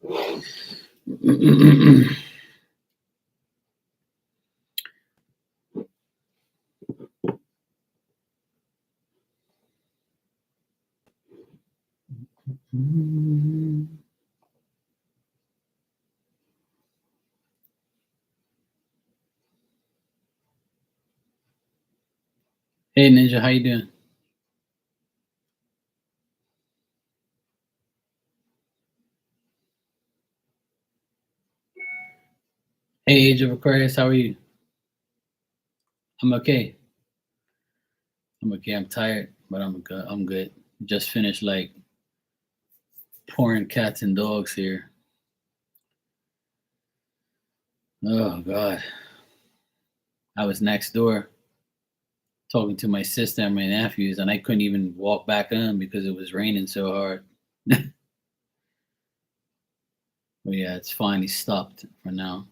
Hey Ninja, how you doing? Hey Age of Aquarius, how are you? I'm okay. I'm okay. I'm tired, but I'm good. I'm good. Just finished like pouring cats and dogs here. Oh God. I was next door talking to my sister and my nephews, and I couldn't even walk back in because it was raining so hard. But yeah, it's finally stopped for now.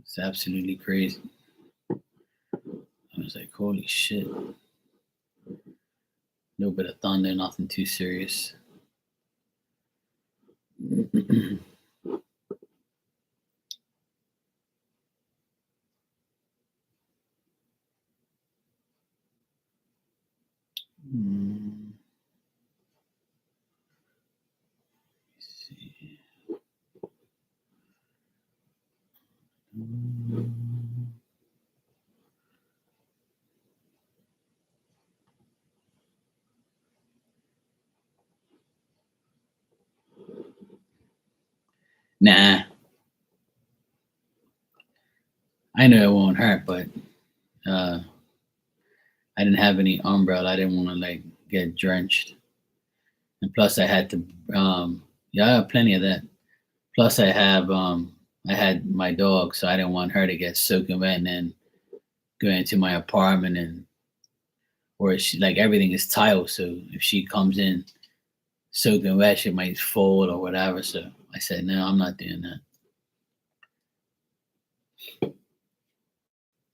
It's absolutely crazy. I was like, holy shit. No bit of thunder, nothing too serious. Mm, let's see. Mm. Nah, I know it won't hurt, but uh, I didn't have any umbrella. I didn't want to like get drenched, and plus I had to. Yeah, I have plenty of that. Plus I had my dog, so I didn't want her to get soaking wet and then go into my apartment and or she like everything is tile, so if she comes in soaking wet, she might fold or whatever. So I said, no, I'm not doing that.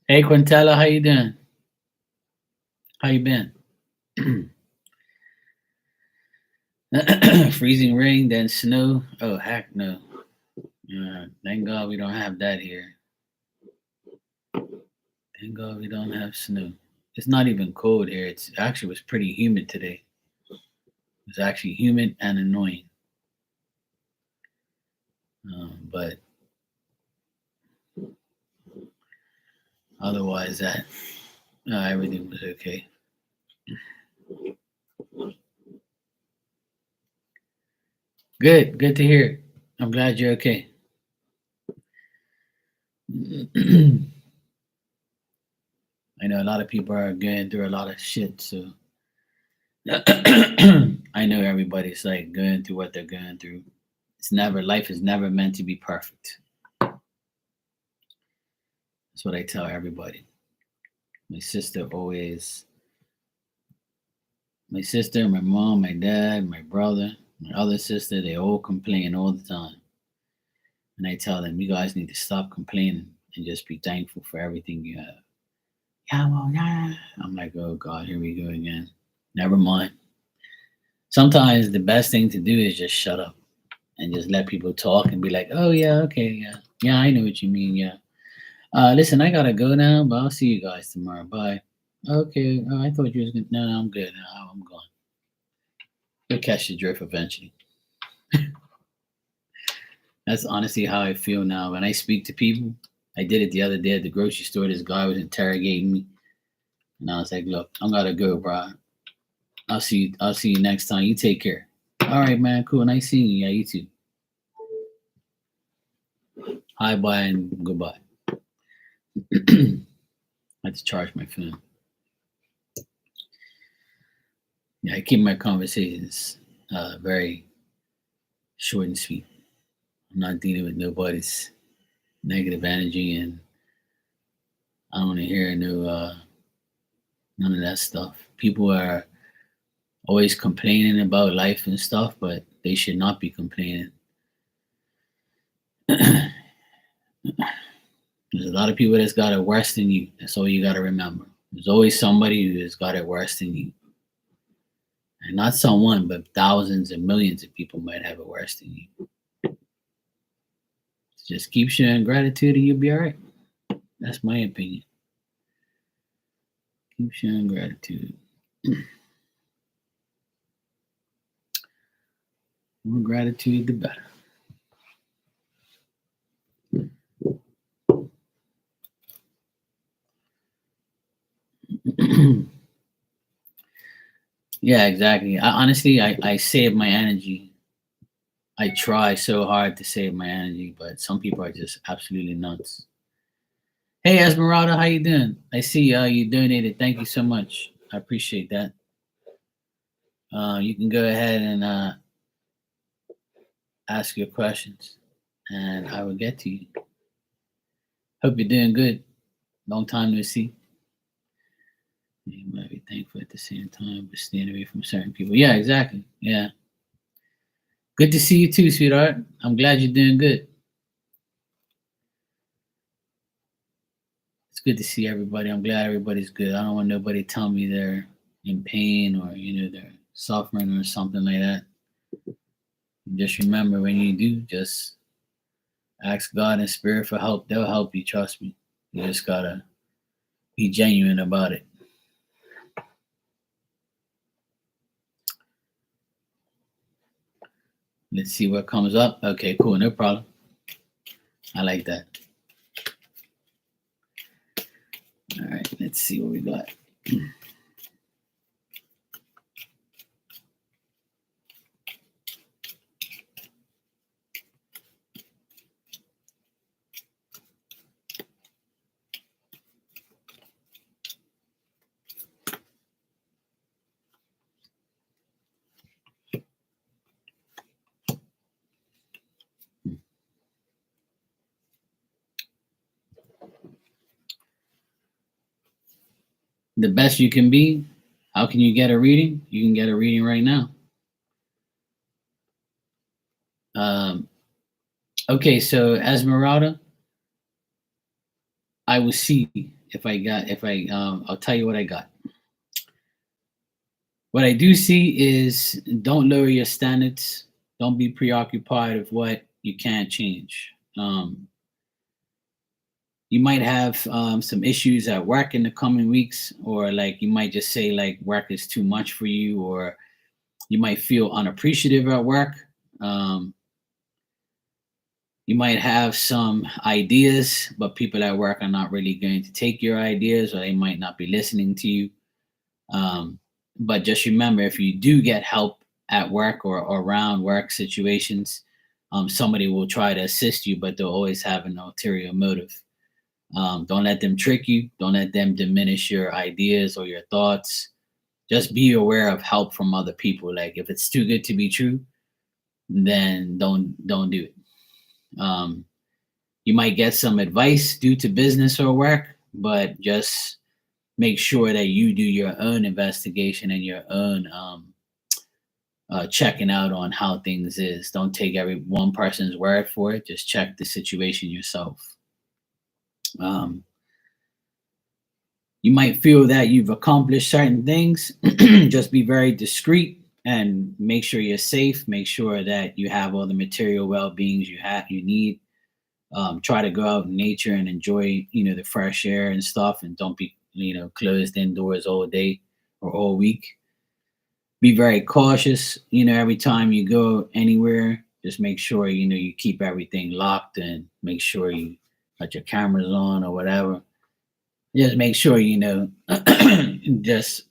Hey Quintella, how you doing? How you been? Freezing rain, then snow. Oh heck no. Thank God we don't have that here. Thank God we don't have snow. It's not even cold here. It's actually was pretty humid today. It was actually humid and annoying. But otherwise, that everything was okay. Good, good to hear. I'm glad you're okay. I know a lot of people are going through a lot of shit, so I know everybody's like going through what they're going through. It's never life is never meant to be perfect. That's what I tell everybody. My sister always, my sister, my mom, my dad, my brother, my other sister, they all complain all the time. And I tell them, you guys need to stop complaining and just be thankful for everything you have. Yeah, well, yeah. I'm like, oh God, here we go again. Never mind. Sometimes the best thing to do is just shut up and just let people talk and be like, oh yeah, okay, yeah. Yeah, I know what you mean, yeah. Listen, I gotta go now, but I'll see you guys tomorrow. Bye. Okay, I thought you was gonna. No, no, I'm good. No, I'm gone. You'll catch the drift eventually. That's honestly how I feel now when I speak to people. I did it the other day at the grocery store. This guy was interrogating me, and I was like, "Look, I'm gotta go, bro. I'll see you. I'll see you next time. You take care." All right, man. Cool. Nice seeing you. Yeah, you too. Hi, bye, and goodbye. I had to charge my phone. Yeah, I keep my conversations very short and sweet. I'm not dealing with nobody's negative energy, and I don't want to hear none of that stuff. People are always complaining about life and stuff, but they should not be complaining. There's a lot of people that's got it worse than you. That's all you got to remember. There's always somebody who has got it worse than you, And not someone, but thousands and millions of people might have it worse than you. Just keep showing gratitude and you'll be all right. That's my opinion. Keep showing gratitude. More gratitude, the better. Yeah, exactly. I save my energy. I try so hard to save my energy, but some people are just absolutely nuts. Hey, Esmeralda, how you doing? I see you donated. Thank you so much. I appreciate that. You can go ahead and ask your questions, and I will get to you. Hope you're doing good. Long time no see. You might be thankful at the same time, but staying away from certain people. Yeah, exactly. Yeah. Good to see you too, sweetheart. I'm glad you're doing good. It's good to see everybody. I'm glad everybody's good. I don't want nobody telling me they're in pain or they're suffering or something like that. Just remember, when you do, just ask God and Spirit for help. They'll help you. Trust me. You just gotta be genuine about it. Let's see what comes up. Okay, cool. No problem. I like that. All right, let's see what we got. The best you can be. How can you get a reading? You can get a reading right now. Okay, so Esmeralda, I will see I'll tell you what I got. What I do see is, don't lower your standards. Don't be preoccupied with what you can't change. You might have some issues at work in the coming weeks, or like you might just say like work is too much for you, or you might feel unappreciative at work. Um, you might have some ideas, but people at work are not really going to take your ideas, or they might not be listening to you. Um, but just remember, if you do get help at work or around work situations, somebody will try to assist you, but they'll always have an ulterior motive. Don't let them trick you. Don't let them diminish your ideas or your thoughts. Just be aware of help from other people. Like if it's too good to be true, then don't do it. Um, you might get some advice due to business or work, but just make sure that you do your own investigation and your own checking out on how things is. Don't take every one person's word for it. Just check the situation yourself. Um, you might feel that you've accomplished certain things. Just be very discreet and make sure you're safe. Make sure that you have all the material well-beings you need. Try to go out in nature and enjoy the fresh air and stuff, and don't be closed indoors all day or all week. Be very cautious. Every time you go anywhere, just make sure you keep everything locked, and make sure you got your cameras on or whatever. Just make sure just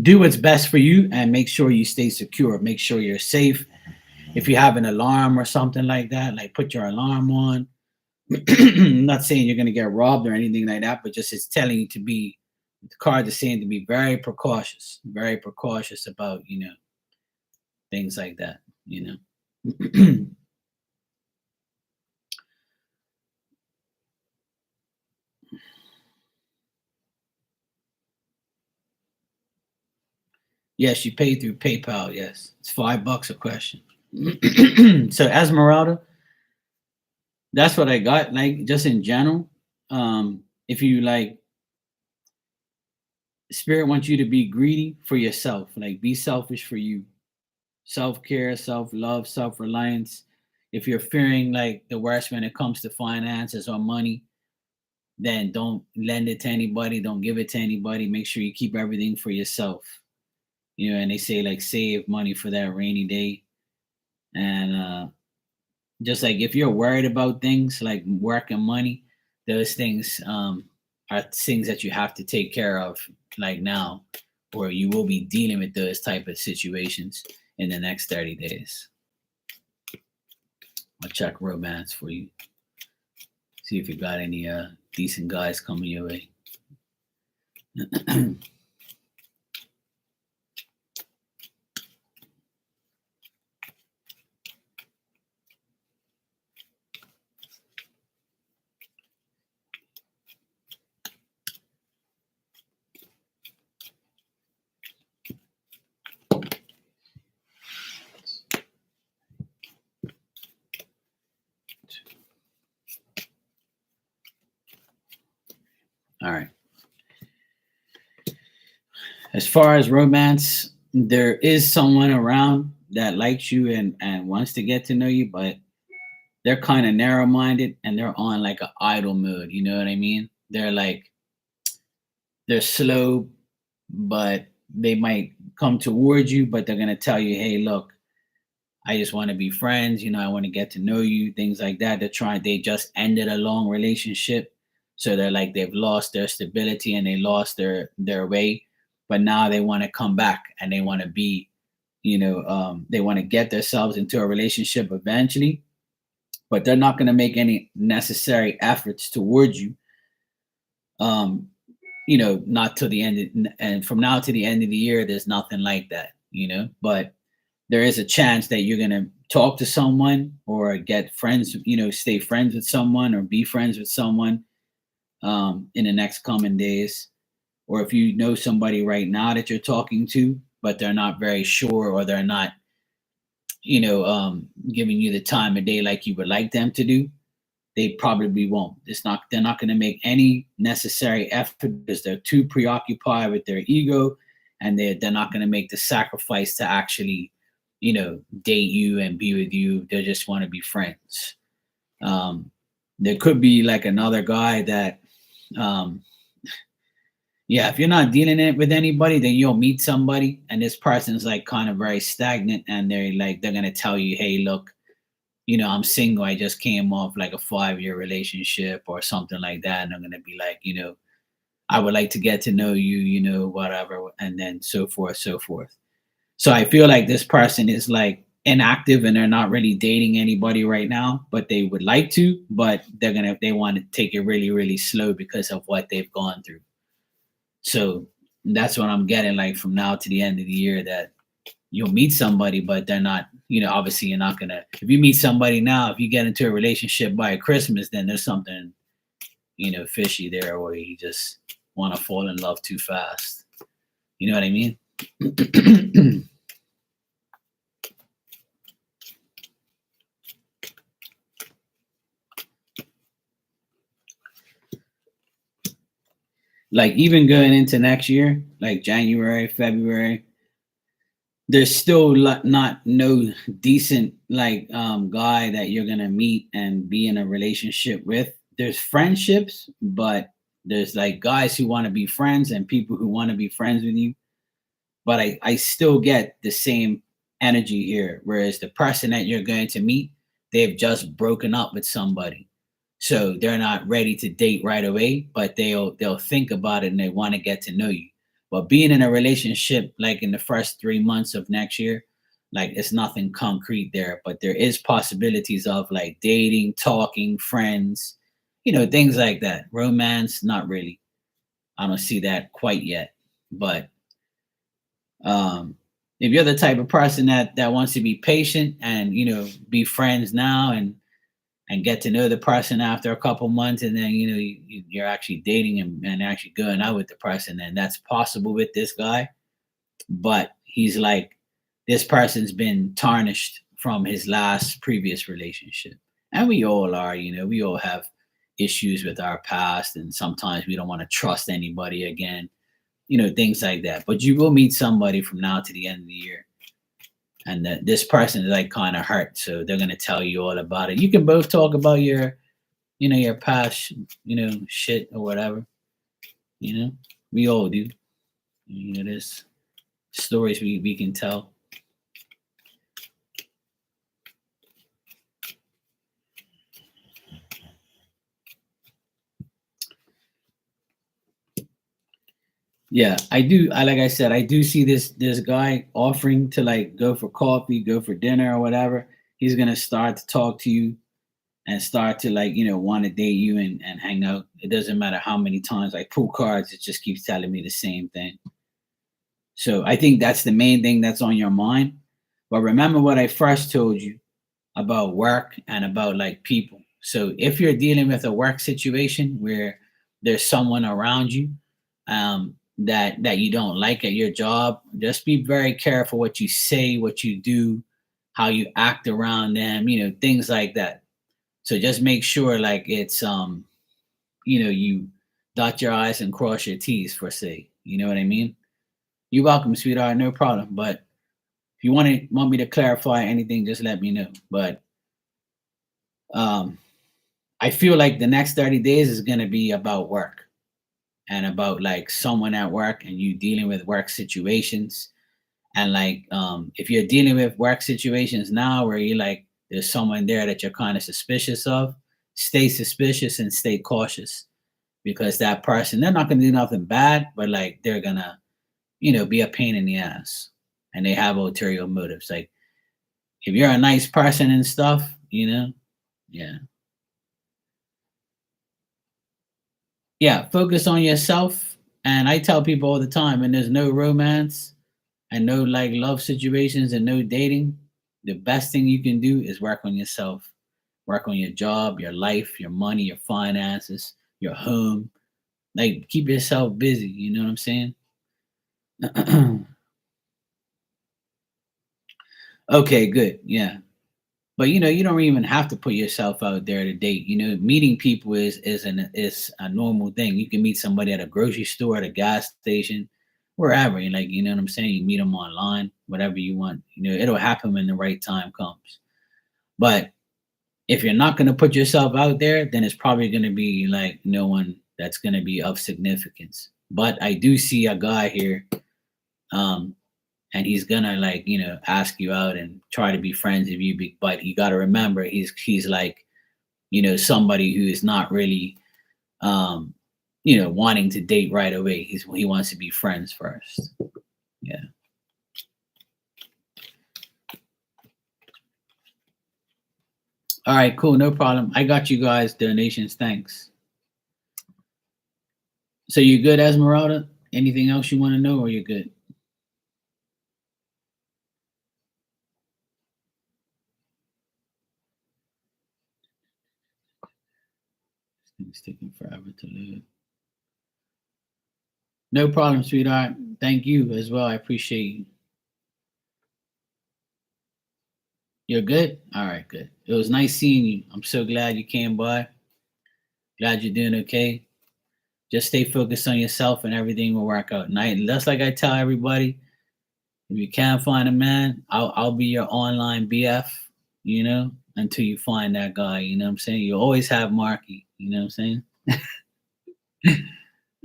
do what's best for you, and make sure you stay secure. Make sure you're safe. If you have an alarm or something like that, like put your alarm on. I'm not saying you're going to get robbed or anything like that, but just it's telling you to be, the card is saying to be very precautious about, things like that. Yes, you pay through PayPal. Yes, it's $5 a question. So Esmeralda, that's what I got. Like just in general, if you like Spirit wants you to be greedy for yourself. Like, be selfish for you. Self-care, self-love, self-reliance. If you're fearing like the worst when it comes to finances or money, then don't lend it to anybody. Don't give it to anybody. Make sure you keep everything for yourself. And they say like save money for that rainy day. And just like if you're worried about things like work and money, those things are things that you have to take care of like now, or you will be dealing with those type of situations in the next 30 days. I'll check romance for you. See if you got any decent guys coming your way. All right. As far as romance, there is someone around that likes you and wants to get to know you, but they're kind of narrow minded and they're on like an idle mode. You know what I mean? They're slow, but they might come towards you, but they're going to tell you, hey, look, I just want to be friends. I want to get to know you, things like that. They just ended a long relationship. So they're like, they've lost their stability and they lost their way. But now they want to come back and they want to be, they want to get themselves into a relationship eventually, but they're not going to make any necessary efforts towards you. Not till the end, and from now to the end of the year, there's nothing like that, but there is a chance that you're going to talk to someone or get friends, stay friends with someone or be friends with someone in the next coming days. Or if you know somebody right now that you're talking to, but they're not very sure or they're not, giving you the time of day like you would like them to do, they probably won't. They're not going to make any necessary effort because they're too preoccupied with their ego, and they're not going to make the sacrifice to actually date you and be with you. They just want to be friends. There could be like another guy that if you're not dealing it with anybody, then you'll meet somebody and this person's like kind of very stagnant and they're gonna tell you, hey, look, I'm single. I just came off like a 5-year relationship or something like that. And I'm gonna be like, I would like to get to know you, whatever, and then so forth, so forth. So I feel like this person is like inactive and they're not really dating anybody right now, but they would like to, but they want to take it really, really slow because of what they've gone through. So that's what I'm getting like from now to the end of the year, that you'll meet somebody, but they're not, obviously you're not gonna, if you meet somebody now, if you get into a relationship by Christmas, then there's something, fishy there, or you just want to fall in love too fast. You know what I mean? Like even going into next year, like January, February, there's still not no decent like guy that you're gonna meet and be in a relationship with. There's friendships, but there's like guys who want to be friends and people who want to be friends with you. But I still get the same energy here. Whereas the person that you're going to meet, they've just broken up with somebody. So they're not ready to date right away, but they'll think about it and they want to get to know you. But being in a relationship like in the first 3 months of next year, like it's nothing concrete there. But there is possibilities of like dating, talking, friends, things like that. Romance, not really. I don't see that quite yet. But if you're the type of person that wants to be patient and be friends now and get to know the person after a couple months, and then you're actually dating and actually going out with the person, then that's possible with this guy. But he's like, this person's been tarnished from his last previous relationship, and we all are. We all have issues with our past, and sometimes we don't want to trust anybody again. things like that. But you will meet somebody from now to the end of the year, and that this person is like kind of hurt, so they're gonna tell you all about it. You can both talk about your past, shit or whatever. You know, we all do. There's stories we can tell. Yeah, I do. I like I said, I do see this guy offering to like go for coffee, go for dinner or whatever. He's gonna start to talk to you and start to like want to date you and hang out. It doesn't matter how many times I pull cards, it just keeps telling me the same thing. So I think that's the main thing that's on your mind. But remember what I first told you about work and about like people. So if you're dealing with a work situation where there's someone around you that you don't like at your job, just be very careful what you say, what you do, how you act around them, things like that. So just make sure like it's you dot your I's and cross your T's for say. You know what I mean? You're welcome, sweetheart, no problem. But if you want me to clarify anything, just let me know. But um I feel like the next 30 days is gonna be about work and about like someone at work and you dealing with work situations. And like if you're dealing with work situations now where you like there's someone there that you're kind of suspicious of, stay suspicious and stay cautious because that person, they're not gonna do nothing bad, but like they're gonna, be a pain in the ass. And they have ulterior motives. Like if you're a nice person and stuff, yeah. Yeah, focus on yourself. And I tell people all the time, and there's no romance and no like love situations and no dating. The best thing you can do is work on yourself, work on your job, your life, your money, your finances, your home. Like keep yourself busy. You know what I'm saying? Okay, good. Yeah. But you don't even have to put yourself out there to date. Meeting people is a normal thing. You can meet somebody at a grocery store, at a gas station, wherever. And like what I'm saying, you meet them online, whatever you want. It'll happen when the right time comes. But if you're not going to put yourself out there, then it's probably going to be like no one that's going to be of significance. But I do see a guy here, um, and he's gonna like ask you out and try to be friends with you. But you got to remember, he's like somebody who is not really wanting to date right away. He wants to be friends first. Yeah. All right, cool, no problem. I got you guys donations. Thanks. So you good, Esmeralda? Anything else you want to know, or you're good? It's taking forever to load. No problem, sweetheart. Thank you as well. I appreciate you. You're good? All right, good. It was nice seeing you. I'm so glad you came by. Glad you're doing okay. Just stay focused on yourself and everything will work out. And that's like I tell everybody, if you can't find a man, I'll be your online BF, until you find that guy, you know what I'm saying? You always have Marky, you know what I'm saying?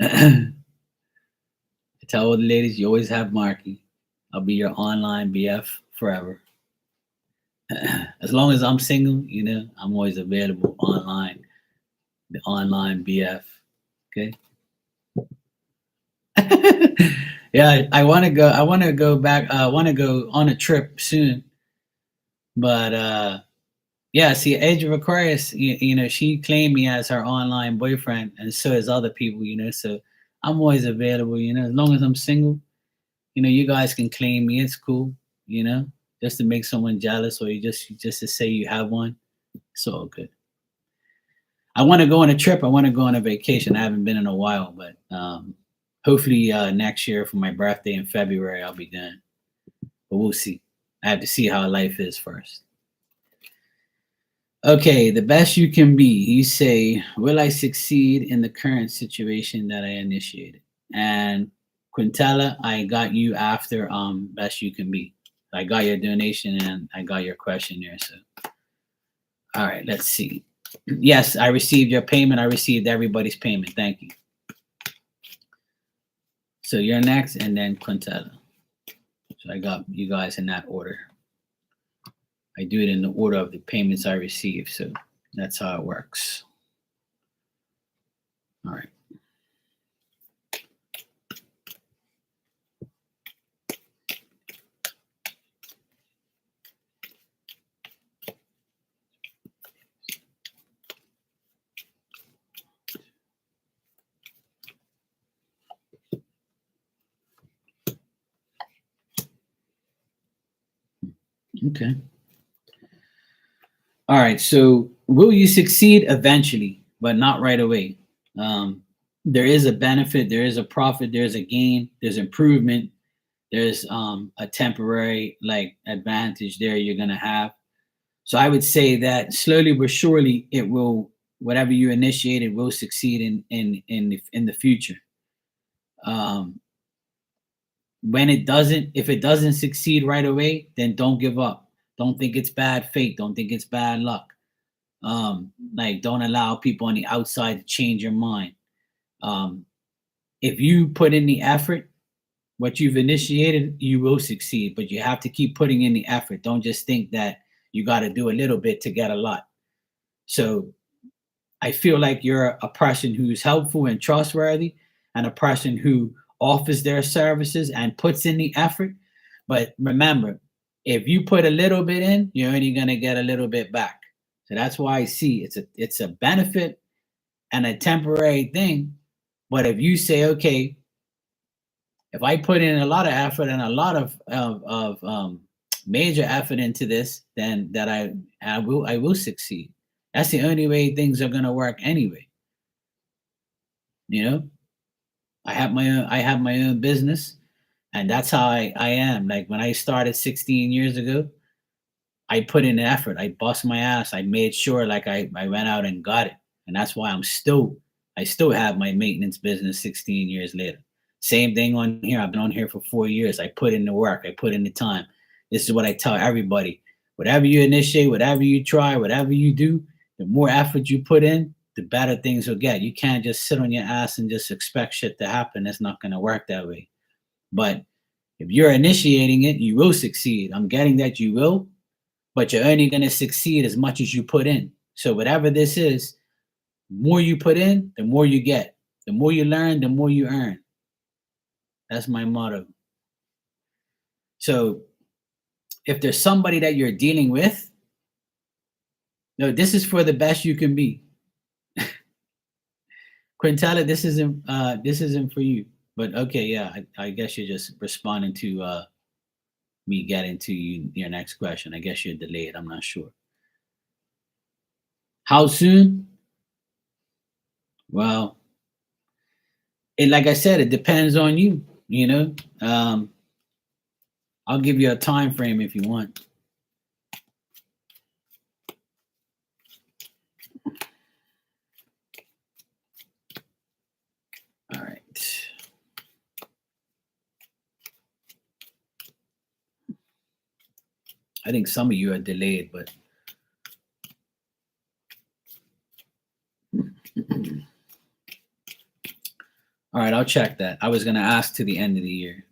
I tell all the ladies, you always have Marky. I'll be your online BF forever. As long as I'm single, I'm always available online, the online BF. Okay. Yeah, I want to go. I want to go back. I want to go on a trip soon. But yeah, see, Age of Aquarius, she claimed me as her online boyfriend, and so as other people. So I'm always available. As long as I'm single, you guys can claim me. It's cool. Just to make someone jealous, or you just to say you have one. It's all good. I want to go on a trip. I want to go on a vacation. I haven't been in a while, but hopefully next year for my birthday in February, I'll be done. But we'll see. I have to see how life is first. Okay, the best you can be. You say, will I succeed in the current situation that I initiated? And Quintella, I got you after Best You Can Be. I got your donation and I got your question there. So, all right, let's see. Yes, I received your payment. I received everybody's payment. Thank you. So you're next, and then Quintella. So I got you guys in that order. I do it in the order of the payments I receive. So that's how it works. All right. Okay. All right. So, will you succeed eventually, but not right away? There is a benefit, there is a profit, there's a gain, there's improvement, there's a temporary like advantage there you're gonna have. So I would say that slowly but surely it will, whatever you initiated will succeed in the future. Um, when it doesn't, if it doesn't succeed right away, then don't give up. Don't think it's bad fate. Don't think it's bad luck. Like don't allow people on the outside to change your mind. Um, if you put in the effort, what you've initiated, you will succeed, but you have to keep putting in the effort. Don't just think that you got to do a little bit to get a lot. So I feel like you're a person who's helpful and trustworthy and a person who offers their services and puts in the effort. But remember, if you put a little bit in, you're only going to get a little bit back. So that's why I see it's a benefit and a temporary thing. But if you say, okay, if I put in a lot of effort and a lot of major effort into this, then that I will succeed. That's the only way things are gonna work anyway. You know, I have my own business, and that's how I am. Like when I started 16 years ago, I put in effort. I bust my ass. I made sure like I went out and got it. And that's why I still have my maintenance business 16 years later. Same thing on here. I've been on here for 4 years. I put in the work. I put in the time. This is what I tell everybody. Whatever you initiate, whatever you try, whatever you do, the more effort you put in, the better things will get. You can't just sit on your ass and just expect shit to happen. It's not going to work that way. But if you're initiating it, you will succeed. I'm getting that you will, but you're only going to succeed as much as you put in. So whatever this is, the more you put in, the more you get. The more you learn, the more you earn. That's my motto. So if there's somebody that you're dealing with, no, this is for the best you can be. Quintella, this isn't for you. But okay, yeah, I guess you're just responding to me getting to your next question. I guess you're delayed. I'm not sure. How soon? Well, like I said, it depends on you. You know, I'll give you a time frame if you want. All right. I think some of you are delayed, but all right, I'll check that. I was going to ask to the end of the year.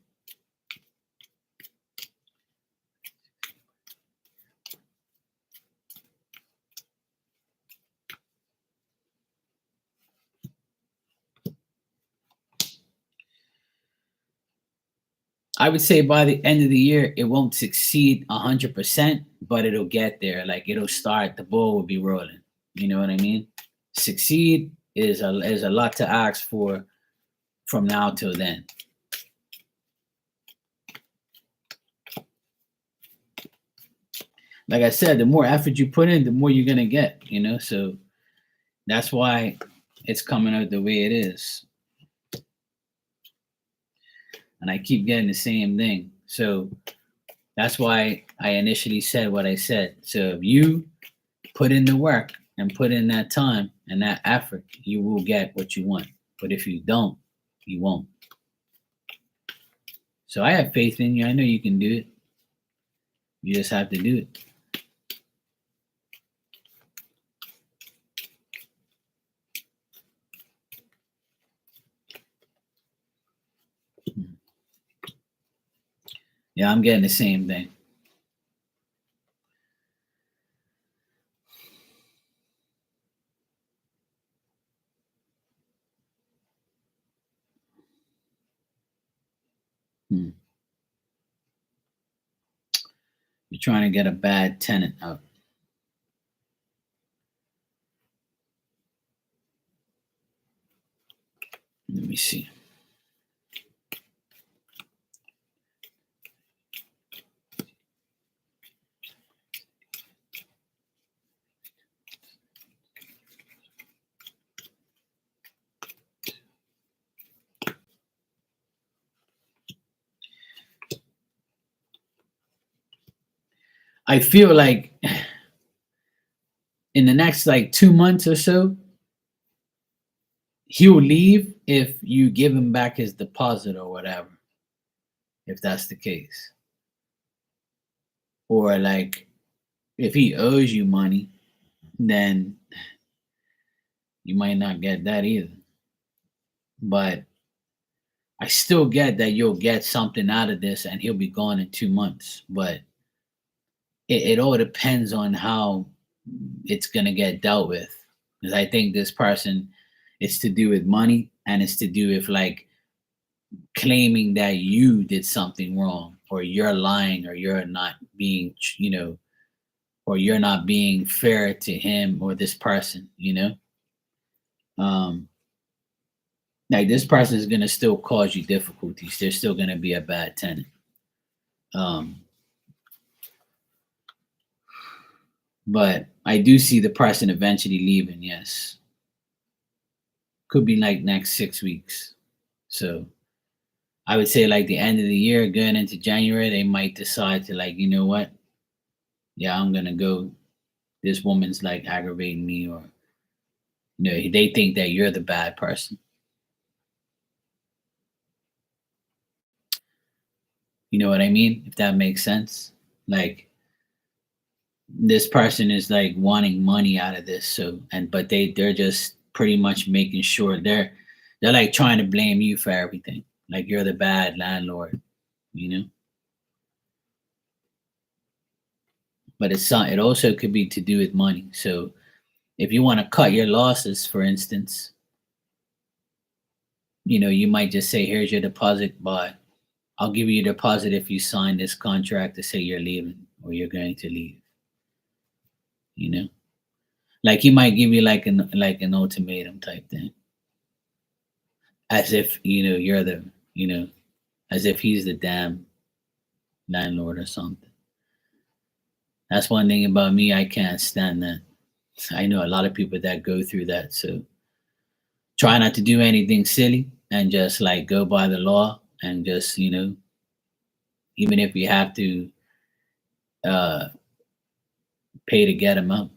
I would say by the end of the year, it won't succeed 100%, but it'll get there. Like it'll start, the ball will be rolling. You know what I mean? Succeed is a lot to ask for from now till then. Like I said, the more effort you put in, the more you're gonna get. You know, so that's why it's coming out the way it is. And I keep getting the same thing. So that's why I initially said what I said. So if you put in the work and put in that time and that effort, you will get what you want. But if you don't, you won't. So I have faith in you. I know you can do it. You just have to do it. Yeah, I'm getting the same thing. Hmm. You're trying to get a bad tenant out. Let me see. I feel like in the next like 2 months or so, he'll leave if you give him back his deposit or whatever, if that's the case. Or like if he owes you money, then you might not get that either. But I still get that you'll get something out of this and he'll be gone in 2 months. But it all depends on how it's going to get dealt with. Because I think this person, it's to do with money and it's to do with like claiming that you did something wrong or you're lying or you're not being, or you're not being fair to him or this person. Um, like this person is going to still cause you difficulties. They're still going to be a bad tenant. Um, but I do see the person eventually leaving. Yes, could be like next 6 weeks. So I would say like the end of the year, going into January, they might decide to like, you know what? Yeah, I'm gonna go. This woman's like aggravating me, or they think that you're the bad person. You know what I mean? If that makes sense. Like this person is like wanting money out of this, so but they're just pretty much making sure they're like trying to blame you for everything. Like you're the bad landlord, you know. But it also could be to do with money. So if you want to cut your losses, for instance, you might just say, "Here's your deposit, but I'll give you your deposit if you sign this contract to say you're leaving or you're going to leave." You know, like he might give you like an ultimatum type thing, as if you're as if he's the damn landlord or something. That's one thing about me. I can't stand that. I know a lot of people that go through that. So try not to do anything silly and just like go by the law and just even if you have to uh pay to get them out,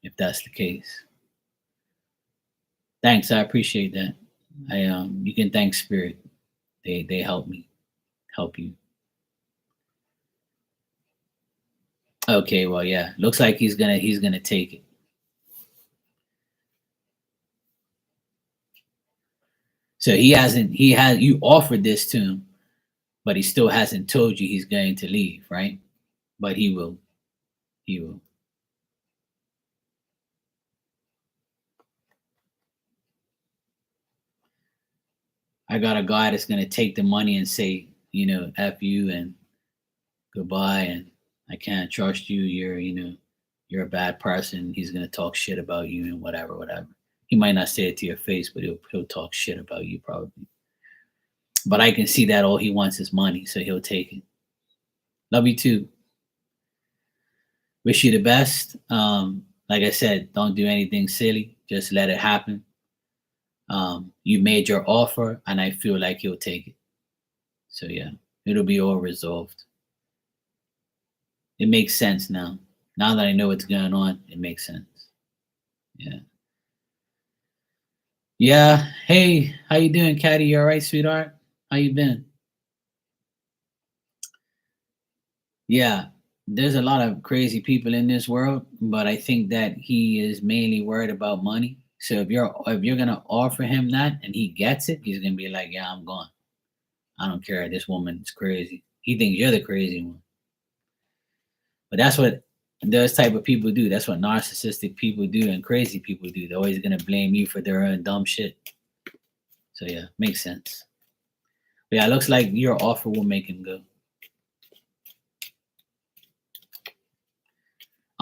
if that's the case. Thanks, I appreciate that. I You can thank Spirit. They help you. Okay, well, yeah, looks like he's gonna take it. So he has you offered this to him, but he still hasn't told you he's going to leave, right? But he will. I got a guy that's gonna take the money and say, F you and goodbye, and I can't trust you. You're a bad person. He's gonna talk shit about you and whatever, whatever. He might not say it to your face, but he'll talk shit about you probably. But I can see that all he wants is money, so he'll take it. Love you too. Wish you the best. Like I said, don't do anything silly. Just let it happen. You made your offer, and I feel like he'll take it. So yeah, it'll be all resolved. It makes sense now. Now that I know what's going on, it makes sense. Yeah. Yeah. Hey, how you doing, Caddy? You all right, sweetheart? How you been? Yeah, there's a lot of crazy people in this world, but I think that he is mainly worried about money. So if you're gonna offer him that and he gets it, he's gonna be like, "Yeah, I'm gone. I don't care. This woman's crazy." He thinks you're the crazy one, but that's what those type of people do. That's what narcissistic people do and crazy people do. They're always gonna blame you for their own dumb shit. So yeah, makes sense. But yeah, it looks like your offer will make him go.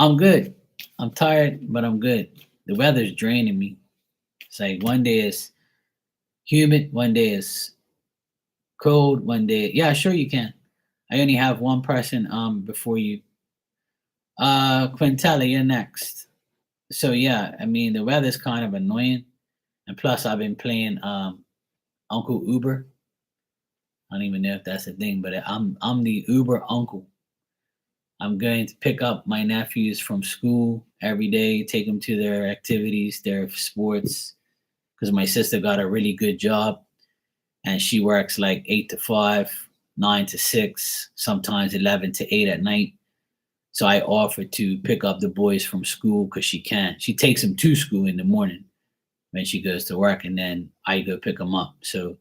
I'm good. I'm tired, but I'm good. The weather's draining me. It's like one day is humid, one day is cold, one day. Yeah, sure you can. I only have one person before you. Quintella, you're next. So yeah, I mean the weather's kind of annoying. And plus I've been playing Uncle Uber. I don't even know if that's a thing, but I'm the Uber uncle. I'm going to pick up my nephews from school every day, take them to their activities, their sports, because my sister got a really good job and she works like 8 to 5, 9 to 6, sometimes 11 to 8 at night. So I offered to pick up the boys from school because she can. She takes them to school in the morning when she goes to work, and then I go pick them up. So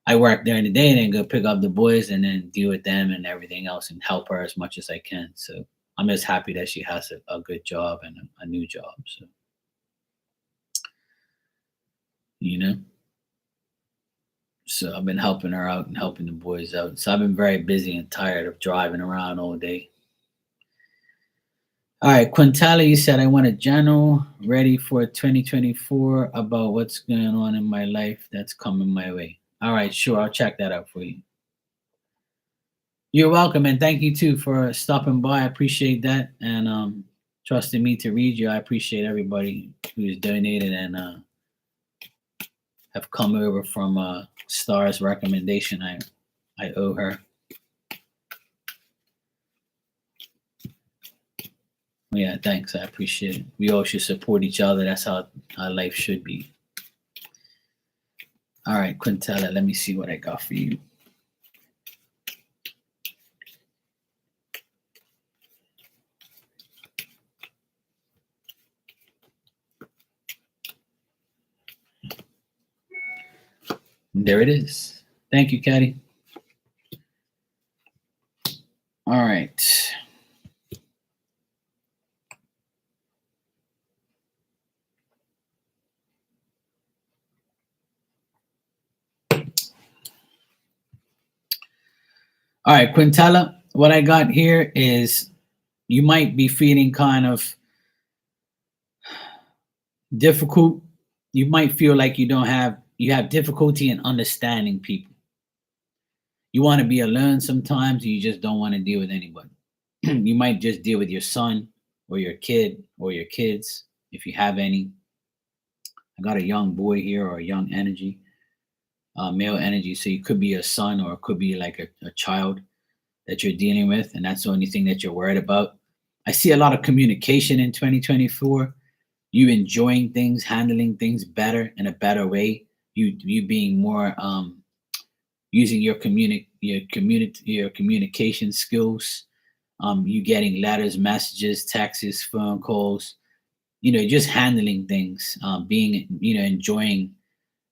I work during the day and then go pick up the boys and then deal with them and everything else and help her as much as I can. So I'm just happy that she has a good job and a new job. So, you know, so I've been helping her out and helping the boys out. So I've been very busy and tired of driving around all day. All right, Quintala, you said I want a journal ready for 2024 about what's going on in my life that's coming my way. All right, sure, I'll check that out for you. You're welcome, and thank you too for stopping by. I appreciate that, and trusting me to read you. I appreciate everybody who's donated and have come over from Star's recommendation. I owe her. Yeah, thanks. I appreciate it. We all should support each other. That's how our life should be. All right, Quintella, let me see what I got for you. There it is. Thank you, Caddy. All right. All right, Quintella, what I got here is you might be feeling kind of difficult. You might feel like you have difficulty in understanding people. You want to be alone sometimes, you just don't want to deal with anybody. You might just deal with your son or your kid or your kids if you have any. I got a young boy here or a young energy, male energy. So you could be a son or it could be like a child that you're dealing with, and that's the only thing that you're worried about. I see a lot of communication in 2024. You enjoying things, handling things better in a better way. You being more using your communication skills. You getting letters, messages, texts, phone calls. Just handling things, being enjoying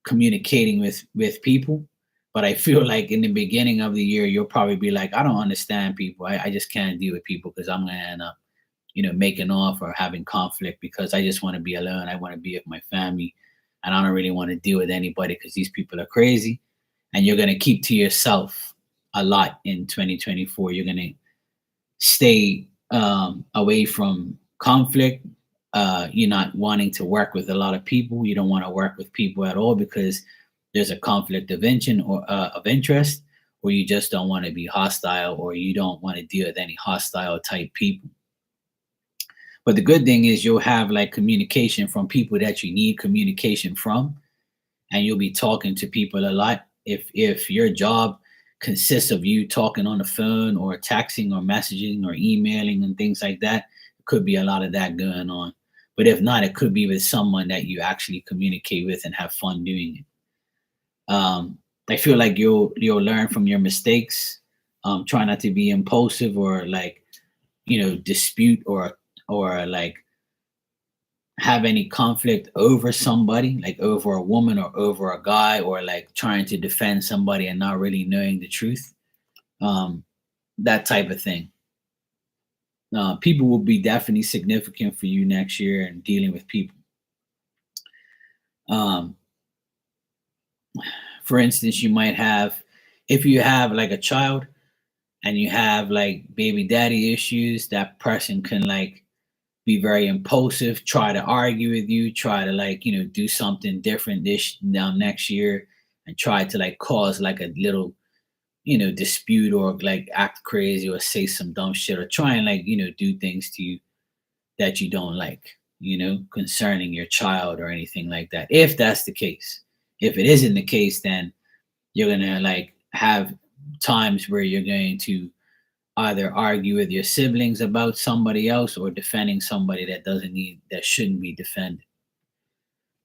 communicating with people. But I feel like in the beginning of the year, you'll probably be like, I don't understand people. I just can't deal with people because I'm gonna end up, making off or having conflict because I just want to be alone. I want to be with my family, and I don't really want to deal with anybody because these people are crazy. And you're gonna keep to yourself a lot in 2024. You're gonna stay away from conflict. You're not wanting to work with a lot of people. You don't want to work with people at all because there's a conflict of interest, or you just don't want to be hostile, or you don't want to deal with any hostile type people. But the good thing is you'll have like communication from people that you need communication from, and you'll be talking to people a lot. If your job consists of you talking on the phone or texting or messaging or emailing and things like that, it could be a lot of that going on. But if not, it could be with someone that you actually communicate with and have fun doing it. I feel like you'll learn from your mistakes. Try not to be impulsive or like dispute or like have any conflict over somebody, like over a woman or over a guy, or like trying to defend somebody and not really knowing the truth. Um, that type of thing. People will be definitely significant for you next year and dealing with people. Um, for instance, you might have, if you have like a child and you have like baby daddy issues, that person can like be very impulsive, try to argue with you, try to like, do something different this now next year, and try to like cause like a little, dispute, or like act crazy or say some dumb shit, or try and like, do things to you that you don't like, concerning your child or anything like that. If that's the case. If it isn't the case, then you're gonna like have times where you're going to either argue with your siblings about somebody else, or defending somebody that shouldn't be defended.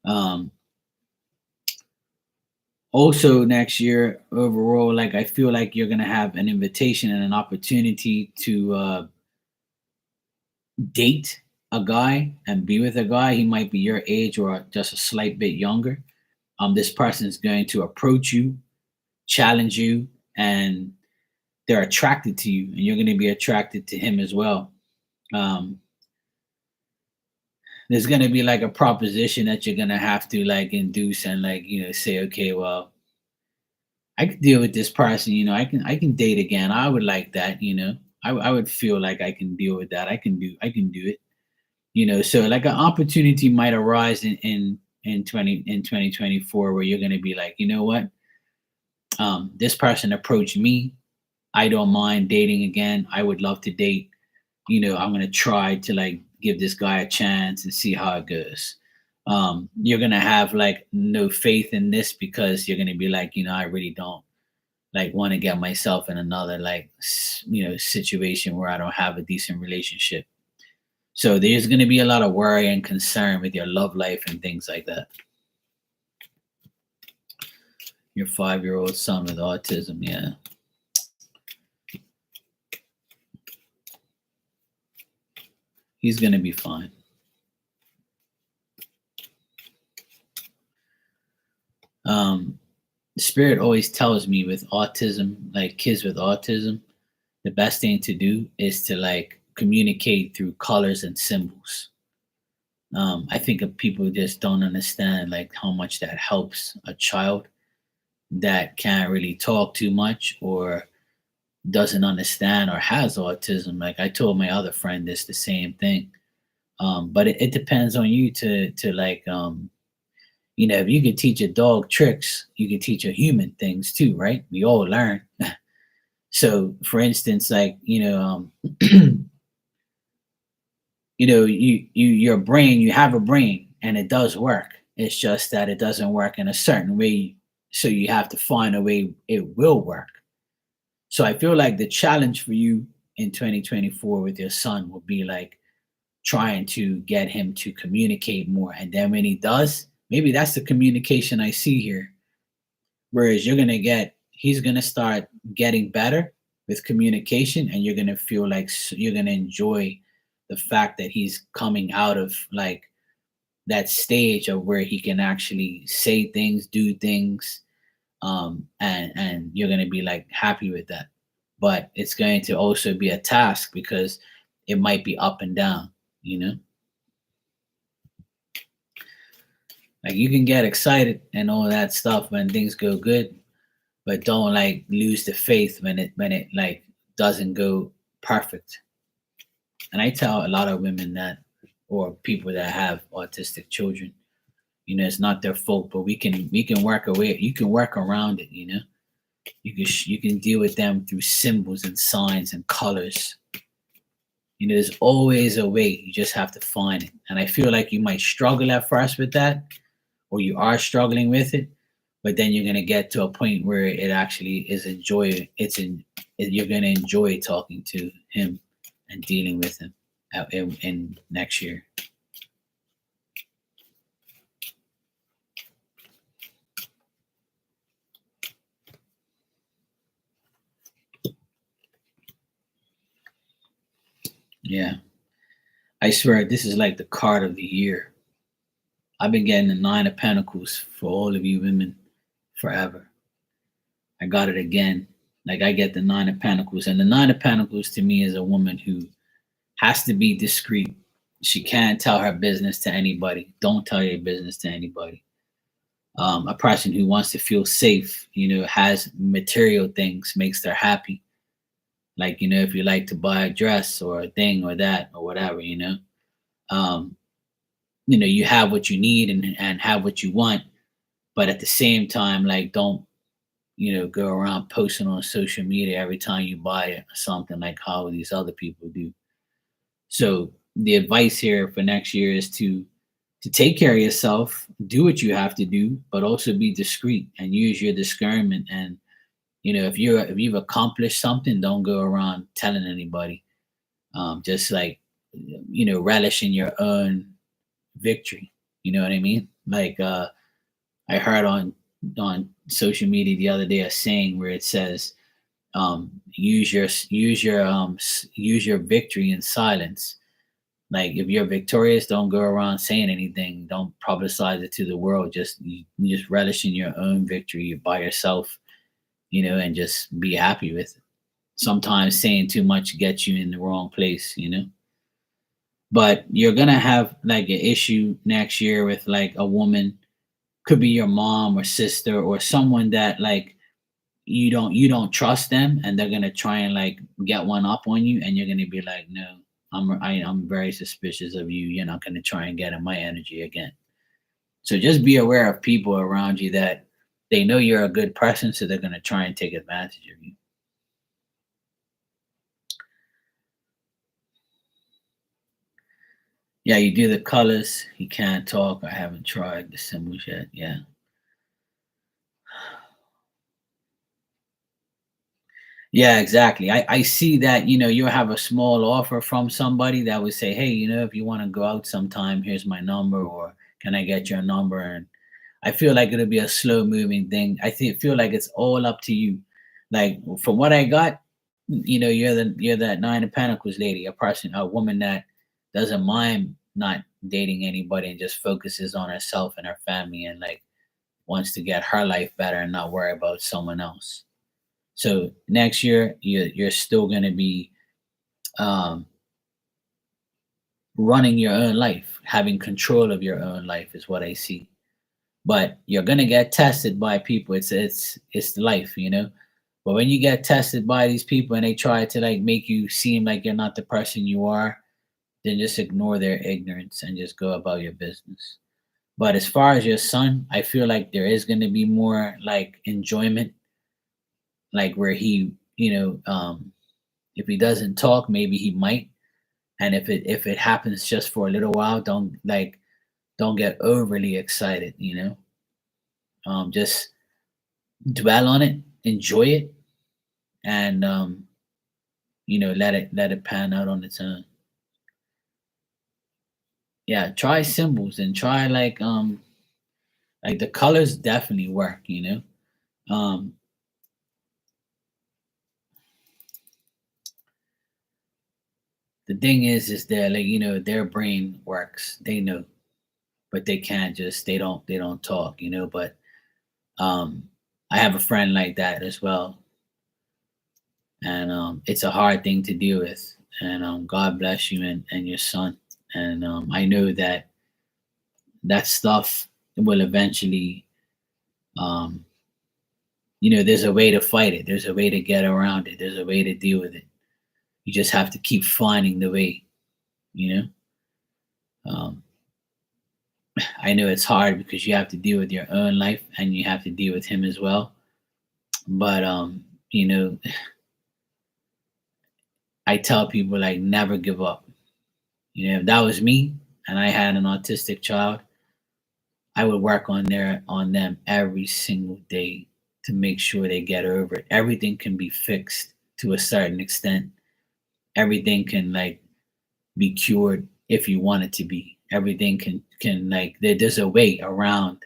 Um, Also next year overall, like I feel like you're gonna have an invitation and an opportunity to date a guy and be with a guy. He might be your age or just a slight bit younger. This person is going to approach you, challenge you, and they're attracted to you, and you're going to be attracted to him as well. Um, there's going to be like a proposition that you're going to have to like induce and like say, okay, well, I can deal with this person. I can date again. I would like that. I would feel like I can deal with that. I can do it. So like an opportunity might arise in 2024, where you're going to be like, you know what, this person approached me. I don't mind dating again. I would love to date. I'm going to try to like give this guy a chance and see how it goes. You're going to have like no faith in this, because you're going to be like, I really don't like want to get myself in another like situation where I don't have a decent relationship. So there's going to be a lot of worry and concern with your love life and things like that. Your 5-year-old son with autism, yeah. He's going to be fine. Um, Spirit always tells me with autism, like kids with autism, the best thing to do is to like communicate through colors and symbols. I think if people just don't understand like how much that helps a child that can't really talk too much, or doesn't understand, or has autism. Like I told my other friend this the same thing. But it depends on you to like if you could teach a dog tricks, you can teach a human things too, right? We all learn. So for instance, like your brain, you have a brain and it does work. It's just that it doesn't work in a certain way, so you have to find a way it will work. So I feel like the challenge for you in 2024 with your son will be like trying to get him to communicate more. And then when he does, maybe that's the communication I see here. Whereas he's going to start getting better with communication, and you're going to feel like you're going to enjoy the fact that he's coming out of like that stage of where he can actually say things, do things, and you're going to be like happy with that. But it's going to also be a task, because it might be up and down, you know like you can get excited and all that stuff when things go good, but don't like lose the faith when it like doesn't go perfect. And I tell a lot of women that, or people that have autistic children, it's not their fault, but we can work away. You can work around it. You can deal with them through symbols and signs and colors. There's always a way. You just have to find it. And I feel like you might struggle at first with that, or you are struggling with it, but then you're gonna get to a point where it actually is you're gonna enjoy talking to him and dealing with him in next year. Yeah. I swear this is like the card of the year. I've been getting the Nine of Pentacles for all of you women forever. I got it again. Like I get the Nine of Pentacles. And the Nine of Pentacles to me is a woman who has to be discreet. She can't tell her business to anybody. Don't tell your business to anybody. A person who wants to feel safe, has material things, makes her happy. Like, if you like to buy a dress or a thing or that or whatever, um, you have what you need and have what you want, but at the same time, like, don't, go around posting on social media every time you buy something like how these other people do. So the advice here for next year is to take care of yourself, do what you have to do, but also be discreet and use your discernment. And if you've accomplished something, don't go around telling anybody. Just like relish in your own victory. You know what I mean? Like I heard on social media the other day a saying where it says, use your victory in silence. Like if you're victorious, don't go around saying anything. Don't publicize it to the world. You just relish in your own victory by yourself, and just be happy with it. Sometimes saying too much gets you in the wrong place. But you're gonna have like an issue next year with like a woman, could be your mom or sister or someone that like you don't trust them, and they're gonna try and like get one up on you, and you're gonna be like, no, I'm very suspicious of you. You're not gonna try and get in my energy again. So just be aware of people around you that they know you're a good person, so they're gonna try and take advantage of you. Yeah, you do the colors. You can't talk. I haven't tried the symbols yet. Yeah. Yeah, exactly. I see that, you'll have a small offer from somebody that would say, hey, if you want to go out sometime, here's my number, or can I get your number? And I feel like it'll be a slow moving thing. Feel like it's all up to you. Like from what I got, you're that Nine of Pentacles lady, a woman that doesn't mind not dating anybody and just focuses on herself and her family, and like wants to get her life better and not worry about someone else. So next year, you're still going to be um, running your own life, having control of your own life is what I see. But you're going to get tested by people. It's life. But when you get tested by these people and they try to like make you seem like you're not the person you are, then just ignore their ignorance and just go about your business. But as far as your son, I feel like there is going to be more like enjoyment, like where if he doesn't talk, maybe he might. And if it happens just for a little while, don't get overly excited. Just dwell on it, enjoy it, and let it pan out on its own. Yeah, try symbols and try like the colors definitely work. Um the thing is that like their brain works. They know, but they can't just they don't talk. But um I have a friend like that as well, and it's a hard thing to deal with. And God bless you and your son. And I know that that stuff will eventually, um, there's a way to fight it. There's a way to get around it. There's a way to deal with it. You just have to keep finding the way. You know, um, I know it's hard because you have to deal with your own life and you have to deal with him as well. But you know, I tell people like never give up. If that was me and I had an autistic child, I would work on them every single day to make sure they get over it. Everything can be fixed to a certain extent. Everything can like be cured if you want it to be. Everything can like there's a way around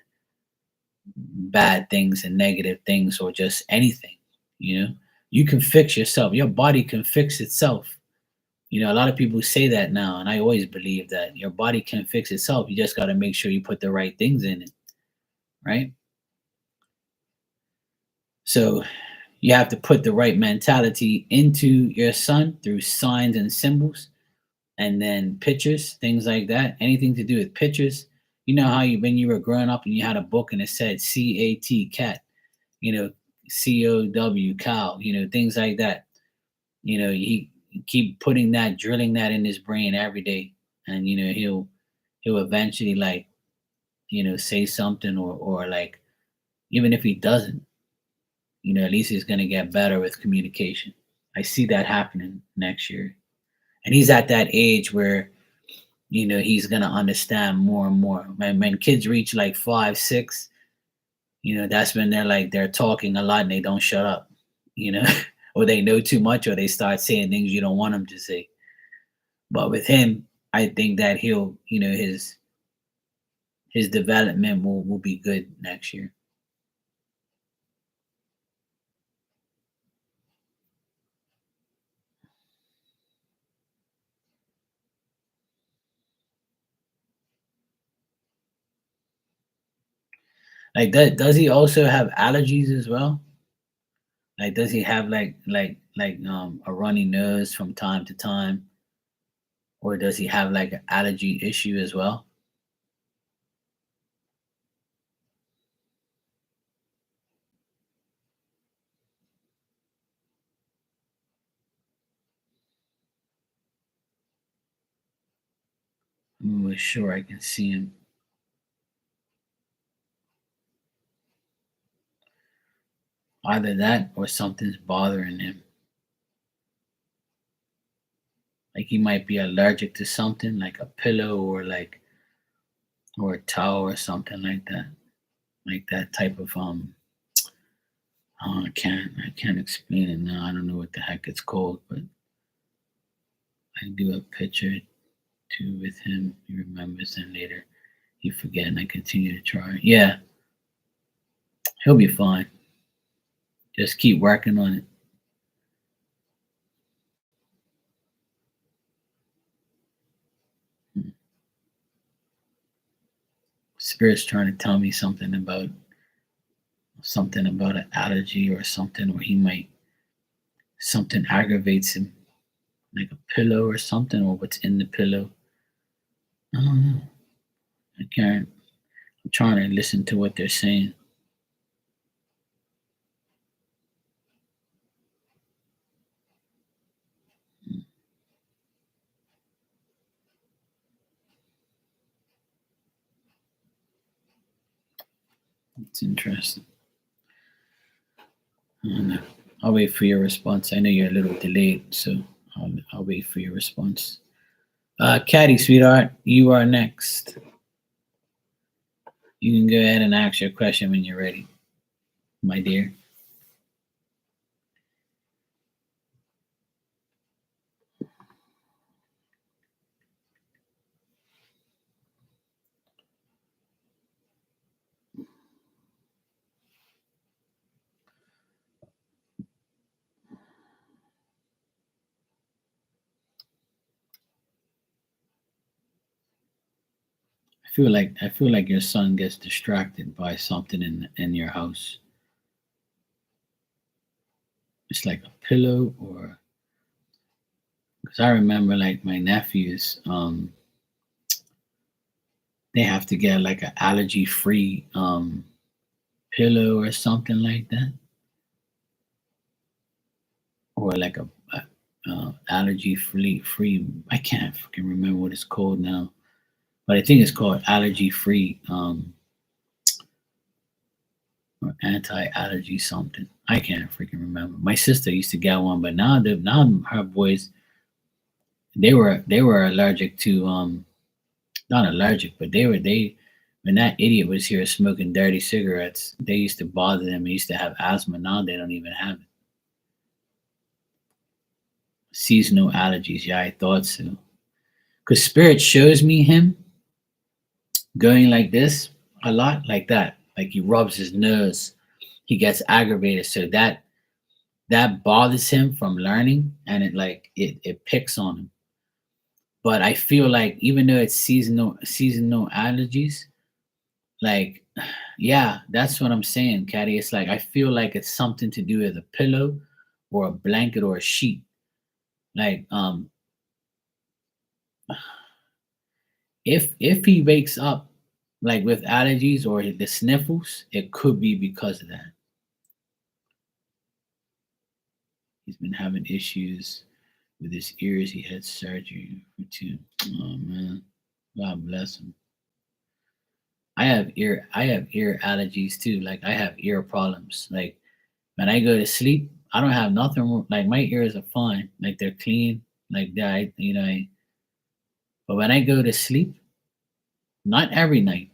bad things and negative things or just anything. You know, you can fix yourself. Your body can fix itself. A lot of people say that now, and I always believe that your body can fix itself. You just got to make sure you put the right things in it, right? So you have to put the right mentality into your son through signs and symbols, and then pictures, things like that. Anything to do with pictures. You know how when you were growing up and you had a book and it said CAT, cat, you know, COW, cow, things like that. He keep putting that, drilling that in his brain every day, and he'll eventually, like, say something, or like, even if he doesn't, at least he's gonna get better with communication. I see that happening next year, and he's at that age where he's gonna understand more and more. When kids reach like 5, 6, that's when they're talking a lot and they don't shut up, you know, or they know too much, or they start saying things you don't want them to say. But with him, I think that he'll, his development will be good next year. Like, does he also have allergies as well? Like, does he have a runny nose from time to time, or does he have like an allergy issue as well? I'm sure I can see him. Either that or something's bothering him. Like, he might be allergic to something, like a pillow, or a towel or something like that. Like that type of oh, I can't explain it now. I don't know what the heck it's called, but I do a picture too with him. He remembers, and later he forget, and I continue to try. Yeah, he'll be fine. Just keep working on it. Spirit's trying to tell me something about an allergy or something, or he might, something aggravates him, like a pillow or something, or what's in the pillow. I don't know. I can't. I'm trying to listen to what they're saying. It's interesting. I don't know. I'll wait for your response. I know you're a little delayed, so I'll wait for your response. Caddy, sweetheart, you are next. You can go ahead and ask your question when you're ready, my dear. I feel like your son gets distracted by something in your house. It's like a pillow, or because I remember, like, my nephews, they have to get like an allergy free pillow or something like that, or like a allergy free. I can't fucking remember what it's called now, but I think it's called allergy free, or anti allergy something. I can't freaking remember. My sister used to get one, but now her boys, they were allergic to, not allergic, but they when that idiot was here smoking dirty cigarettes, they used to bother them. They used to have asthma. Now they don't even have it. Seasonal allergies. Yeah, I thought so. Because Spirit shows me him going like this a lot, like that. Like, he rubs his nose, he gets aggravated, so that bothers him from learning, and it picks on him. But I feel like even though it's seasonal allergies, like yeah, that's what I'm saying, Caddy. It's like I feel like it's something to do with a pillow or a blanket or a sheet. Like if he wakes up like with allergies or the sniffles, it could be because of that. He's been having issues with his ears. He had surgery for two. Oh man, God bless him. I have ear allergies too. Like I have ear problems. Like when I go to sleep, I don't have nothing like my ears are fine. Like they're clean. Like that, but when I go to sleep, not every night,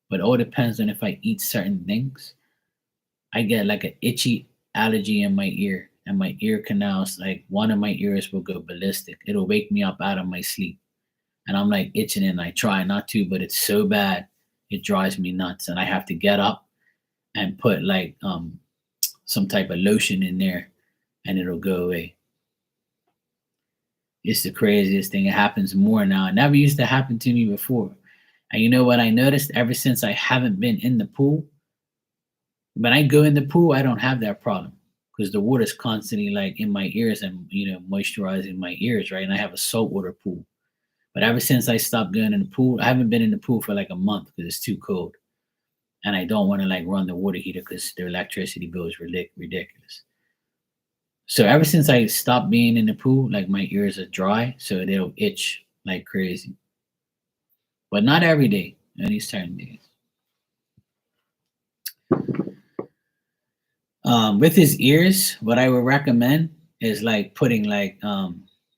but all depends on if I eat certain things. I get like an itchy allergy in my ear, and my ear canals, like one of my ears will go ballistic. It'll wake me up out of my sleep, and I'm like itching, and I try not to, but it's so bad, it drives me nuts, and I have to get up and put like some type of lotion in there, and it'll go away. It's the craziest thing. It happens more now. It never used to happen to me before. And you know what I noticed ever since I haven't been in the pool? When I go in the pool, I don't have that problem because the water's constantly like in my ears and moisturizing my ears, right? And I have a saltwater pool. But ever since I stopped going in the pool, I haven't been in the pool for like a month because it's too cold, and I don't want to like run the water heater because their electricity bill is ridiculous. So ever since I stopped being in the pool, like my ears are dry, so they'll itch like crazy. But not every day, only certain days. With his ears, what I would recommend is like putting like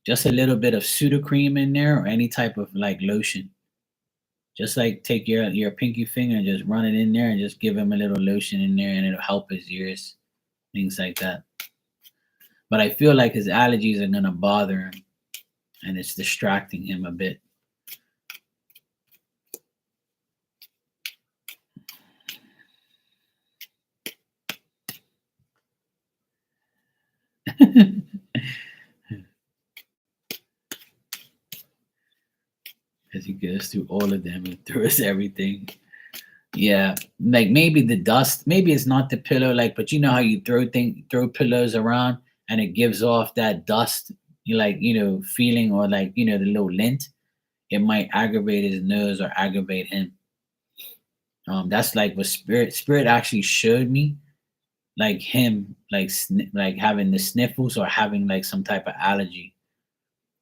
just a little bit of Sudocreme in there or any type of like lotion. Just like take your pinky finger and just run it in there and just give him a little lotion in there and it'll help his ears, things like that. But I feel like his allergies are gonna bother him and it's distracting him a bit. As he goes through all of them and throws everything. Yeah, like maybe the dust. Maybe it's not the pillow. Like, but you know how you throw pillows around and it gives off that dust. You like feeling or like the little lint. It might aggravate his nose or aggravate him. That's like what spirit actually showed me, like him, like like having the sniffles or having like some type of allergy,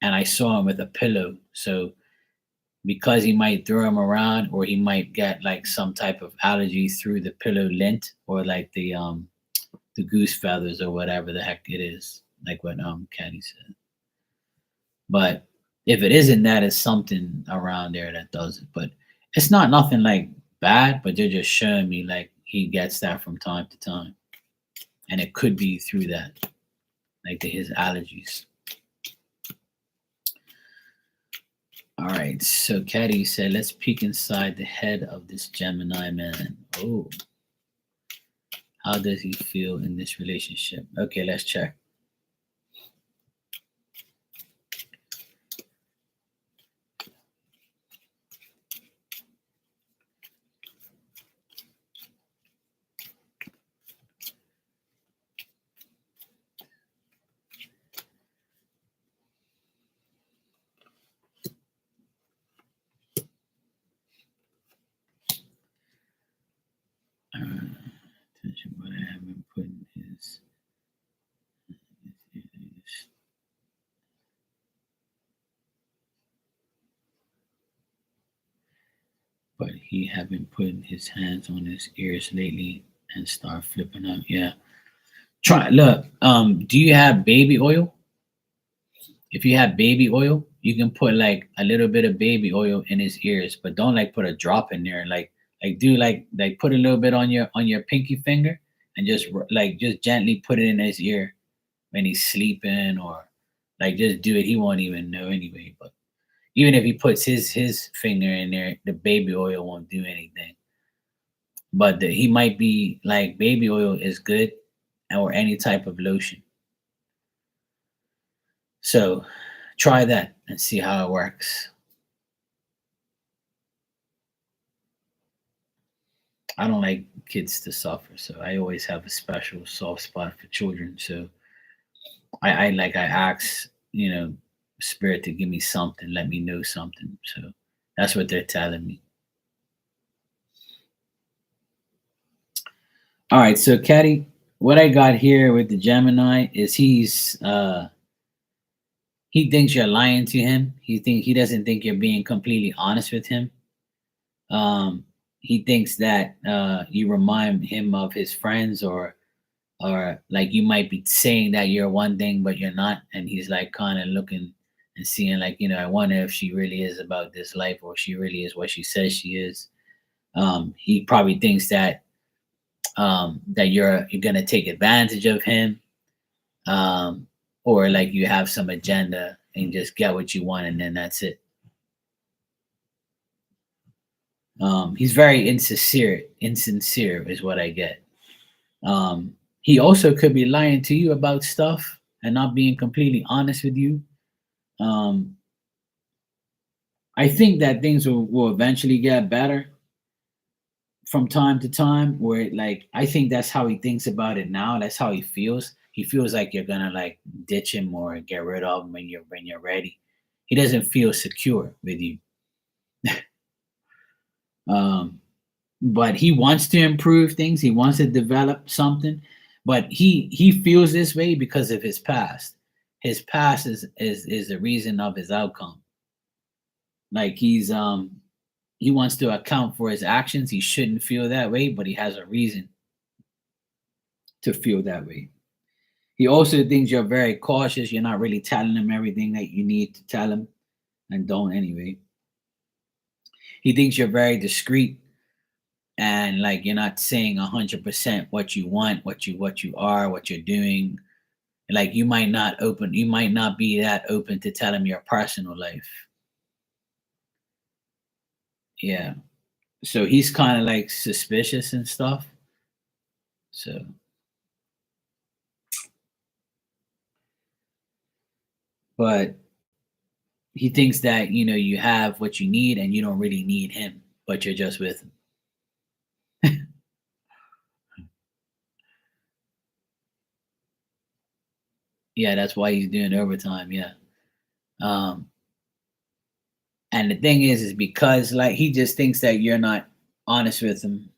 and I saw him with a pillow. So because he might throw him around or he might get like some type of allergy through the pillow lint or like the goose feathers or whatever the heck it is, like what Caddy said. But if it isn't that, it's something around there that does it. But it's not nothing like bad, but they're just showing me like he gets that from time to time. And it could be through that, like his allergies. All right, so Caddy said, let's peek inside the head of this Gemini man. Oh, how does he feel in this relationship? Okay, let's check. Attention, what I haven't put in his. But he have been putting his hands on his ears lately and start flipping out. Yeah. Try look. Do you have baby oil? If you have baby oil, you can put like a little bit of baby oil in his ears, but don't like put a drop in there. Like do like put a little bit on your pinky finger and just like just gently put it in his ear when he's sleeping or like just do it. He won't even know anyway. But even if he puts his finger in there, the baby oil won't do anything. But he might be like baby oil is good or any type of lotion. So Try that and see how it works. I don't like kids to suffer, so I always have a special soft spot for children. So I ask, spirit to give me something, let me know something. So that's what they're telling me. All right, so Caddy, what I got here with the Gemini is he thinks you're lying to him. He doesn't think you're being completely honest with him. Um, he thinks that you remind him of his friends, or like you might be saying that you're one thing but you're not, and he's like kind of looking and seeing like, I wonder if she really is about this life, or she really is what she says she is. He probably thinks that you're gonna take advantage of him, um, or like you have some agenda and just get what you want and then that's it. He's very insincere is what I get. He also could be lying to you about stuff and not being completely honest with you. Um, I think that things will eventually get better from time to time. Where like I think that's how he thinks about it now. That's how he feels. He feels like you're gonna like ditch him or get rid of him when you're ready. He doesn't feel secure with you. Um, but he wants to improve things. He wants to develop something, but he feels this way because of his past. His past is the reason of his outcome. Like he wants to account for his actions. He shouldn't feel that way, but he has a reason to feel that way. He also thinks you're very cautious. You're not really telling him everything that you need to tell him, and don't anyway. He thinks you're very discreet, and like you're not saying 100% what you want, what you are, what you're doing. Like you might not be that open to tell him your personal life. Yeah. So he's kind of like suspicious and stuff. So, but he thinks that you have what you need and you don't really need him, but you're just with him. Yeah, that's why he's doing overtime. Yeah. Um, and the thing is because like he just thinks that you're not honest with him.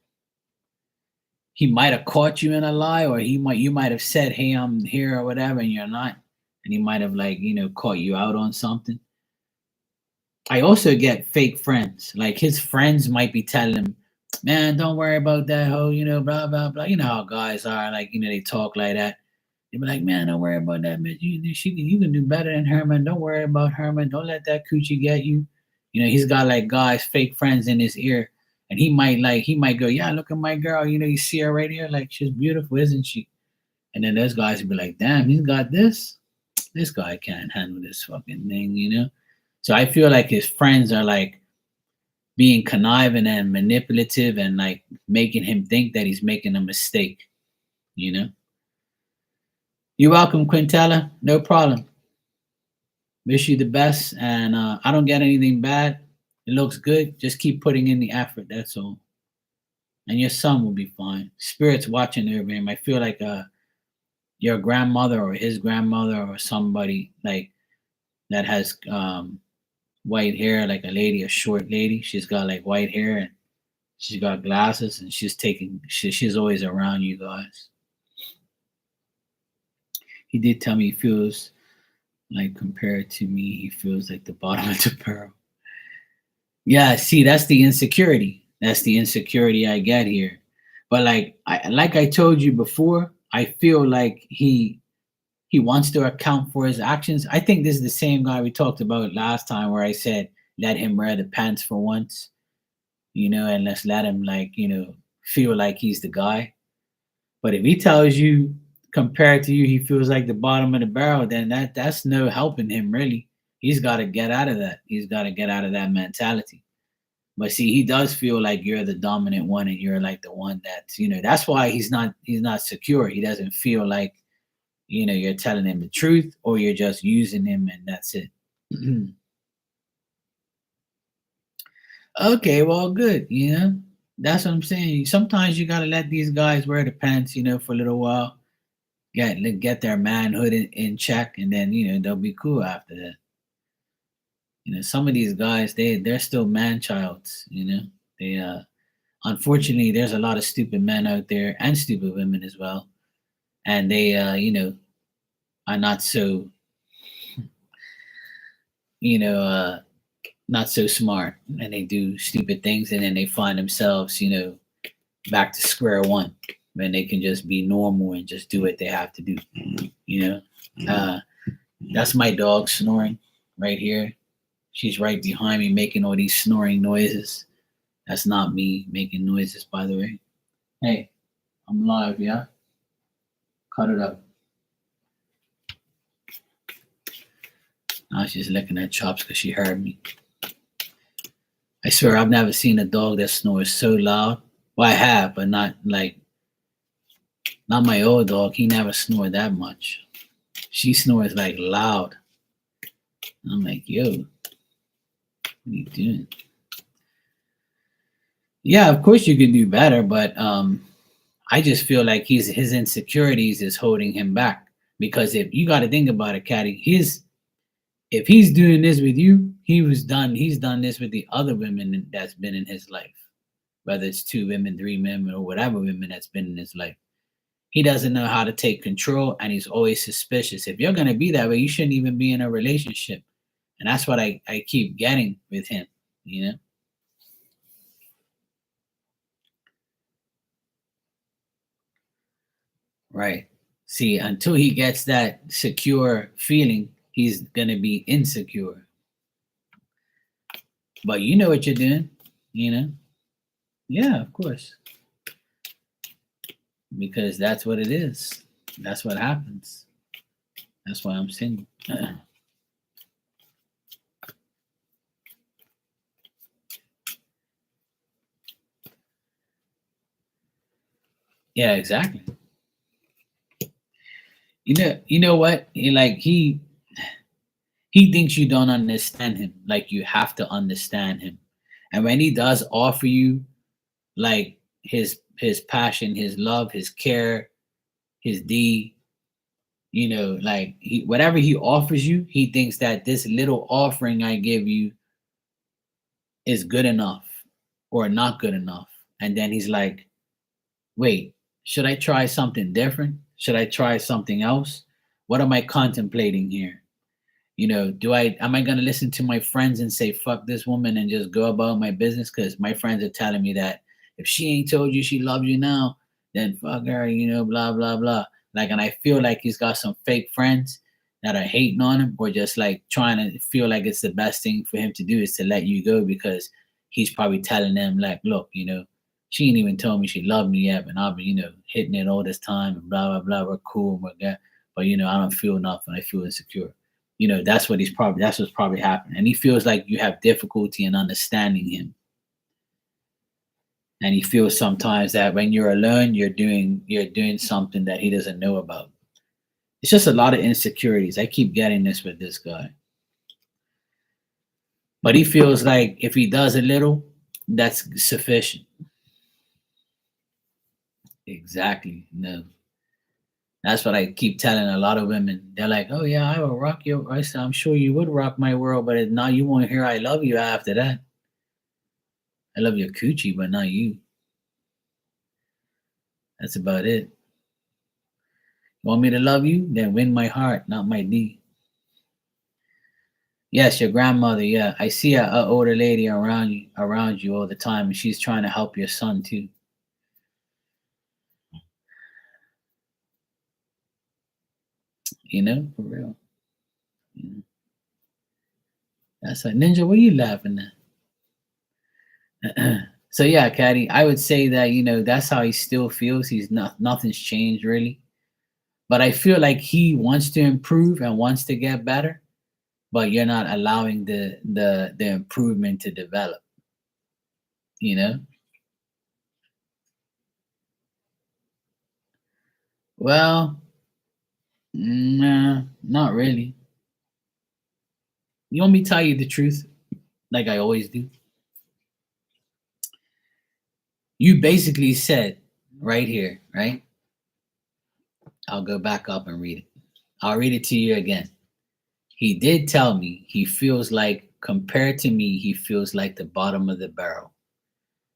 He might have caught you in a lie, or you might have said, "Hey, I'm here" or whatever, and you're not, and he might have like caught you out on something. I also get fake friends. Like his friends might be telling him, "Man, don't worry about that hoe," blah blah blah. You know how guys are, like they talk like that. They be like, "Man, don't worry about that, man. You can do better than Herman. Don't worry about Herman. Don't let that coochie get you." He's got like guys, fake friends in his ear, and he might go, "Yeah, look at my girl. You see her right here. Like she's beautiful, isn't she?" And then those guys would be like, "Damn, he's got this. This guy can't handle this fucking thing." So I feel like his friends are like being conniving and manipulative and like making him think that he's making a mistake. You know. You're welcome, Quintella. No problem. Wish you the best. And I don't get anything bad. It looks good. Just keep putting in the effort. That's all. And your son will be fine. Spirit's watching over him. I feel like your grandmother or his grandmother or somebody like that has white hair, like a lady, a short lady. She's got like white hair and she's got glasses and she's always around you guys. He did tell me he feels like compared to me, he feels like the bottom of the barrel. Yeah, see, that's the insecurity. That's the insecurity I get here. But like I told you before, I feel like he wants to account for his actions. I think this is the same guy we talked about last time where I said let him wear the pants for once, and let's let him like, feel like he's the guy. But if he tells you compared to you he feels like the bottom of the barrel, then that's no helping him really. He's got to get out of that. He's got to get out of that mentality. But see, he does feel like you're the dominant one and you're like the one that's, that's why he's not secure. He doesn't feel like, you're telling him the truth or you're just using him and that's it. Okay, well, good. That's what I'm saying. Sometimes you gotta let these guys wear the pants, for a little while. Get their manhood in check, and then they'll be cool after that. Some of these guys they're still man childs. They unfortunately there's a lot of stupid men out there and stupid women as well, and they are not so you know not so smart, and they do stupid things, and then they find themselves back to square one when they can just be normal and just do what they have to do. You know, uh, that's my dog snoring right here. She's right behind me making all these snoring noises. That's not me making noises, by the way. Hey, I'm live, yeah? Cut it up. Now she's licking her chops because she heard me. I swear I've never seen a dog that snores so loud. Well, I have, but not my old dog. He never snored that much. She snores like loud. I'm like, yo, what are you doing? Yeah, of course you can do better, but I just feel like his insecurities is holding him back. Because if you got to think about it, Caddy, if he's doing this with you, he's done this with the other women that's been in his life, whether it's two women, three women, or whatever women that's been in his life. He doesn't know how to take control, and he's always suspicious. If you're gonna be that way, you shouldn't even be in a relationship. And that's what I keep getting with him, you know? Right. See, until he gets that secure feeling, he's gonna be insecure. But you know what you're doing, you know? Yeah, of course. Because that's what it is. That's what happens. That's why I'm single. Yeah, exactly. You know what? He thinks you don't understand him. Like you have to understand him. And when he does offer you like his passion, his love, his care, his deed, like whatever he offers you, he thinks that this little offering I give you is good enough or not good enough. And then he's like, wait, should I try something different? Should I try something else? What am I contemplating here? Do am I going to listen to my friends and say fuck this woman and just go about my business? Because my friends are telling me that if she ain't told you she loves you now, then fuck her, blah blah blah. Like, and I feel like he's got some fake friends that are hating on him, or just like trying to feel like it's the best thing for him to do is to let you go, because he's probably telling them like, look, she ain't even told me she loved me yet, and I've been hitting it all this time and blah blah blah. We're cool, we're good, but I don't feel nothing. I feel insecure. That's what's probably happening. And he feels like you have difficulty in understanding him. And he feels sometimes that when you're alone, you're doing something that he doesn't know about. It's just a lot of insecurities. I keep getting this with this guy. But he feels like if he does a little, that's sufficient. Exactly. No. That's what I keep telling a lot of women. They're like, "Oh yeah, I will rock your." I said, "I'm sure you would rock my world, but now you won't hear I love you after that. I love your coochie, but not you." That's about it. You want me to love you? Then win my heart, not my D. Yes, your grandmother. Yeah, I see a older lady around you all the time, and she's trying to help your son too. For real. You That's a ninja. What are you laughing at? So yeah, Caddy, I would say that that's how he still feels. Nothing's changed really, but I feel like he wants to improve and wants to get better, but you're not allowing the improvement to develop. You know. Well, nah, not really. You want me to tell you the truth, like I always do? You basically said right here, right? I'll go back up and read it. I'll read it to you again. He did tell me he feels like, compared to me, he feels like the bottom of the barrel.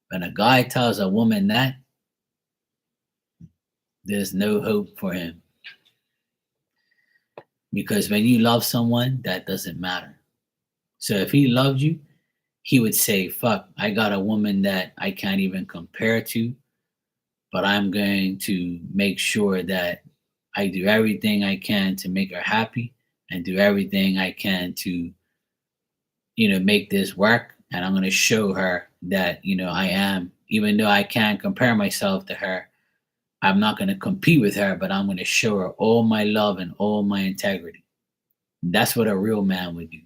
When a guy tells a woman that, there's no hope for him. Because when you love someone, that doesn't matter. So if he loved you, he would say, fuck, I got a woman that I can't even compare to, but I'm going to make sure that I do everything I can to make her happy and do everything I can to, make this work. And I'm going to show her that, I am, even though I can't compare myself to her, I'm not going to compete with her, but I'm going to show her all my love and all my integrity. That's what a real man would do.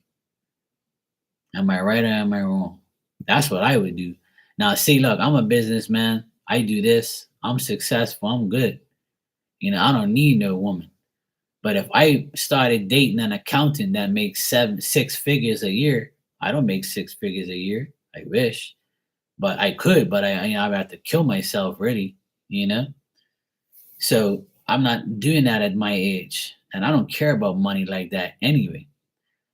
Am I right or am I wrong? That's what I would do. Now, see, look, I'm a businessman. I do this. I'm successful. I'm good. I don't need no woman. But if I started dating an accountant that makes 6 figures a year, I don't make 6 figures a year. I wish, but I could. But I'd have to kill myself, really. So I'm not doing that at my age, and I don't care about money like that anyway.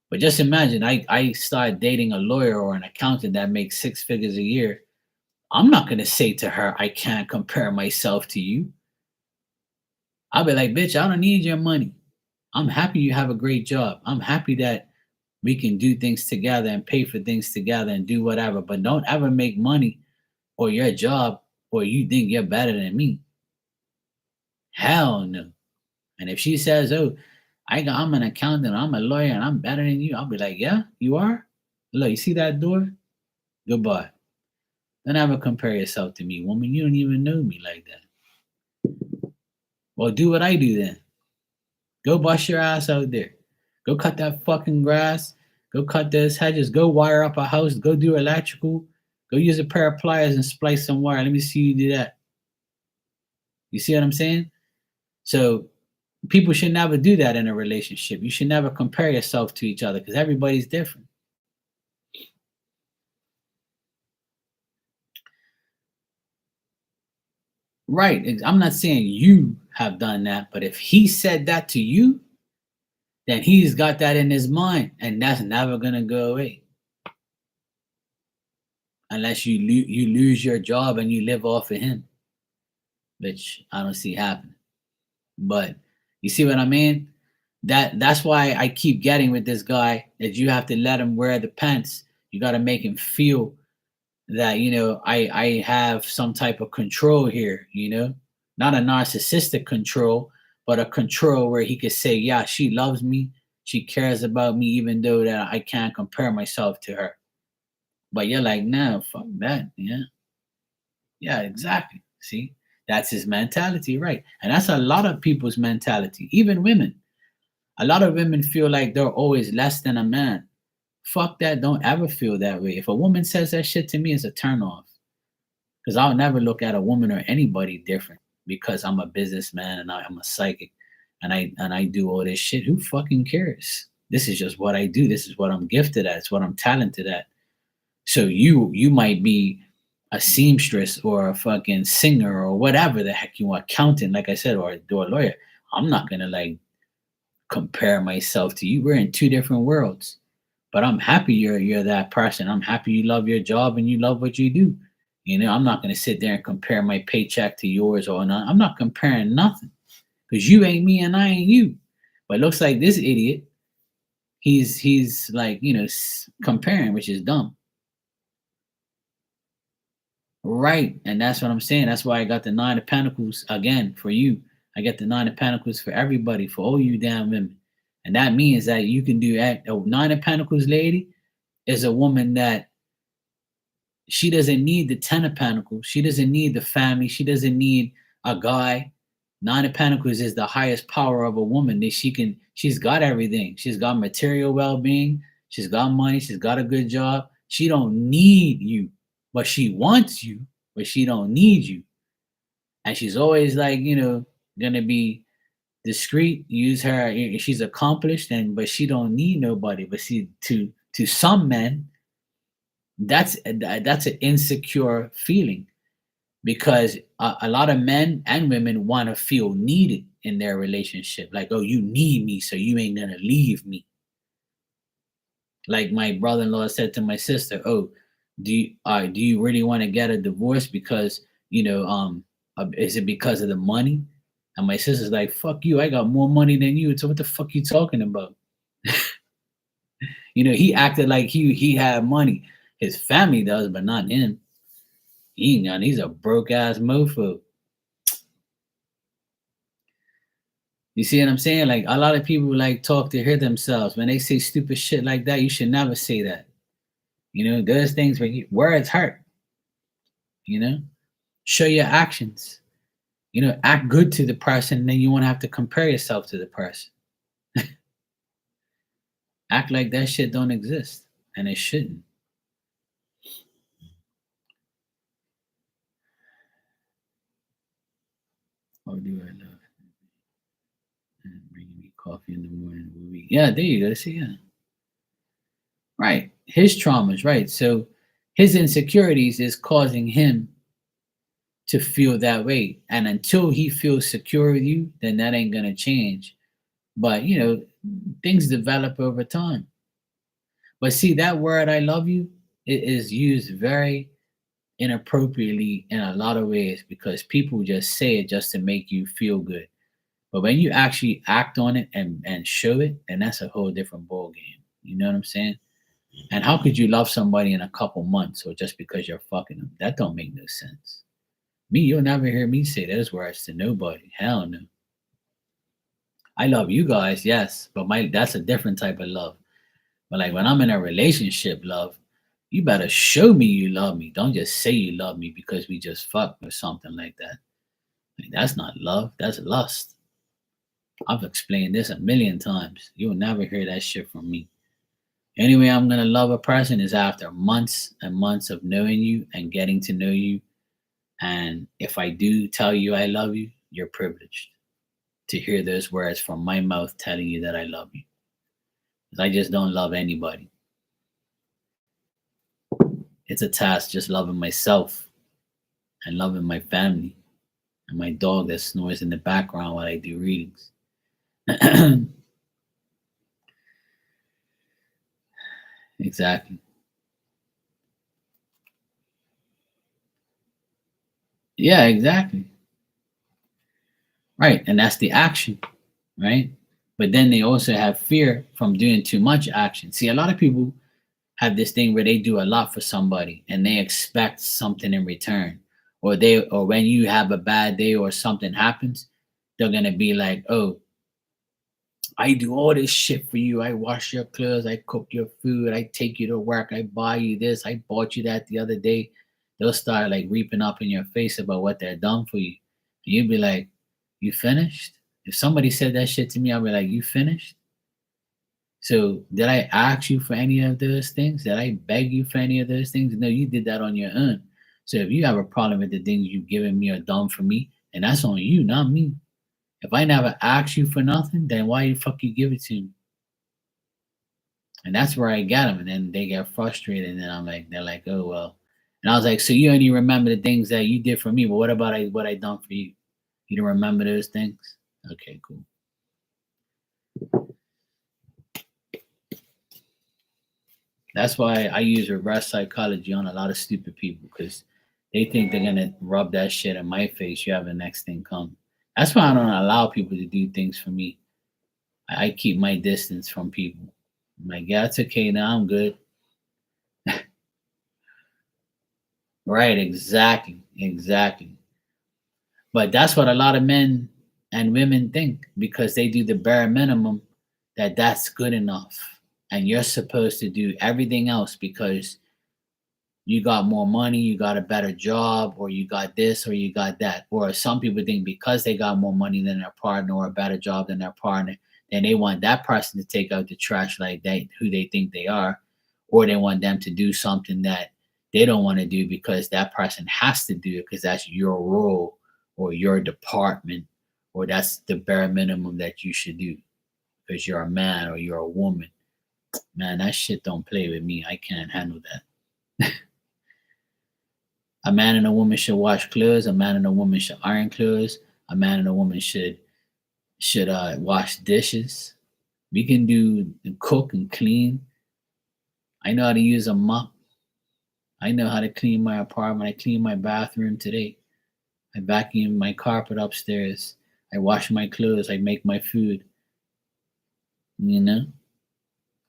But just imagine I start dating a lawyer or an accountant that makes 6 figures a year. I'm not gonna say to her, I can't compare myself to you. I'll be like, bitch, I don't need your money. I'm happy you have a great job. I'm happy that we can do things together and pay for things together and do whatever. But don't ever make money or your job or you think you're better than me. Hell no. And if she says, oh, I'm an accountant, I'm a lawyer, and I'm better than you, I'll be like, yeah, you are? Look, you see that door? Goodbye. Don't ever compare yourself to me, woman. You don't even know me like that. Well, do what I do then. Go bust your ass out there. Go cut that fucking grass. Go cut those hedges. Go wire up a house. Go do electrical. Go use a pair of pliers and splice some wire. Let me see you do that. You see what I'm saying? So people should never do that in a relationship. You should never compare yourself to each other because everybody's different. Right. I'm not saying you have done that, but if he said that to you, then he's got that in his mind, and that's never gonna go away unless you lose your job and you live off of him, which I don't see happening. But you see what I mean? That's why I keep getting with this guy that you have to let him wear the pants. You got to make him feel that I have some type of control here. Not a narcissistic control, but a control where he could say, yeah, she loves me, she cares about me, even though that I can't compare myself to her. But you're like, no, fuck that. Yeah, exactly. See, that's his mentality, right? And that's a lot of people's mentality, even women. A lot of women feel like they're always less than a man. Fuck that. Don't ever feel that way. If a woman says that shit to me, it's a turn off. Because I'll never look at a woman or anybody different because I'm a businessman and I'm a psychic and I do all this shit. Who fucking cares? This is just what I do. This is what I'm gifted at. It's what I'm talented at. So you might be a seamstress or a fucking singer or whatever the heck you want, accountant, like I said, or a lawyer. I'm not gonna like compare myself to you. We're in two different worlds. But I'm happy you're that person. I'm happy you love your job and you love what you do. I'm not gonna sit there and compare my paycheck to yours or not. I'm not comparing nothing because you ain't me and I ain't you. But it looks like this idiot, he's like comparing, which is dumb. Right. And that's what I'm saying. That's why I got the Nine of Pentacles again for you. I get the Nine of Pentacles for everybody, for all you damn women. And that means that you can do that. A Nine of Pentacles lady is a woman that she doesn't need the Ten of Pentacles. She doesn't need the family. She doesn't need a guy. Nine of Pentacles is the highest power of a woman. That she's got everything. She's got material well-being. She's got money. She's got a good job. She don't need you, but she wants you, but she don't need you. And she's always like, gonna be Discreet, use her. She's accomplished, and but she don't need nobody. But see, to some men, that's an insecure feeling because a lot of men and women want to feel needed in their relationship. Like, oh, you need me, so you ain't gonna leave me. Like my brother-in-law said to my sister, "Oh, do you really want to get a divorce because is it because of the money?" And my sister's like, "Fuck you! I got more money than you. So what the fuck you talking about?" He acted like he had money. His family does, but not him. He ain't none. He's a broke ass mofo. You see what I'm saying? Like a lot of people like talk to hear themselves. When they say stupid shit like that, you should never say that. Those things when words hurt. You know, show your actions. Act good to the person, and then you won't have to compare yourself to the person. Act like that shit don't exist, and it shouldn't. Or do I love and bringing me coffee in the morning? Yeah, there you go. See, yeah, right. His traumas, right? So his insecurities is causing him to feel that way, and until he feels secure with you, then that ain't gonna change. But things develop over time. But see, that word "I love you" it is used very inappropriately in a lot of ways because people just say it just to make you feel good. But when you actually act on it and show it, then that's a whole different ball game. You know what I'm saying? And how could you love somebody in a couple months or just because you're fucking them? That don't make no sense. Me, you'll never hear me say those words to nobody. Hell no. I love you guys, yes, but that's a different type of love. But like when I'm in a relationship, love, you better show me you love me. Don't just say you love me because we just fucked or something like that. Like, that's not love. That's lust. I've explained this a million times. You'll never hear that shit from me. Anyway, I'm gonna love a person is after months and months of knowing you and getting to know you. And if I do tell you I love you, you're privileged to hear those words from my mouth telling you that I love you. 'Cause I just don't love anybody. It's a task just loving myself and loving my family and my dog that snores in the background while I do readings. Exactly. Yeah, exactly. Right. And that's the action, right? But then they also have fear from doing too much action. See, a lot of people have this thing where they do a lot for somebody and they expect something in return. Or when you have a bad day or something happens, they're gonna be like, "Oh, I do all this shit for you. I wash your clothes, I cook your food, I take you to work, I buy you this, I bought you that the other day." They'll start like reaping up in your face about what they're done for you. And you'll be like, "You finished?" If somebody said that shit to me, I'll be like, "You finished?" So did I ask you for any of those things? Did I beg you for any of those things? No, you did that on your own. So if you have a problem with the things you've given me or done for me, and that's on you, not me. If I never asked you for nothing, then why the fuck you give it to me? And that's where I get them. And then they get frustrated. And then they're like, "Oh, well." And I was like, "So you only remember the things that you did for me, but what about what I done for you? You don't remember those things?" Okay, cool. That's why I use reverse psychology on a lot of stupid people because they think they're gonna rub that shit in my face. You have the next thing come. That's why I don't allow people to do things for me. I keep my distance from people. I'm like, yeah, it's okay now. I'm good. Right? Exactly. Exactly. But that's what a lot of men and women think because they do the bare minimum that that's good enough, and you're supposed to do everything else because you got more money, you got a better job, or you got this, or you got that. Or some people think because they got more money than their partner or a better job than their partner, then they want that person to take out the trash like they who they think they are, or they want them to do something that they don't want to do because that person has to do it because that's your role or your department or that's the bare minimum that you should do because you're a man or you're a woman. Man, that shit don't play with me. I can't handle that. A man and a woman should wash clothes. A man and a woman should iron clothes. A man and a woman should wash dishes. We can do cook and clean. I know how to use a mop. I know how to clean my apartment. I cleaned my bathroom today. I vacuum my carpet upstairs. I wash my clothes. I make my food. You know,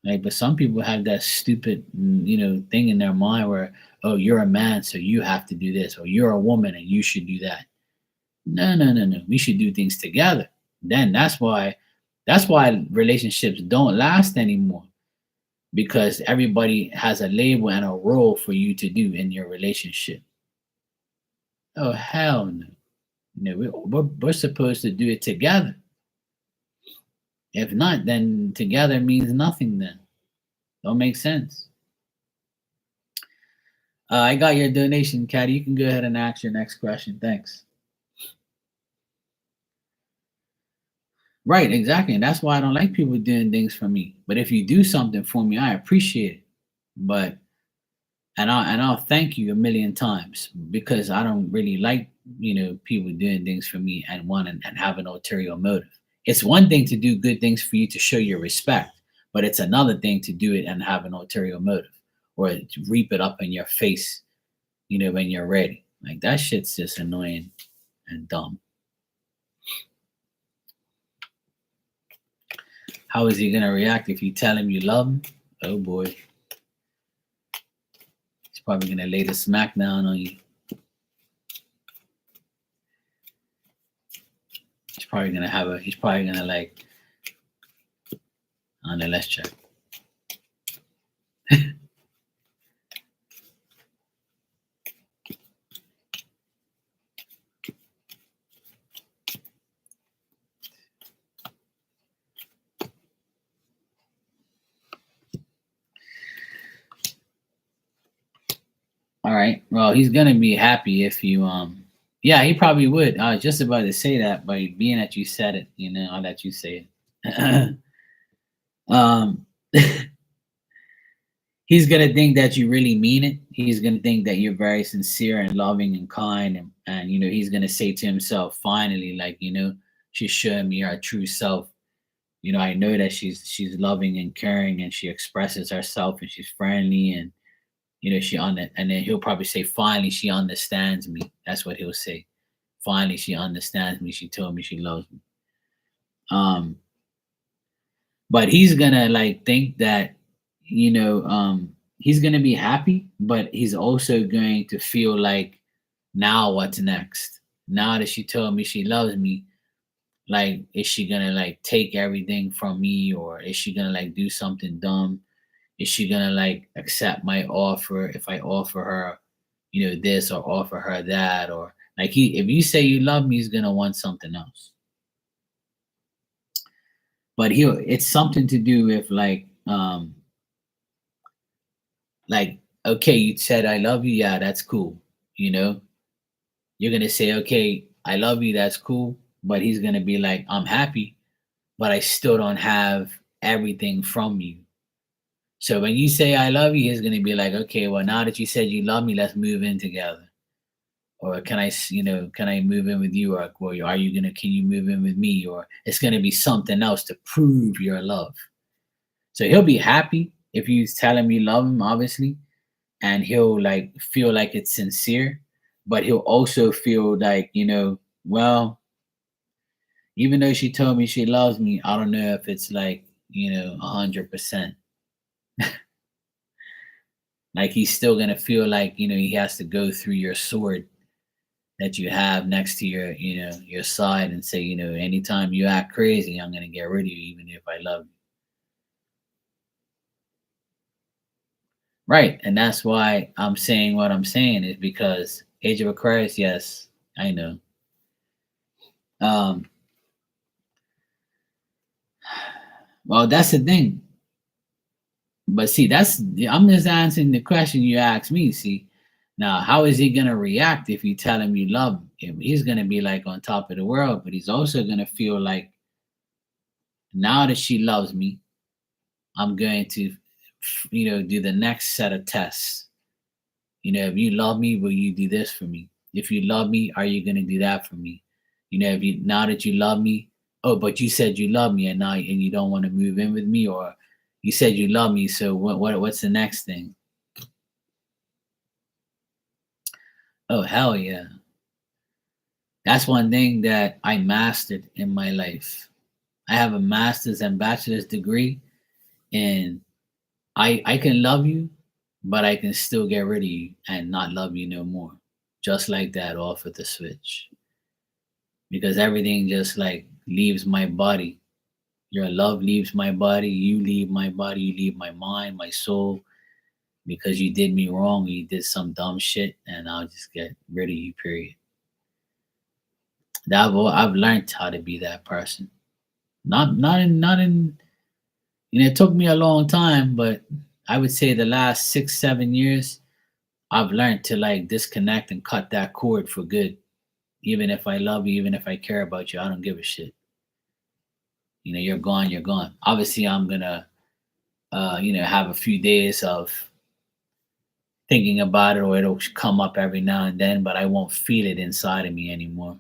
like, but some people have that stupid, thing in their mind where, oh, you're a man, so you have to do this, or you're a woman and you should do that. No, no, no, no. We should do things together. Then that's why relationships don't last anymore because everybody has a label and a role for you to do in your relationship. Oh hell no! We're supposed to do it together. If not, then together means nothing. Then don't make sense. I got your donation, Caddy. You can go ahead and ask your next question. Thanks. Right, exactly. And that's why I don't like people doing things for me. But if you do something for me, I appreciate it. But I'll thank you a million times because I don't really like, people doing things for me and and have an ulterior motive. It's one thing to do good things for you to show your respect, but it's another thing to do it and have an ulterior motive or to reap it up in your face, when you're ready. Like that shit's just annoying and dumb. How is he gonna react if you tell him you love him? Oh boy. He's probably gonna lay the smack down on you. He's probably gonna like, I don't know, let's check. All right. Well, he's gonna be happy if you yeah, he probably would. I was just about to say that, but being that you said it, I'll let you say it. um he's gonna think that you really mean it. He's gonna think that you're very sincere and loving and kind, and he's gonna say to himself, finally, like, she's showing me her true self. I know that she's loving and caring, and she expresses herself, and she's friendly, and she on it. And then he'll probably say, finally, she understands me. That's what he'll say. Finally, she understands me. She told me she loves me. Um, but he's gonna like think that he's gonna be happy, but he's also going to feel like, now what's next? Now that she told me she loves me, like, is she gonna like take everything from me, or is she gonna like do something dumb? Is she gonna like accept my offer if I offer her, this, or offer her that? Or like, if you say you love me, he's gonna want something else. But it's something to do with like, okay, you said I love you, yeah, that's cool. You're gonna say, okay, I love you, that's cool. But he's gonna be like, I'm happy, but I still don't have everything from you. So when you say I love you, he's gonna be like, okay, well, now that you said you love me, let's move in together. Or can I move in with you? Or can you move in with me? Or it's gonna be something else to prove your love. So he'll be happy if you tell him you love him, obviously, and he'll like feel like it's sincere, but he'll also feel like, well, even though she told me she loves me, I don't know if it's like, 100%. Like he's still gonna feel like, he has to go through your sword that you have next to your side and say, anytime you act crazy, I'm gonna get rid of you, even if I love you. Right. And that's why I'm saying what I'm saying, is because Age of Aquarius, yes, I know. Um, well, that's the thing. But see, I'm just answering the question you asked me. See, now how is he gonna react if you tell him you love him? he's gonna be like on top of the world, but he's also gonna feel like now that she loves me, I'm going to, do the next set of tests. If you love me, will you do this for me? If you love me, are you gonna do that for me? If you now that you love me, oh, but you said you love me and now and you don't want to move in with me, or you said you love me, so what's the next thing? Oh hell yeah. That's one thing that I mastered in my life. I have a master's and bachelor's degree, and I can love you, but I can still get rid of you and not love you no more. Just like that, off with the switch. Because everything just like leaves my body. Your love leaves my body, you leave my body, you leave my mind, my soul, because you did me wrong, you did some dumb shit, and I'll just get rid of you, period. I've learned how to be that person. Not in it took me a long time, but I would say the last 6, 7 years, I've learned to like disconnect and cut that cord for good. Even if I love you, even if I care about you, I don't give a shit. You're gone, you're gone. Obviously, I'm gonna, have a few days of thinking about it, or it'll come up every now and then, but I won't feel it inside of me anymore.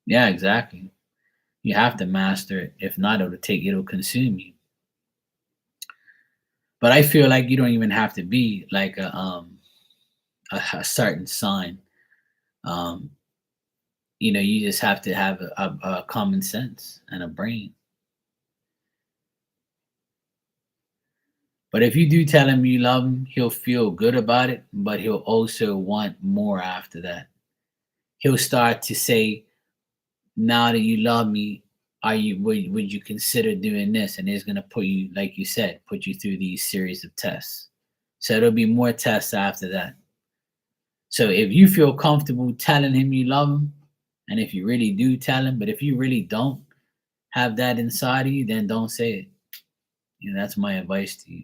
Yeah, exactly. You have to master it. If not, it'll consume you. But I feel like you don't even have to be like a certain sign. Um, you just have to have a common sense and a brain. But if you do tell him you love him, he'll feel good about it, but he'll also want more after that. He'll start to say, now that you love me, would you consider doing this? And it's gonna put you, like you said, put you through these series of tests. So there'll be more tests after that. So if you feel comfortable telling him you love him, and if you really do tell him, but if you really don't have that inside of you, then don't say it. That's my advice to you.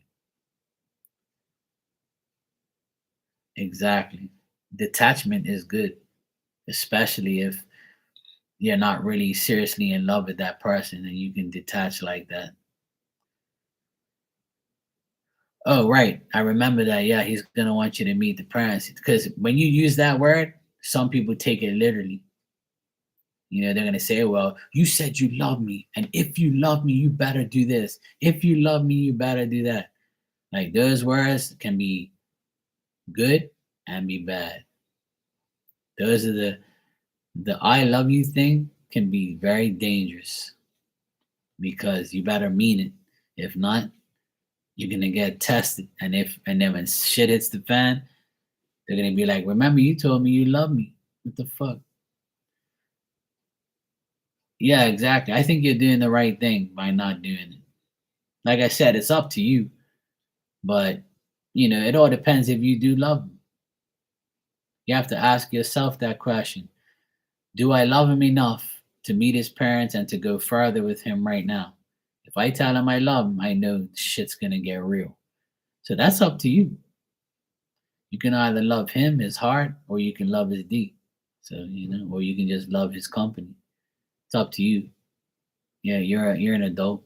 Exactly. Detachment is good, especially if you're not really seriously in love with that person and you can detach like that. Oh, right. I remember that. Yeah, he's gonna want you to meet the parents because when you use that word, some people take it literally. They're gonna say, "Well, you said you love me, and if you love me, you better do this. If you love me, you better do that." Like those words can be good and be bad. Those are the "I love you" thing can be very dangerous because you better mean it. If not, you're gonna get tested, and then when shit hits the fan, they're gonna be like, "Remember, you told me you love me. What the fuck?" Yeah, exactly. I think you're doing the right thing by not doing it. Like I said, it's up to you, but it all depends if you do love him. You have to ask yourself that question: do I love him enough to meet his parents and to go further with him right now? If I tell him I love him, I know shit's gonna get real. So that's up to you. You can either love him, his heart, or you can love his deed. So or you can just love his company. It's up to you. Yeah, you're an adult,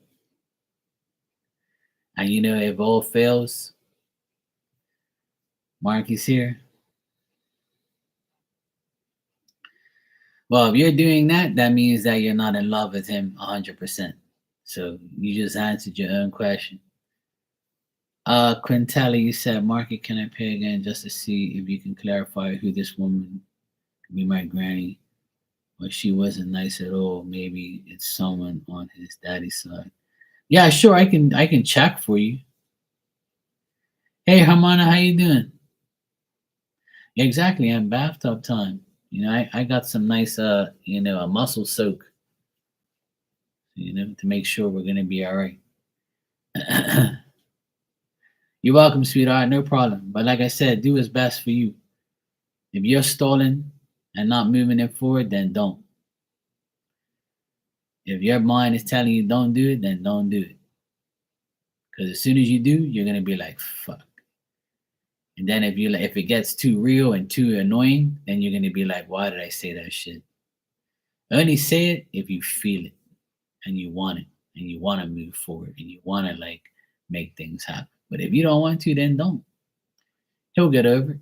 and if all fails, Mark is here. Well, if you're doing that, that means that you're not in love with him 100%. So you just answered your own question. Quintella, you said, Marky, can I pay again just to see if you can clarify who this woman could be my granny, or she wasn't nice at all. Maybe it's someone on his daddy's side. Yeah, sure. I can check for you. Hey, Hermana, how you doing? Yeah, exactly. I'm bathtub time. I got some nice a muscle soak. To make sure we're gonna be all right. You're welcome, sweetheart. No problem. But like I said, do what's best for you. If you're stalling and not moving it forward, then don't. If your mind is telling you don't do it, then don't do it. Because as soon as you do, you're gonna be like, fuck. And then if it gets too real and too annoying, then you're gonna be like, why did I say that shit? Only say it if you feel it and you want it and you want to move forward and you want to like make things happen. But if you don't want to, then don't. He'll get over it.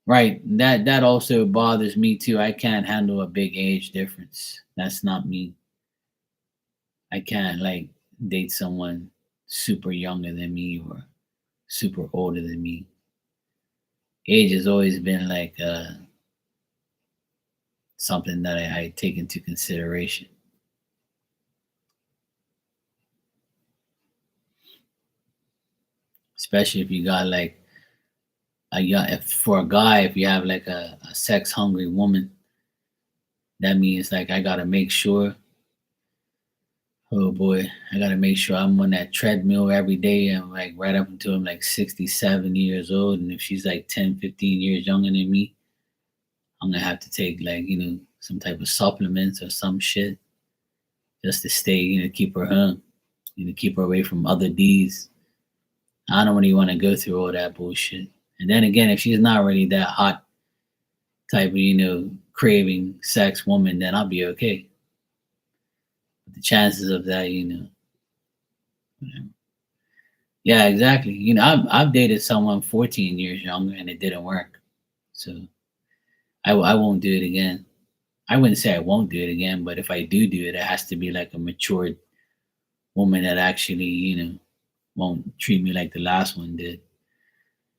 Right. That also bothers me too. I can't handle a big age difference. That's not me. I can't like date someone super younger than me or super older than me. Age has always been like something that I take into consideration. Especially if you got like if for a guy, if you have like a sex hungry woman, that means like I gotta make sure, oh boy, I gotta make sure I'm on that treadmill every day and like right up until I'm like 60, 70 years old. And if she's like 10, 15 years younger than me, I'm gonna have to take like, some type of supplements or some shit just to stay, keep her hung, keep her away from other D's. I don't really want to go through all that bullshit. And then again, if she's not really that hot type of, craving sex woman, then I'll be okay. But the chances of that, whatever. Yeah, exactly. I've dated someone 14 years younger and it didn't work. So I won't do it again. I wouldn't say I won't do it again, but if I do it, it has to be like a matured woman that actually, won't treat me like the last one did.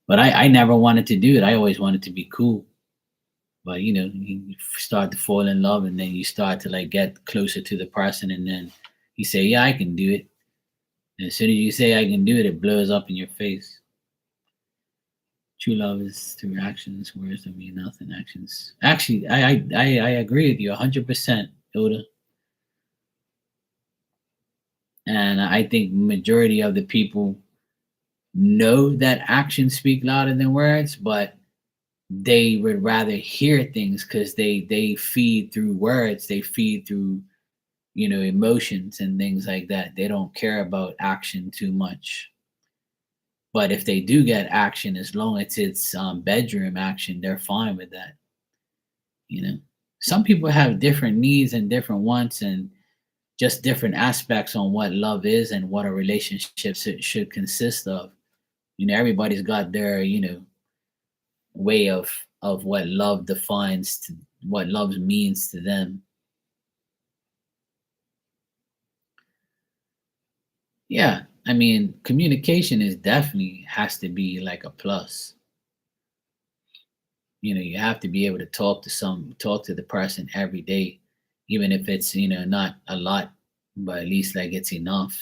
But I never wanted to do it. I always wanted to be cool. But you start to fall in love and then you start to like get closer to the person and then you say, yeah, I can do it. And as soon as you say I can do it, it blows up in your face. True love is through actions, words don't mean nothing. Actions. Actually, I agree with you 100%, Ilda. And I think majority of the people know that actions speak louder than words, but they would rather hear things because they feed through words, they feed through emotions and things like that. They don't care about action too much. But if they do get action, as long as it's bedroom action, they're fine with that. You know, some people have different needs and different wants and just different aspects on what love is and what a relationship should consist of. Everybody's got their way of what love defines to what love means to them. Yeah, I mean, communication is definitely has to be like a plus. You have to be able to talk to the person every day, even if it's not a lot, but at least like it's enough.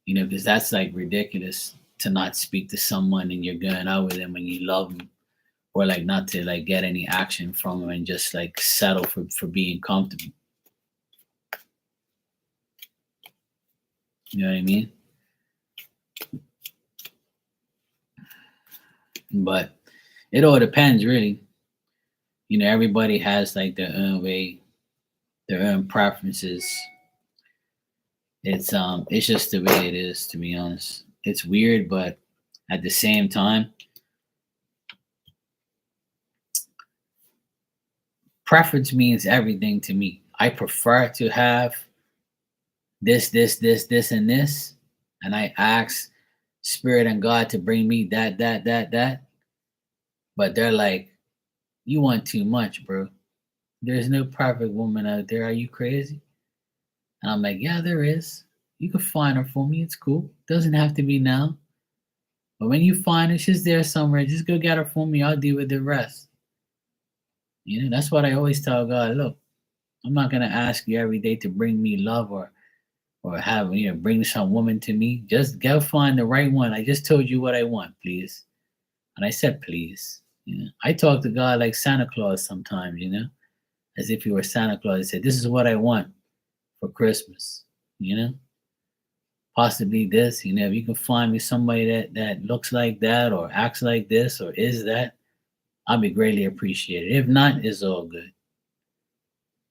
Because that's like ridiculous to not speak to someone and you're going out with them when you love them, or like not to like get any action from them and just like settle for being comfortable. You know what I mean? But it all depends, really. Everybody has like their own way, their own preferences. It's just the way it is, to be honest. It's weird, but at the same time, preference means everything to me. I prefer to have this, and this, and I ask Spirit and God to bring me that. But they're like, you want too much, bro. There's no perfect woman out there. Are you crazy? And I'm like, yeah, there is. You can find her for me. It's cool. Doesn't have to be now. But when you find her, she's there somewhere. Just go get her for me. I'll deal with the rest. That's what I always tell God. Look, I'm not gonna ask you every day to bring me love or have bring some woman to me. Just go find the right one. I just told you what I want, please. And I said please. I talk to God like Santa Claus sometimes. As if he were Santa Claus. I said, this is what I want for Christmas. You know, possibly this. If you can find me somebody that looks like that or acts like this or is that, I'll be greatly appreciated. If not, it's all good.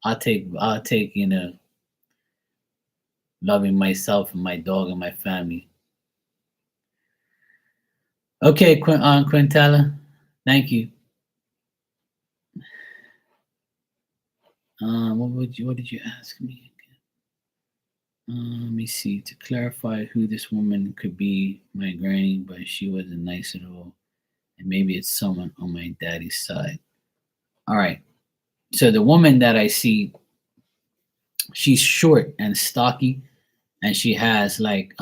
I'll take loving myself and my dog and my family. Okay, Quintella, thank you. What did you ask me? Let me see. To clarify who this woman could be, my granny, but she wasn't nice at all. And maybe it's someone on my daddy's side. All right. So the woman that I see, she's short and stocky, and she has like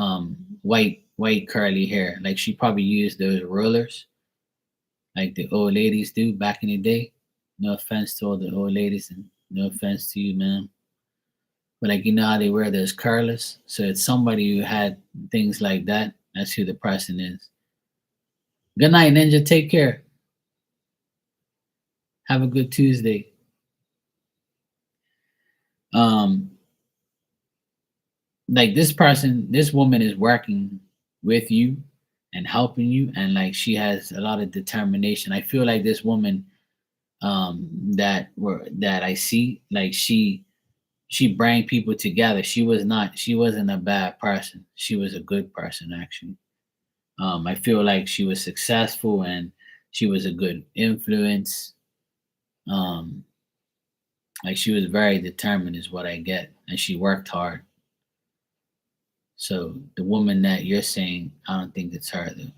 white curly hair. Like she probably used those rollers, like the old ladies do back in the day. No offense to all the old ladies, and no offense to you, man. But like you know how they wear those curlers, so it's somebody who had things like that. That's who the person is. Good night, Ninja. Take care. Have a good Tuesday. Um, like this woman is working with you and helping you, and like she has a lot of determination. I feel like this woman that I see, like she bring people together. She wasn't a bad person. She was a good person actually. I feel like she was successful and she was a good influence. Um, like she was very determined, is what I get, and she worked hard. So the woman that you're saying, I don't think it's her though.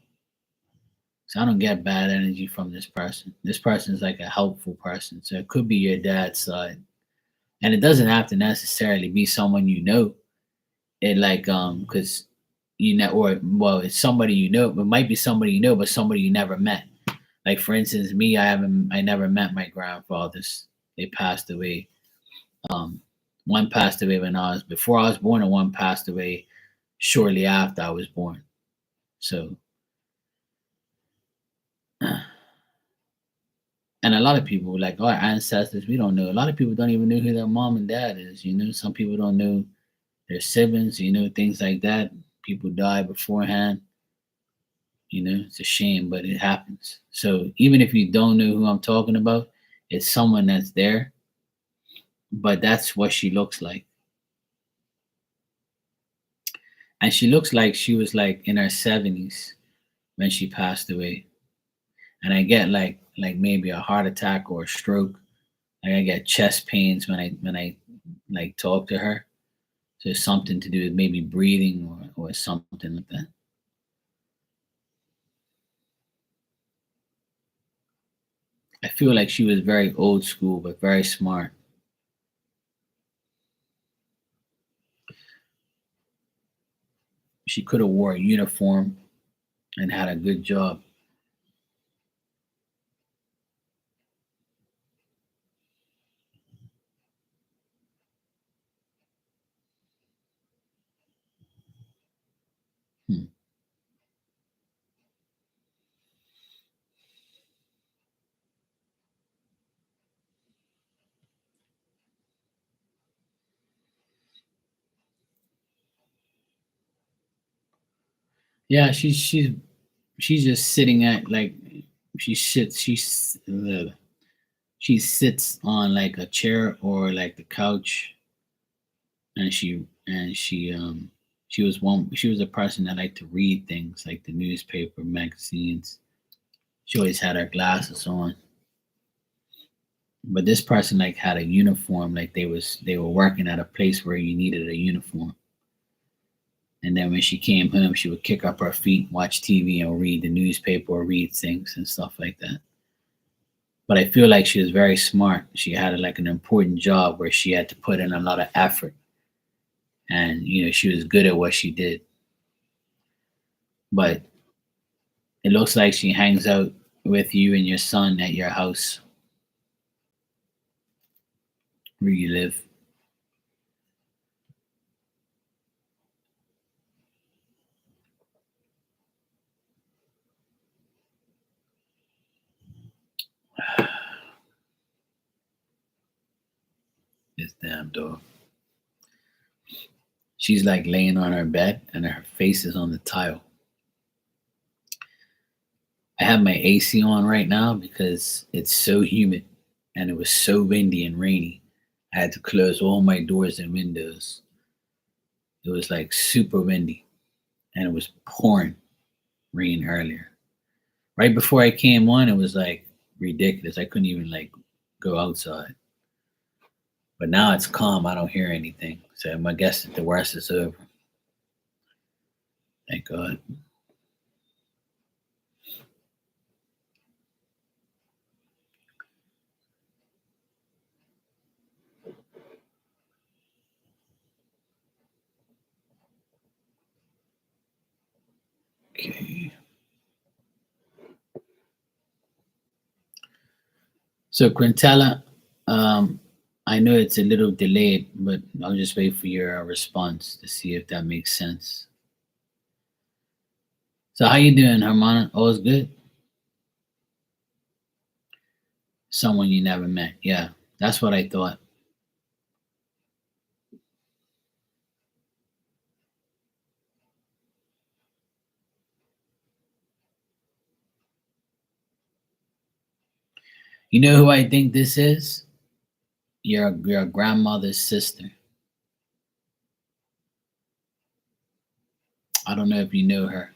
So I don't get bad energy from this person. This person is like a helpful person. So it could be your dad's side. And it doesn't have to necessarily be someone you know. It like because you know, or well, it's somebody you know. It might be somebody you know, but somebody you never met. Like for instance, me, I never met my grandfathers. They passed away. Um, one passed away when I was before I was born, and one passed away shortly after I was born. So, and a lot of people, like our ancestors, we don't know. A lot of people don't even know who their mom and dad is. You know, some people don't know their siblings. You know, things like that. People die beforehand. You know, it's a shame, but it happens. So even if you don't know who I'm talking about, it's someone that's there. But that's what she looks like, and she looks like she was like in her 70s when she passed away. And I get like maybe a heart attack or a stroke. Like I get chest pains when I like talk to her. So it's something to do with maybe breathing or something like that. I feel like she was very old school but very smart. She could have wore a uniform and had a good job. Hmm. Yeah, she's just sitting at like she sits on like a chair or like the couch, and she was a person that liked to read things like the newspaper, magazines. She always had her glasses on. But this person like had a uniform, like they were working at a place where you needed a uniform. And then when she came home, she would kick up her feet, watch TV, and read the newspaper or read things and stuff like that. But I feel like she was very smart. She had like an important job where she had to put in a lot of effort, and you know she was good at what she did. But it looks like she hangs out with you and your son at your house where you live. This damn dog. She's like laying on her bed and her face is on the tile. I have my AC on right now because it's so humid and it was so windy and rainy. I had to close all my doors and windows. It was like super windy and it was pouring rain earlier. Right before I came on, it was like ridiculous. I couldn't even like go outside. But now it's calm. I don't hear anything. So my guess that the worst is over. Thank God. Okay. So Quintella, um, I know it's a little delayed, but I'll just wait for your response to see if that makes sense. So how you doing, Hermana? All's good? Someone you never met. Yeah, that's what I thought. You know who I think this is? Your grandmother's sister. I don't know if you know her.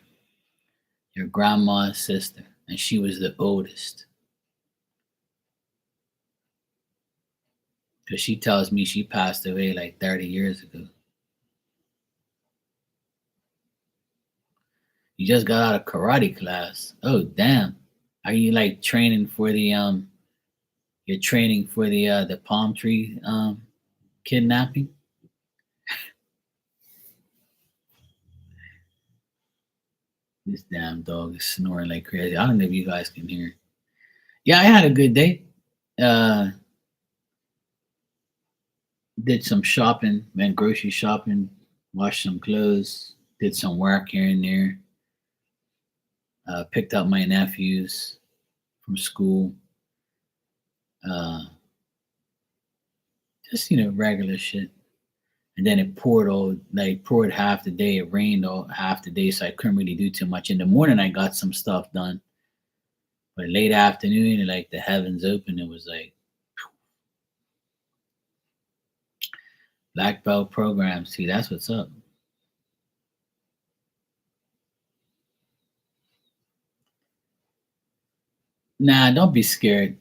Your grandma's sister, and she was the oldest. Because she tells me she passed away like 30 years ago. You just got out of karate class. Oh damn. Are you like training for the you're training for the palm tree kidnapping? This damn dog is snoring like crazy. I don't know if you guys can hear. Yeah, I had a good day. Uh did some shopping, went grocery shopping, washed some clothes, did some work here and there. Picked up my nephews from school. Uh just regular shit. And then it poured poured half the day. It rained all half the day, so I couldn't really do too much. In the morning, I got some stuff done, but late afternoon, like the heavens opened, it was like black belt program. See, that's what's up. Nah, don't be scared.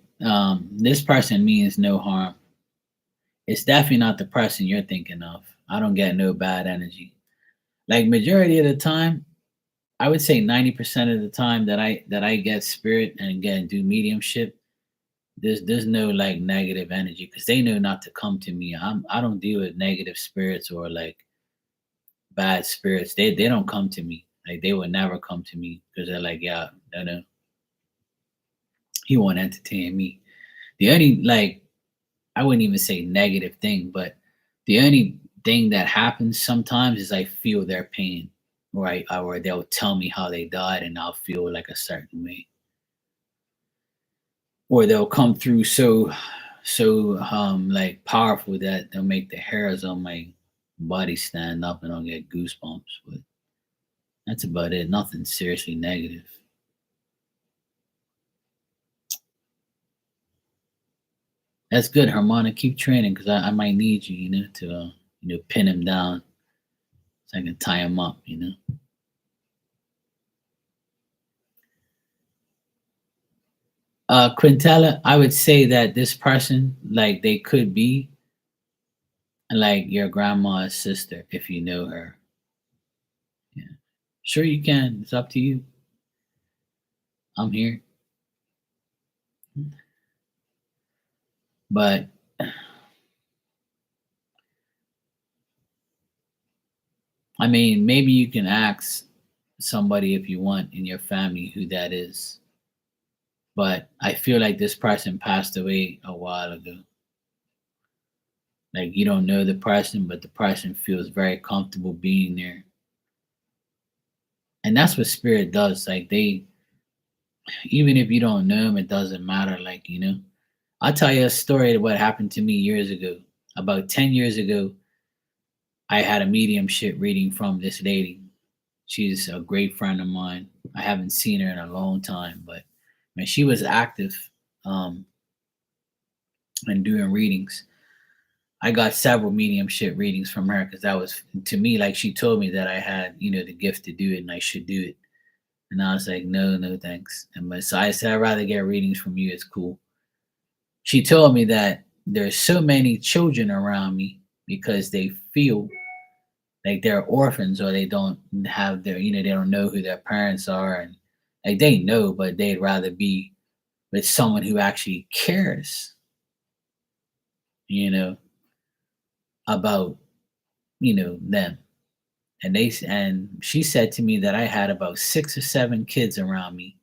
This person means no harm. It's definitely not the person you're thinking of. I don't get no bad energy. Like majority of the time, I would say 90% of the time that I get spirit and get do mediumship, there's no like negative energy because they know not to come to me. I don't deal with negative spirits or like bad spirits. They don't come to me. Like they would never come to me because they're like, yeah, no, he won't entertain me. The only like I wouldn't even say negative thing, but the only thing that happens sometimes is I feel their pain, or they'll tell me how they died, and I'll feel like a certain way, or they'll come through so like powerful that they'll make the hairs on my body stand up and I'll get goosebumps. But that's about it. Nothing seriously negative. That's good, Harmonic. Keep training because I might need you, to pin him down so I can tie him up. Quintella, I would say that this person, like they could be like your grandma's sister if you know her. Yeah. Sure you can. It's up to you. I'm here. But I mean, maybe you can ask somebody if you want in your family who that is. But I feel like this person passed away a while ago. Like you don't know the person, but the person feels very comfortable being there. And that's what spirit does. Like even if you don't know them, it doesn't matter. I'll tell you a story of what happened to me years ago. About 10 years ago, I had a mediumship reading from this lady. She's a great friend of mine. I haven't seen her in a long time, but man, she was active um, and doing readings. I got several mediumship readings from her because that was to me like she told me that I had, the gift to do it and I should do it. And I was like, no, no, thanks. And so I said, I'd rather get readings from you. It's cool. She told me that there's so many children around me because they feel like they're orphans or they don't have their, they don't know who their parents are. And like they know, but they'd rather be with someone who actually cares, you know, about, them. And she said to me that I had about 6 or 7 kids around me,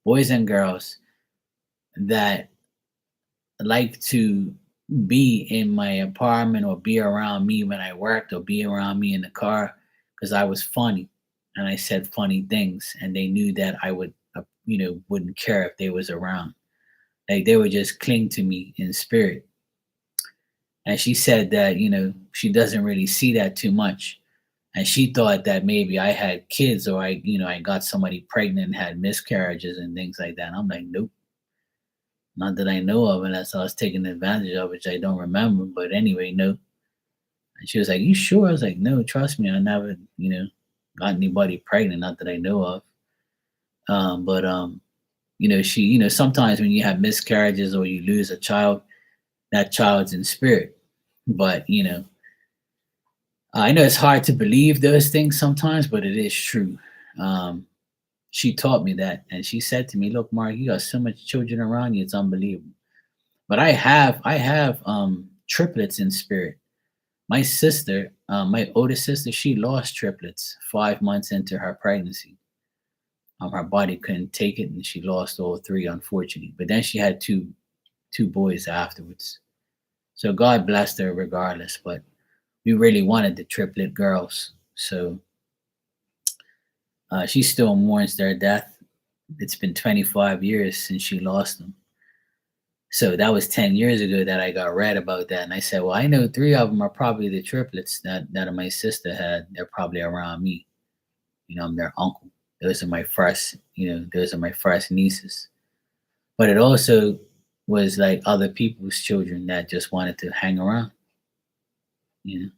boys and girls, that like to be in my apartment or be around me when I worked or be around me in the car because I was funny and I said funny things and they knew that I would wouldn't care if they was around. Like they would just cling to me in spirit. And she said that, she doesn't really see that too much. And she thought that maybe I had kids or I got somebody pregnant and had miscarriages and things like that. And I'm like, nope, not that I know of, unless I was taking advantage of, which I don't remember. But anyway, no. And she was like, you sure? I was like, no, trust me, I never, got anybody pregnant, not that I know of. But she, sometimes when you have miscarriages or you lose a child, that child's in spirit. But I know it's hard to believe those things sometimes, but it is true. Um, she taught me that, and she said to me, "Look, Mark, you got so much children around you; it's unbelievable." But I have triplets in spirit. My sister, my oldest sister, she lost triplets 5 months into her pregnancy. Her body couldn't take it, and she lost all three, unfortunately. But then she had two boys afterwards. So God blessed her regardless. But we really wanted the triplet girls. So she still mourns their death. It's been 25 years since she lost them. So that was 10 years ago that I got read about that. And I said, well, I know 3 of them are probably the triplets that my sister had. They're probably around me. I'm their uncle. Those are my first nieces. But it also was like other people's children that just wanted to hang around, you know.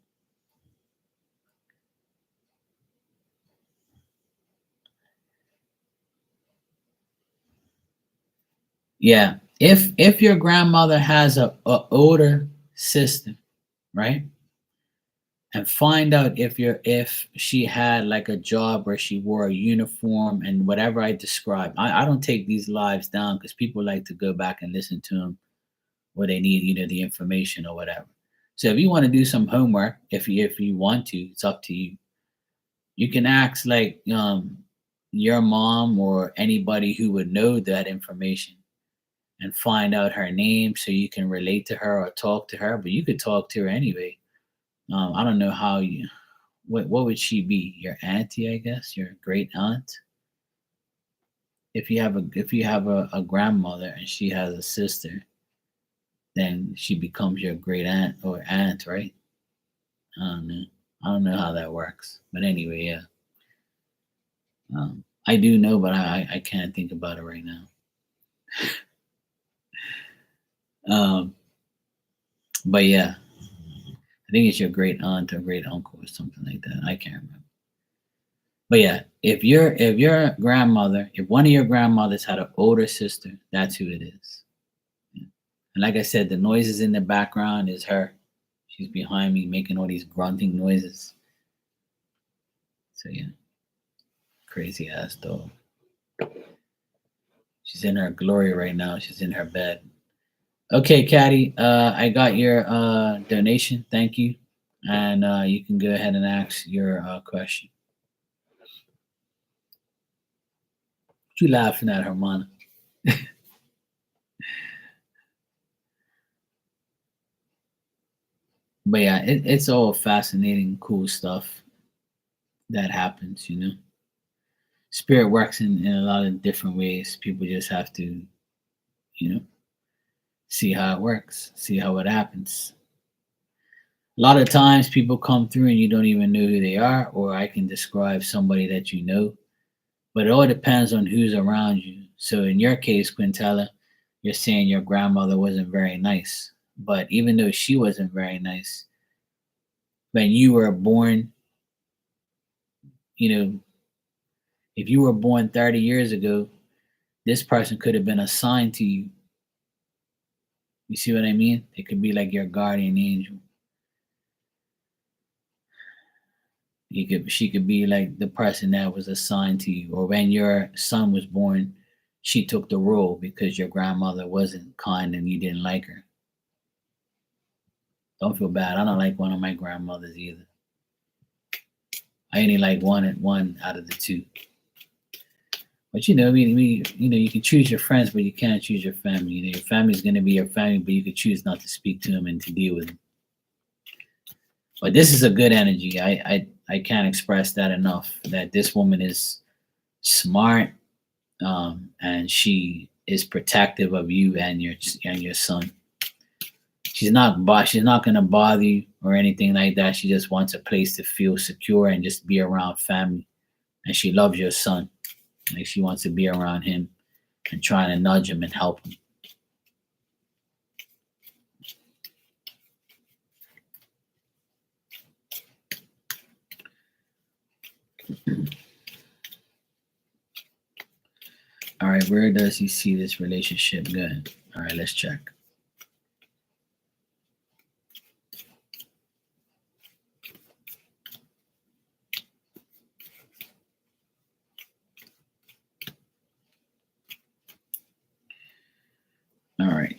Yeah. If your grandmother has a older sister, right? And find out if she had like a job where she wore a uniform and whatever I described. I don't take these lives down because people like to go back and listen to them where they need, the information or whatever. So if you want to do some homework, if you want to, it's up to you. You can ask like your mom or anybody who would know that information and find out her name so you can relate to her or talk to her. But you could talk to her anyway. I don't know how you. What would she be? Your auntie, I guess. Your great aunt. If you have a grandmother and she has a sister, then she becomes your great aunt or aunt, right? I don't know. I don't know how that works. But anyway, yeah. I do know, but I can't think about it right now. Um, but yeah, I think it's your great aunt or great uncle or something like that. I can't remember. But yeah, if your grandmother, if one of your grandmothers had an older sister, that's who it is. Yeah. And like I said, the noises in the background is her. She's behind me making all these grunting noises. So yeah, crazy ass dog. She's in her glory right now. She's in her bed. Okay, Caddy, I got your donation. Thank you. And you can go ahead and ask your question. What you laughing at, Hermana? But yeah, it's all fascinating, cool stuff that happens. Spirit works in a lot of different ways. People just have to, you know, see how it works, see how it happens. A lot of times people come through and you don't even know who they are, or I can describe somebody that you know, but it all depends on who's around you. So in your case, Quintella, you're saying your grandmother wasn't very nice. But even though she wasn't very nice, when you were born, you know, if you were born 30 years ago, this person could have been assigned to you. You see what I mean? It could be like your guardian angel. She could be like the person that was assigned to you. Or when your son was born, she took the role because your grandmother wasn't kind and you didn't like her. Don't feel bad. I don't like one of my grandmothers either. I only like one out of the two. But you can choose your friends, but you can't choose your family. Your family is going to be your family, but you could choose not to speak to them and to deal with them. But this is a good energy. I can't express that enough. That this woman is smart, and she is protective of you and your son. She's not gonna bother you or anything like that. She just wants a place to feel secure and just be around family. And she loves your son. Like she wants to be around him and trying to nudge him and help him. All right, where does he see this relationship going? All right, let's check. All right.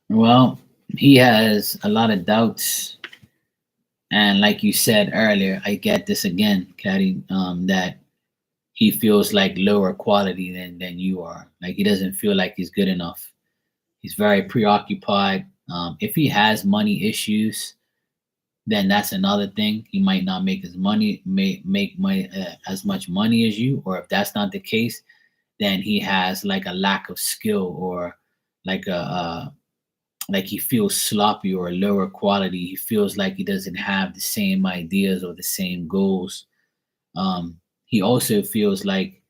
Well, he has a lot of doubts. And like you said earlier, I get this again, Caddy, that he feels like lower quality than you are. Like he doesn't feel like he's good enough. He's very preoccupied. If he has money issues, then that's another thing. He might not make as much money as you, or if that's not the case, then he has like a lack of skill or like like he feels sloppy or lower quality. He feels like he doesn't have the same ideas or the same goals. He also feels like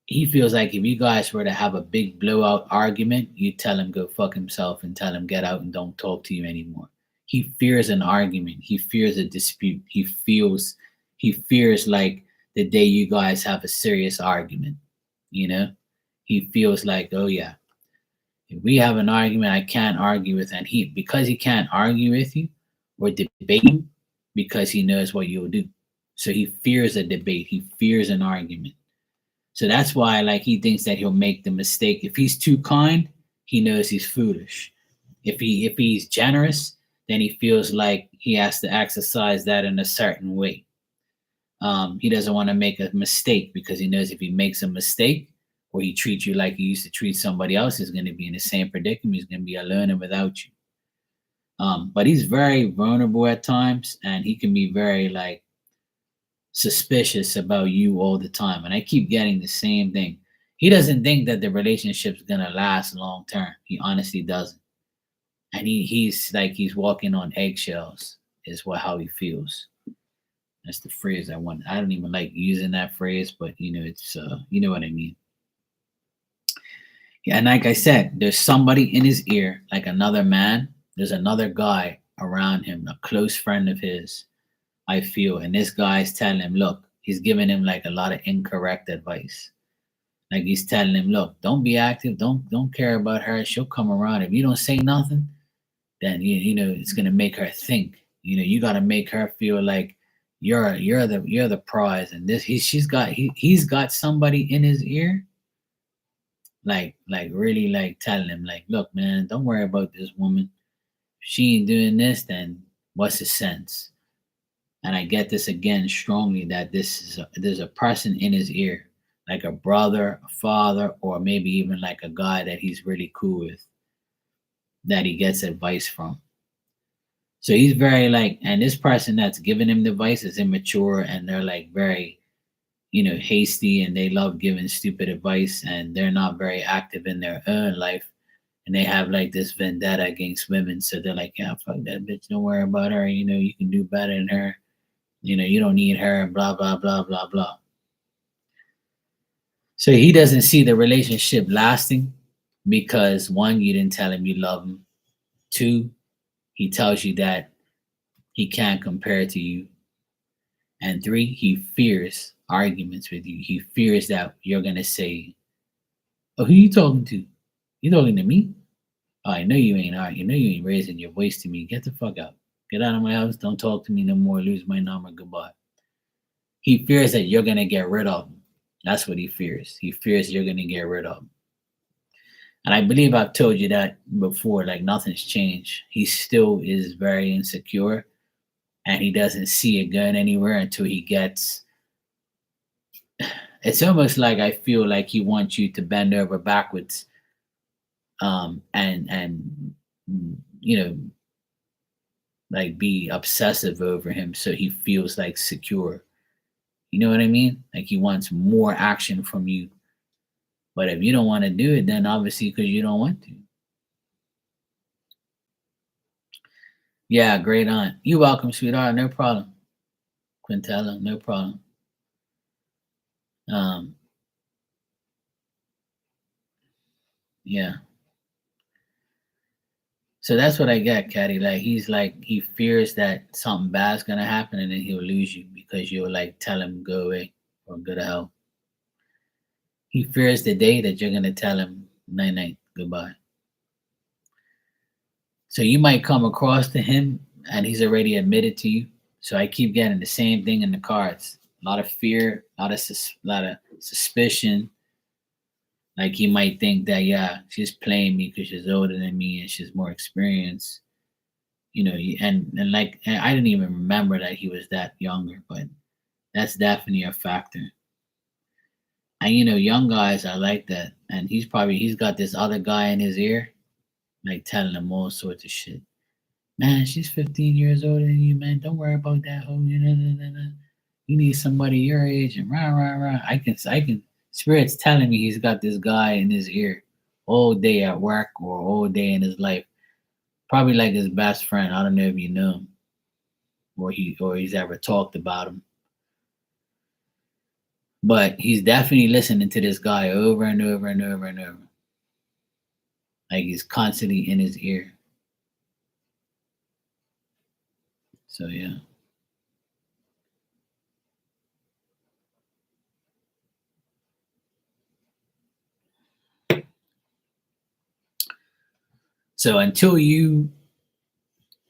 if you guys were to have a big blowout argument, you tell him go fuck himself and tell him get out and don't talk to you anymore. He fears an argument. He fears a dispute. He fears like the day you guys have a serious argument, you know? He feels like, oh yeah, if we have an argument, I can't argue with, and because he can't argue with you or debate you because he knows what you'll do. So he fears a debate. He fears an argument. So that's why, like, he thinks that he'll make the mistake. If he's too kind, he knows he's foolish. If he's generous, then he feels like he has to exercise that in a certain way. He doesn't want to make a mistake because he knows if he makes a mistake or he treats you like he used to treat somebody else, he's going to be in the same predicament. He's going to be alone without you. But he's very vulnerable at times, and he can be very like suspicious about you all the time. And I keep getting the same thing. He doesn't think that the relationship's gonna last long term. He honestly doesn't. And he's like he's walking on eggshells, is how he feels. That's the phrase I want. I don't even like using that phrase, but it's you know what I mean. Yeah, and like I said, there's somebody in his ear, like another man. There's another guy around him, a close friend of his, I feel. And this guy's telling him, look, he's giving him like a lot of incorrect advice. Like he's telling him, look, don't be active, don't care about her. She'll come around. If you don't say nothing, then it's gonna make her think. You gotta make her feel like you're the prize. And he's got somebody in his ear, like really like telling him, like, look, man, don't worry about this woman. If she ain't doing this, then what's the sense? And I get this again strongly that there's a person in his ear, like a brother, a father, or maybe even like a guy that he's really cool with, that he gets advice from. So he's very like, and this person that's giving him the advice is immature, and they're like very, hasty, and they love giving stupid advice, and they're not very active in their own life, and they have like this vendetta against women. So they're like, yeah, fuck that bitch, don't worry about her. You can do better than her. You don't need her, blah, blah, blah, blah, blah. So he doesn't see the relationship lasting because one, you didn't tell him you love him. Two, he tells you that he can't compare to you. And three, he fears arguments with you. He fears that you're gonna say, "Oh, who you talking to? You talking to me? Oh, I know you ain't. All right, you know you ain't raising your voice to me. Get the fuck out. Get out of my house. Don't talk to me no more. Lose my number. Goodbye." He fears that you're gonna get rid of him. That's what he fears. He fears you're gonna get rid of him. And I believe I've told you that before. Like nothing's changed. He still is very insecure, and he doesn't see it going anywhere until he gets. It's almost like I feel like he wants you to bend over backwards, and you know, like be obsessive over him, so he feels like secure. You know what I mean? Like he wants more action from you. But if you don't want to do it, then obviously because you don't want to. Yeah, great aunt. You welcome, sweetheart. No problem. Quintella, no problem. Um, yeah. So that's what I get, Caddy. Like he's like he fears that something bad's gonna happen and then he'll lose you because you'll like tell him go away or go to hell. He fears the day that you're gonna tell him night night, goodbye. So you might come across to him and he's already admitted to you. So I keep getting the same thing in the cards. A lot of fear, lot of suspicion. Like he might think that yeah, she's playing me because she's older than me and she's more experienced. You know, and like and I didn't even remember that he was that younger, but that's definitely a factor. And you know, young guys are like that, and he's got this other guy in his ear, like telling him all sorts of shit. Man, she's 15 years older than you, man. Don't worry about that whole you need somebody your age and rah rah rah. I can spirit's telling me he's got this guy in his ear all day at work or all day in his life. Probably like his best friend. I don't know if you know him or he's ever talked about him. But he's definitely listening to this guy over and over and over and over. Like he's constantly in his ear. So yeah. So until you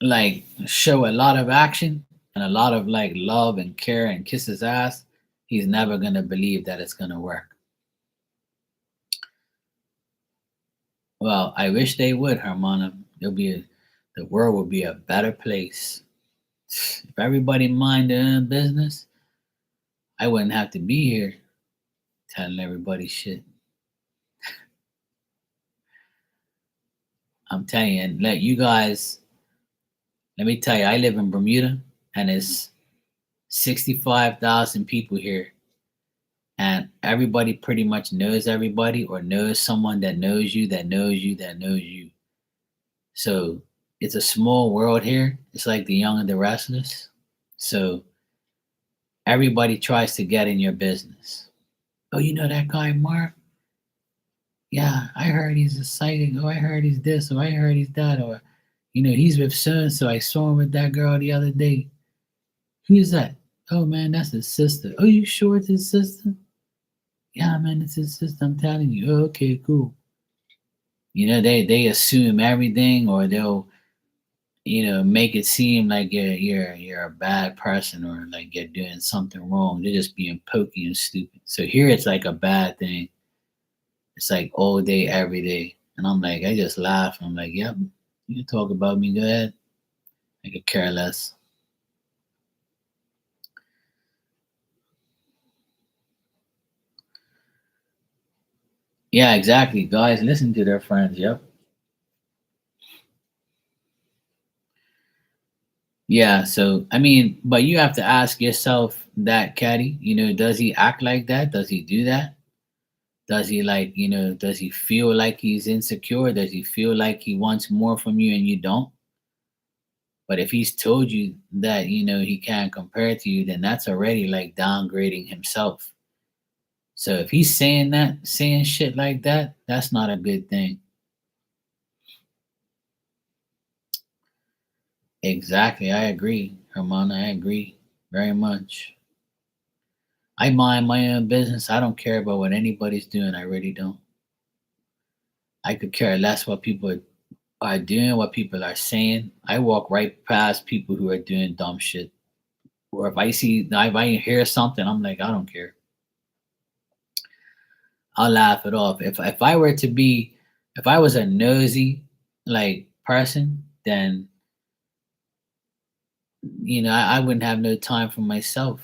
like show a lot of action and a lot of like love and care and kiss his ass, he's never gonna believe that it's gonna work. Well, I wish they would, Hermana. The world would be a better place. If everybody mind their own business, I wouldn't have to be here telling everybody shit. I'm telling you, and let me tell you, I live in Bermuda and it's 65,000 people here and everybody pretty much knows everybody or knows someone that knows you that knows you that knows you. So it's a small world here. It's like the young and the restless. So everybody tries to get in your business. Oh, you know that guy Mark? Yeah, I heard he's a psychic. Oh, I heard he's this. Or I heard he's that. Or, he's with so so. I saw him with that girl the other day. Who's that? Oh man, that's his sister. Oh, you sure it's his sister? Yeah, man, it's his sister. I'm telling you. Oh, okay, cool. They assume everything, or they'll make it seem like you're a bad person or like you're doing something wrong. They're just being pokey and stupid. So here it's like a bad thing. It's like all day, every day, and I'm like, I just laugh. I'm like, yep, you can talk about me. Go ahead. I could care less. Yeah, exactly. Guys listen to their friends. Yep. Yeah, so I mean, but you have to ask yourself that, Caddy. Does he act like that? Does he do that? Does he like, does he feel like he's insecure? Does he feel like he wants more from you and you don't? But if he's told you that, he can't compare to you, then that's already like downgrading himself. So if he's saying shit like that, that's not a good thing. Exactly. I agree, Hermana. I agree very much. I mind my own business. I don't care about what anybody's doing. I really don't. I could care less what people are doing, what people are saying. I walk right past people who are doing dumb shit. Or if I hear something, I'm like, I don't care. I'll laugh it off. If I were to be, if I was a nosy like person, then I wouldn't have no time for myself.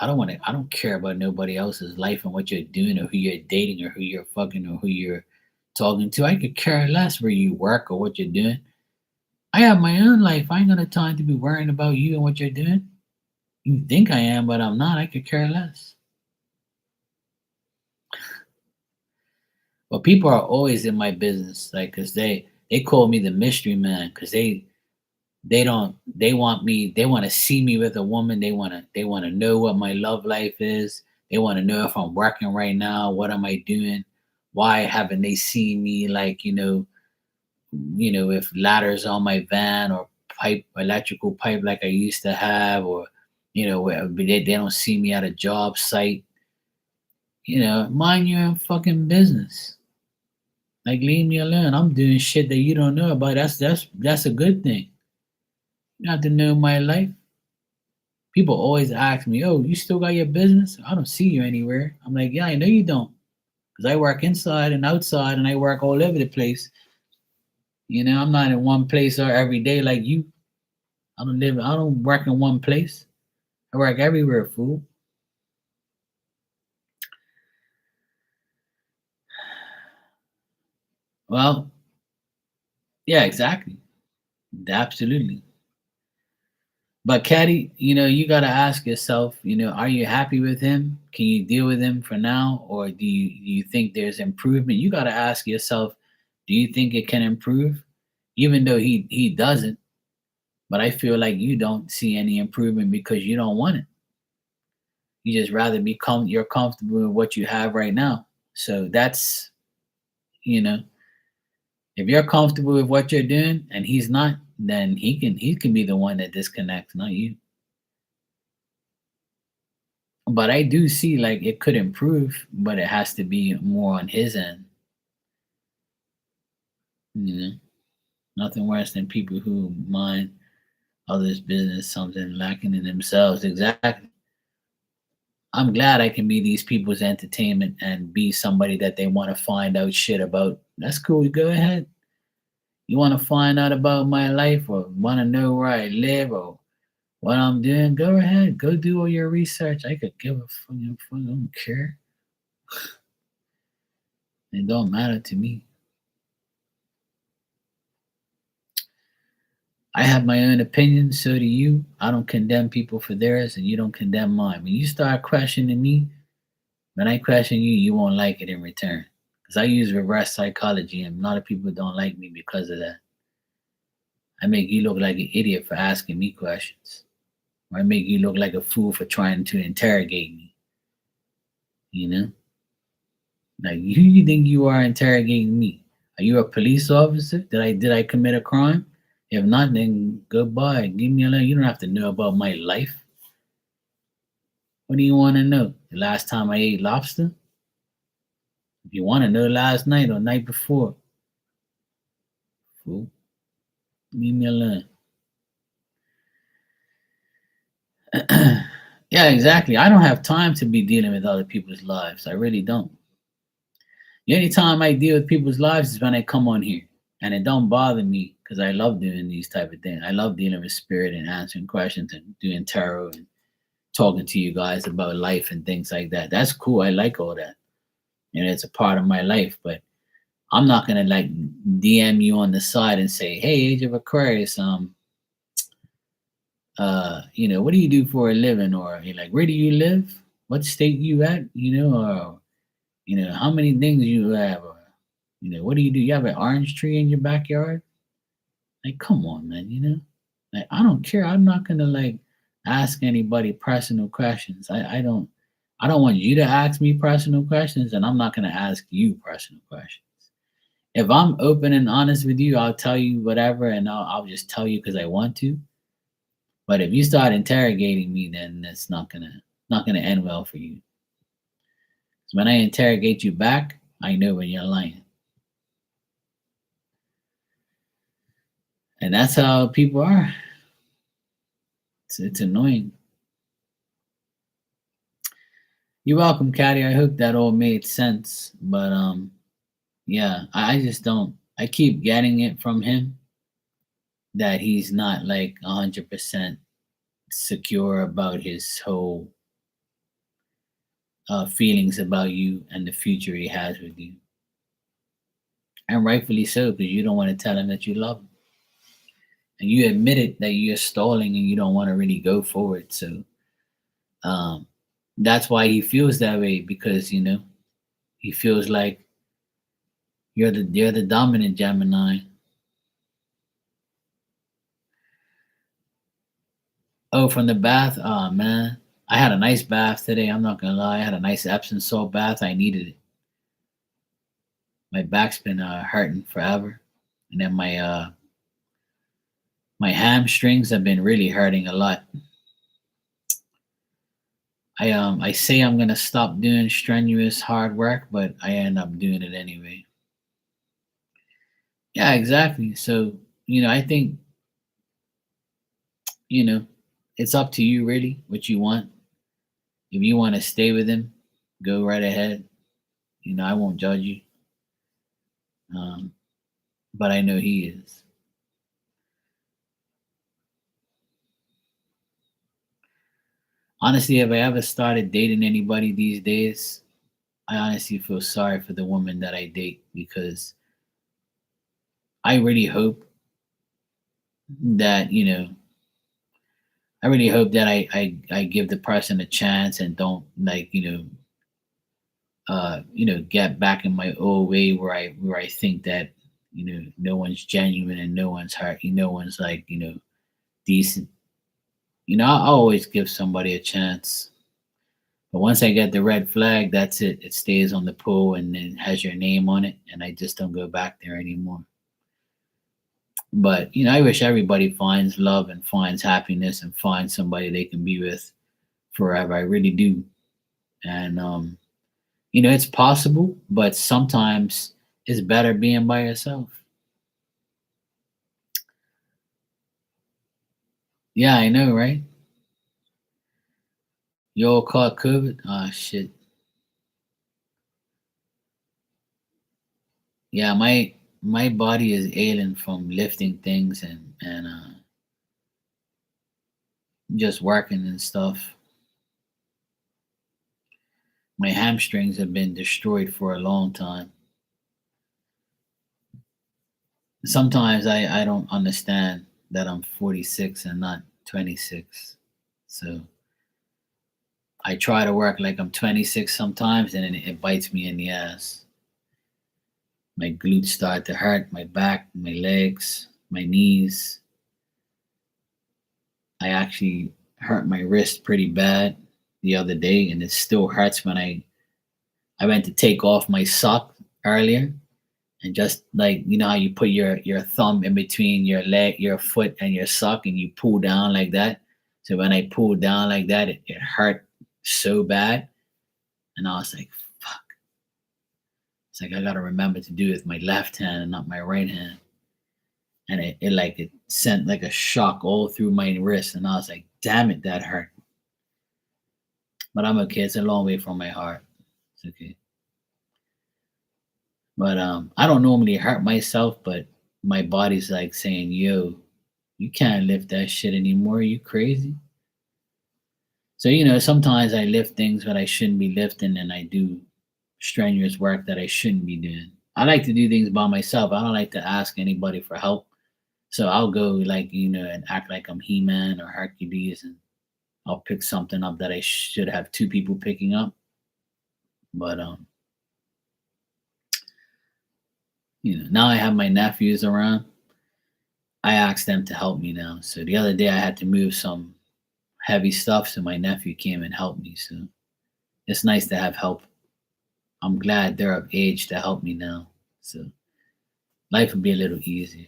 I don't care about nobody else's life and what you're doing or who you're dating or who you're fucking or who you're talking to. I could care less where you work or what you're doing. I have my own life. I ain't got no time to be worrying about you and what you're doing. You think I am, but I'm not. I could care less. But people are always in my business, like, cause they call me the mystery man, cause they want to see me with a woman. They want to know what my love life is. They want to know if I'm working right now. What am I doing? Why haven't they seen me, like, if ladders on my van or electrical pipe like I used to have, or where they don't see me at a job site. Mind your own fucking business. Like, leave me alone. I'm doing shit that you don't know about. That's a good thing. You don't have to know my life. People always ask me, "Oh, you still got your business?" I don't see you anywhere. I'm like, "Yeah, I know you don't, because I work inside and outside, and I work all over the place. I'm not in one place or every day like you. I don't work in one place. I work everywhere, fool." Well, yeah, exactly, absolutely. But Caddy, you got to ask yourself, are you happy with him? Can you deal with him for now, or do you think there's improvement? You got to ask yourself, do you think it can improve? Even though he doesn't, but I feel like you don't see any improvement because you don't want it. You just rather you're comfortable with what you have right now. So that's, you know, if you're comfortable with what you're doing and he's not, then he can be the one that disconnects, not you. But I do see like it could improve, but it has to be more on his end. You know, nothing worse than people who mind others' business, something lacking in themselves. Exactly. I'm glad I can be these people's entertainment and be somebody that they want to find out shit about. That's cool. Go ahead. You want to find out about my life or want to know where I live or what I'm doing? Go ahead. Go do all your research. I could give a fucking fuck. I don't care. It don't matter to me. I have my own opinion, so do you. I don't condemn people for theirs, and you don't condemn mine. When you start questioning me, when I question you, you won't like it in return. Because I use reverse psychology, and a lot of people don't like me because of that. I make you look like an idiot for asking me questions, or I make you look like a fool for trying to interrogate me. You know, like who you think you are interrogating me? Are you a police officer? Did I commit a crime? If not, then goodbye. Give me a alone. You don't have to know about my life. What do you want to know? The last time I ate lobster? If you want to know, last night or night before. Fool. Leave me alone. Yeah, exactly. I don't have time to be dealing with other people's lives. I really don't. The only time I deal with people's lives is when I come on here. And it don't bother me because I love doing these type of things. I love dealing with spirit and answering questions and doing tarot and talking to you guys about life and things like that. That's cool. I like all that. It's a part of my life. But I'm not gonna like DM you on the side and say, "Hey, Age of Aquarius, what do you do for a living?" Or you're like, "Where do you live? What state you at?" Or how many things you have, or what do you do? You have an orange tree in your backyard? Like, come on, man. Like, I don't care. I'm not gonna like ask anybody personal questions. I don't. I don't want you to ask me personal questions, and I'm not going to ask you personal questions. If I'm open and honest with you, I'll tell you whatever, and I'll just tell you because I want to. But if you start interrogating me, then that's not gonna end well for you. So when I interrogate you back, I know when you're lying, and that's how people are. It's annoying. You're welcome, Caddy. I hope that all made sense. But yeah, I just don't. I keep getting it from him that he's not like 100% secure about his whole feelings about you and the future he has with you, and rightfully so because you don't want to tell him that you love him, and you admitted that you're stalling and you don't want to really go forward. So um, that's why he feels that way because he feels like you're the dominant Gemini. Oh, from the bath. Oh man, I had a nice bath today. I'm not gonna lie. I had a nice Epsom salt bath. I needed it. My back's been hurting forever, and then my hamstrings have been really hurting a lot. I say I'm gonna stop doing strenuous hard work, but I end up doing it anyway. Yeah, exactly. So I think you know it's up to you really what you want. If you want to stay with him, go right ahead. I won't judge you. Um, but I know he is. Honestly, if I ever started dating anybody these days, I honestly feel sorry for the woman that I date because I really hope that I really hope that I give the person a chance and don't like get back in my old way where I think that no one's genuine and no one's hurt, no one's like decent. I always give somebody a chance, but once I get the red flag, that's it. It stays on the pool and then has your name on it, and I just don't go back there anymore. But I wish everybody finds love and finds happiness and finds somebody they can be with forever. I really do. And it's possible, but sometimes it's better being by yourself. Yeah, I know, right? You all caught COVID? Ah, shit. Yeah, my body is ailing from lifting things and just working and stuff. My hamstrings have been destroyed for a long time. Sometimes I don't understand that I'm 46 and not 26. So I try to work like I'm 26 sometimes, and it bites me in the ass. My glutes start to hurt, my back, my legs, my knees. I actually hurt my wrist pretty bad the other day, and it still hurts when I went to take off my sock earlier, and just like how you put your thumb in between your leg, your foot, and your sock, and you pull down like that. So when I pulled down like that, it hurt so bad, and I was like, "Fuck!" It's like I gotta remember to do it with my left hand and not my right hand, and it sent like a shock all through my wrist, and I was like, "Damn it, that hurt." But I'm okay. It's a long way from my heart. It's okay. But I don't normally hurt myself, but my body's like saying, "Yo, you can't lift that shit anymore. You crazy?" So sometimes I lift things that I shouldn't be lifting, and I do strenuous work that I shouldn't be doing. I like to do things by myself. I don't like to ask anybody for help. So I'll go like and act like I'm He-Man or Hercules, and I'll pick something up that I should have two people picking up. But now I have my nephews around. I asked them to help me now. So the other day I had to move some heavy stuff, so my nephew came and helped me. So it's nice to have help. I'm glad they're of age to help me now. So life would be a little easier.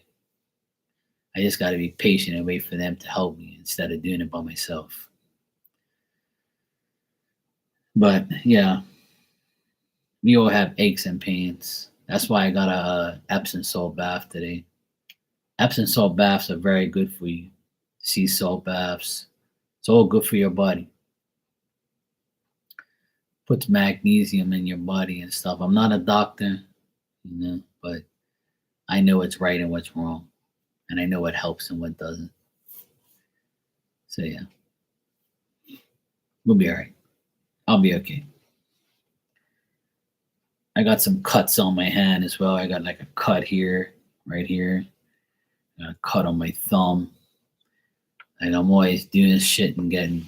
I just got to be patient and wait for them to help me instead of doing it by myself. But yeah, we all have aches and pains. That's why I got a Epsom salt bath today. Epsom salt baths are very good for you. Sea salt baths. It's all good for your body. Puts magnesium in your body and stuff. I'm not a doctor, but I know what's right and what's wrong. And I know what helps and what doesn't. So yeah, we'll be all right. I'll be okay. I got some cuts on my hand as well. I got like a cut here, right here. Got a cut on my thumb. And I'm always doing shit and getting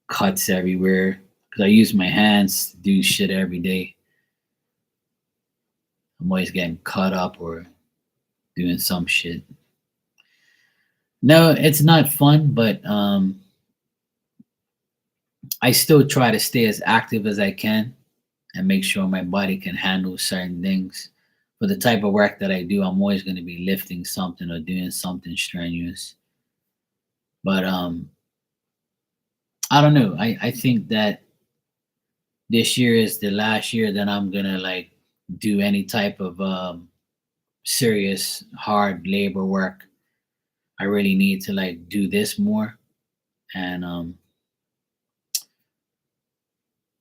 cuts everywhere because I use my hands to do shit every day. I'm always getting cut up or doing some shit. No, it's not fun, but I still try to stay as active as I can and make sure my body can handle certain things. For the type of work that I do, I'm always going to be lifting something or doing something strenuous. But I don't know. I think that this year is the last year that I'm gonna like do any type of serious hard labor work. I really need to like do this more and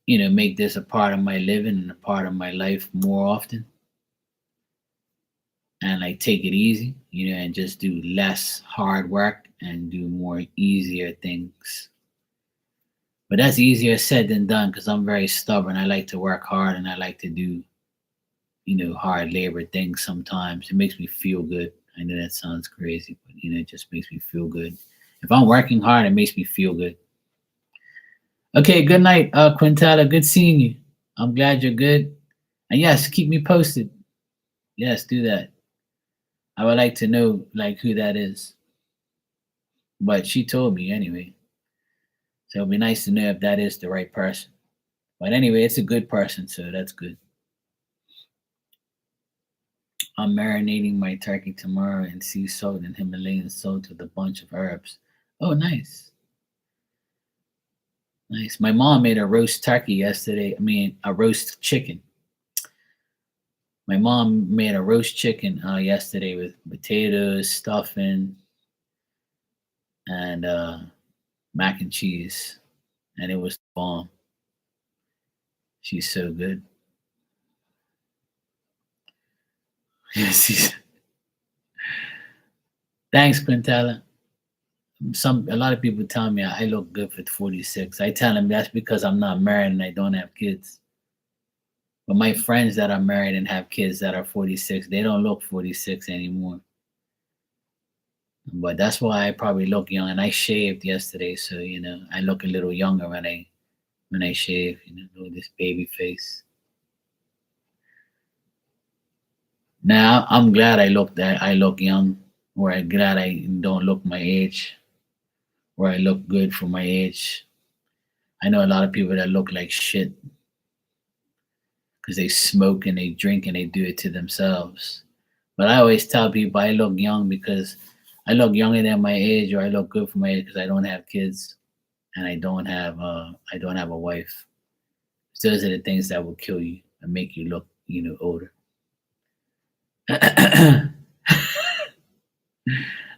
make this a part of my living and a part of my life more often and like take it easy, and just do less hard work and do more easier things. But that's easier said than done because I'm very stubborn. I like to work hard and I like to do, hard labor things sometimes. It makes me feel good. I know that sounds crazy, but it just makes me feel good. If I'm working hard, it makes me feel good. Okay, good night, Quintella. Good seeing you. I'm glad you're good. And yes, keep me posted. Yes, do that. I would like to know like who that is. But she told me anyway. So it'd be nice to know if that is the right person. But anyway, it's a good person, so that's good. I'm marinating my turkey tomorrow in sea salt and Himalayan salt with a bunch of herbs. Oh, nice. Nice. My mom made a roast turkey yesterday. I mean, a roast chicken. My mom made a roast chicken yesterday with potatoes, stuffing, and mac and cheese. And it was bomb. She's so good. Thanks, Quintella. A lot of people tell me I look good for 46. I tell them that's because I'm not married and I don't have kids. But my friends that are married and have kids that are 46, they don't look 46 anymore. But that's why I probably look young. And I shaved yesterday, so I look a little younger when I shave. With this baby face. Now I'm glad I look young, or I'm glad I don't look my age, or I look good for my age. I know a lot of people that look like shit because they smoke and they drink and they do it to themselves. But I always tell people I look young because I look younger than my age, or I look good for my age because I don't have kids and I don't have a wife. So those are the things that will kill you and make you look older.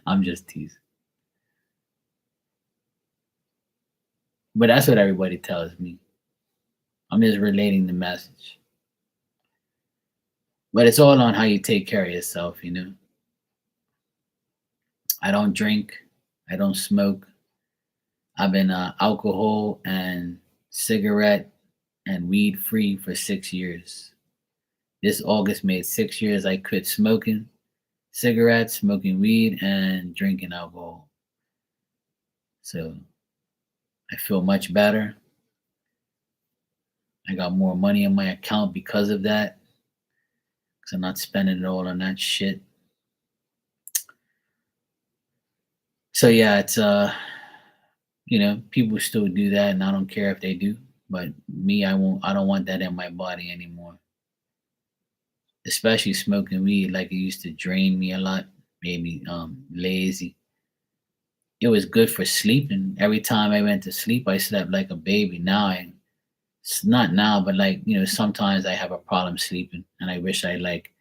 I'm just teasing, but that's what everybody tells me. I'm just relating the message. But it's all on how you take care of yourself. I don't drink. I don't smoke. I've been alcohol and cigarette and weed free for 6 years. This August made 6 years I quit smoking cigarettes, smoking weed, and drinking alcohol. So I feel much better. I got more money in my account because of that. Because I'm not spending it all on that shit. So yeah, it's people still do that, and I don't care if they do. But me, I don't want that in my body anymore. Especially smoking weed, like it used to drain me a lot, made me lazy. It was good for sleeping. Every time I went to sleep, I slept like a baby. It's not now, but like, sometimes I have a problem sleeping and I wish I like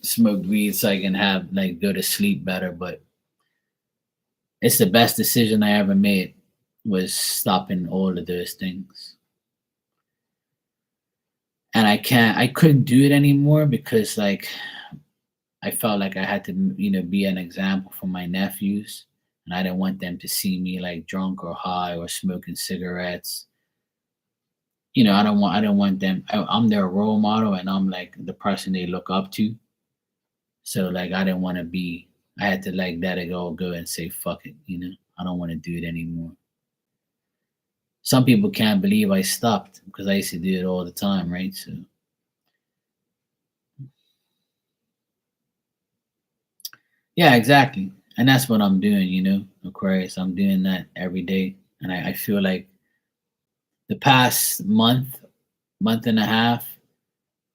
smoked weed so I can have like go to sleep better. But it's the best decision I ever made was stopping all of those things. And I couldn't do it anymore because like I felt like I had to, be an example for my nephews, and I didn't want them to see me like drunk or high or smoking cigarettes. I don't want them. I'm their role model, and I'm like the person they look up to. So like, I didn't want to be. I had to like let it all go and say fuck it. I don't want to do it anymore. Some people can't believe I stopped because I used to do it all the time, right? So yeah, exactly. And that's what I'm doing, Aquarius. I'm doing that every day. And I feel like the past month and a half,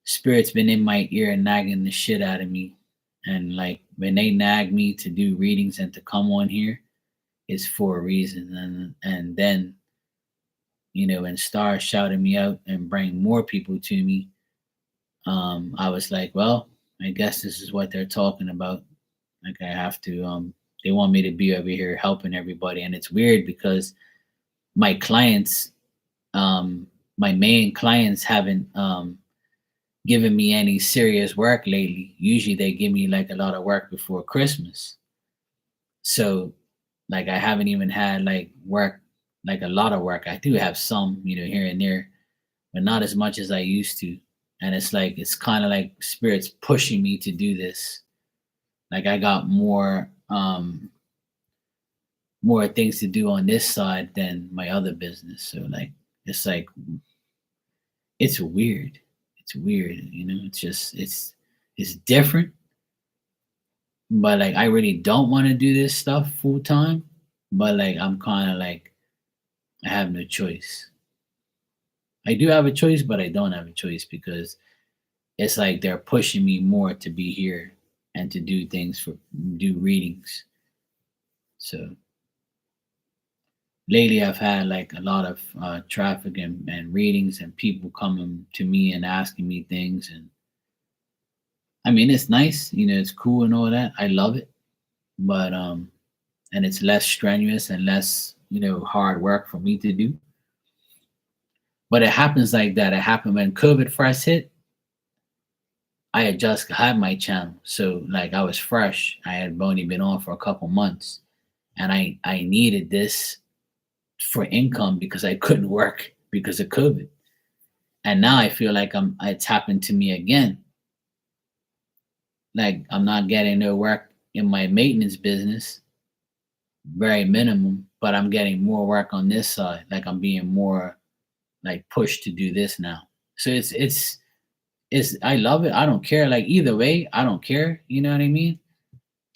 spirit's been in my ear and nagging the shit out of me. And like when they nag me to do readings and to come on here, it's for a reason. And then, when Star shouted me out and bring more people to me, I was like, well, I guess this is what they're talking about. Like I have to they want me to be over here helping everybody. And it's weird because my clients, um, my main clients haven't given me any serious work lately. Usually they give me like a lot of work before Christmas. So like I haven't even had like work, like a lot of work. I do have some, here and there, but not as much as I used to. And it's like it's kind of like spirits pushing me to do this. Like I got more things to do on this side than my other business. So like it's like it's weird. It's weird, It's just it's different. But like I really don't want to do this stuff full time. But like I'm kind of like I have no choice. I do have a choice, but I don't have a choice because it's like they're pushing me more to be here and to do things for do readings. So lately I've had like a lot of traffic and readings and people coming to me and asking me things. And I mean it's nice, it's cool and all that. I love it. But and it's less strenuous and less, hard work for me to do. But it happens like that. It happened when COVID first hit. I had just had my channel. So like I was fresh. I had only been on for a couple months. And I needed this for income because I couldn't work because of COVID. And now I feel like it's happened to me again. Like I'm not getting no work in my maintenance business, very minimum, but I'm getting more work on this side. Like I'm being more like pushed to do this now. So it's I love it. I don't care. Like either way, I don't care. You know what I mean?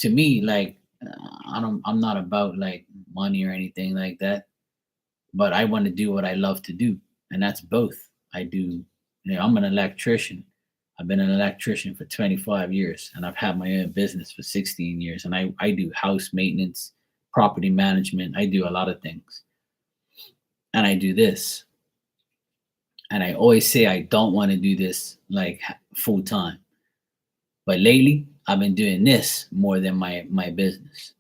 To me, like I'm not about like money or anything like that. But I want to do what I love to do, and that's both. I do. I'm an electrician. I've been an electrician for 25 years, and I've had my own business for 16 years. And I do house maintenance, property management. I do a lot of things, and I do this. And I always say I don't want to do this like full time. But lately, I've been doing this more than my business.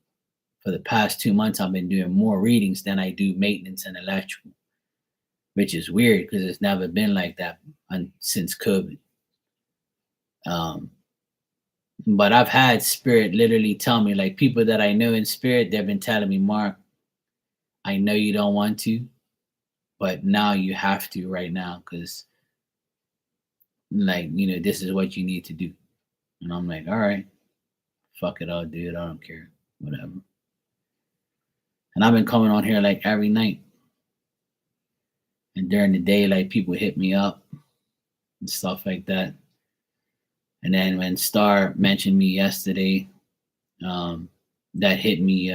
For the past 2 months, I've been doing more readings than I do maintenance and electrical, which is weird because it's never been like that since COVID. Um, but I've had spirit literally tell me, like people that I know in spirit, they've been telling me, Mark, I know you don't want to, but now you have to right now because, like, this is what you need to do. And I'm like, all right, fuck it, I'll do it. I don't care, whatever. And I've been coming on here like every night. And during the day, like people hit me up and stuff like that. And then when Star mentioned me yesterday, that hit me.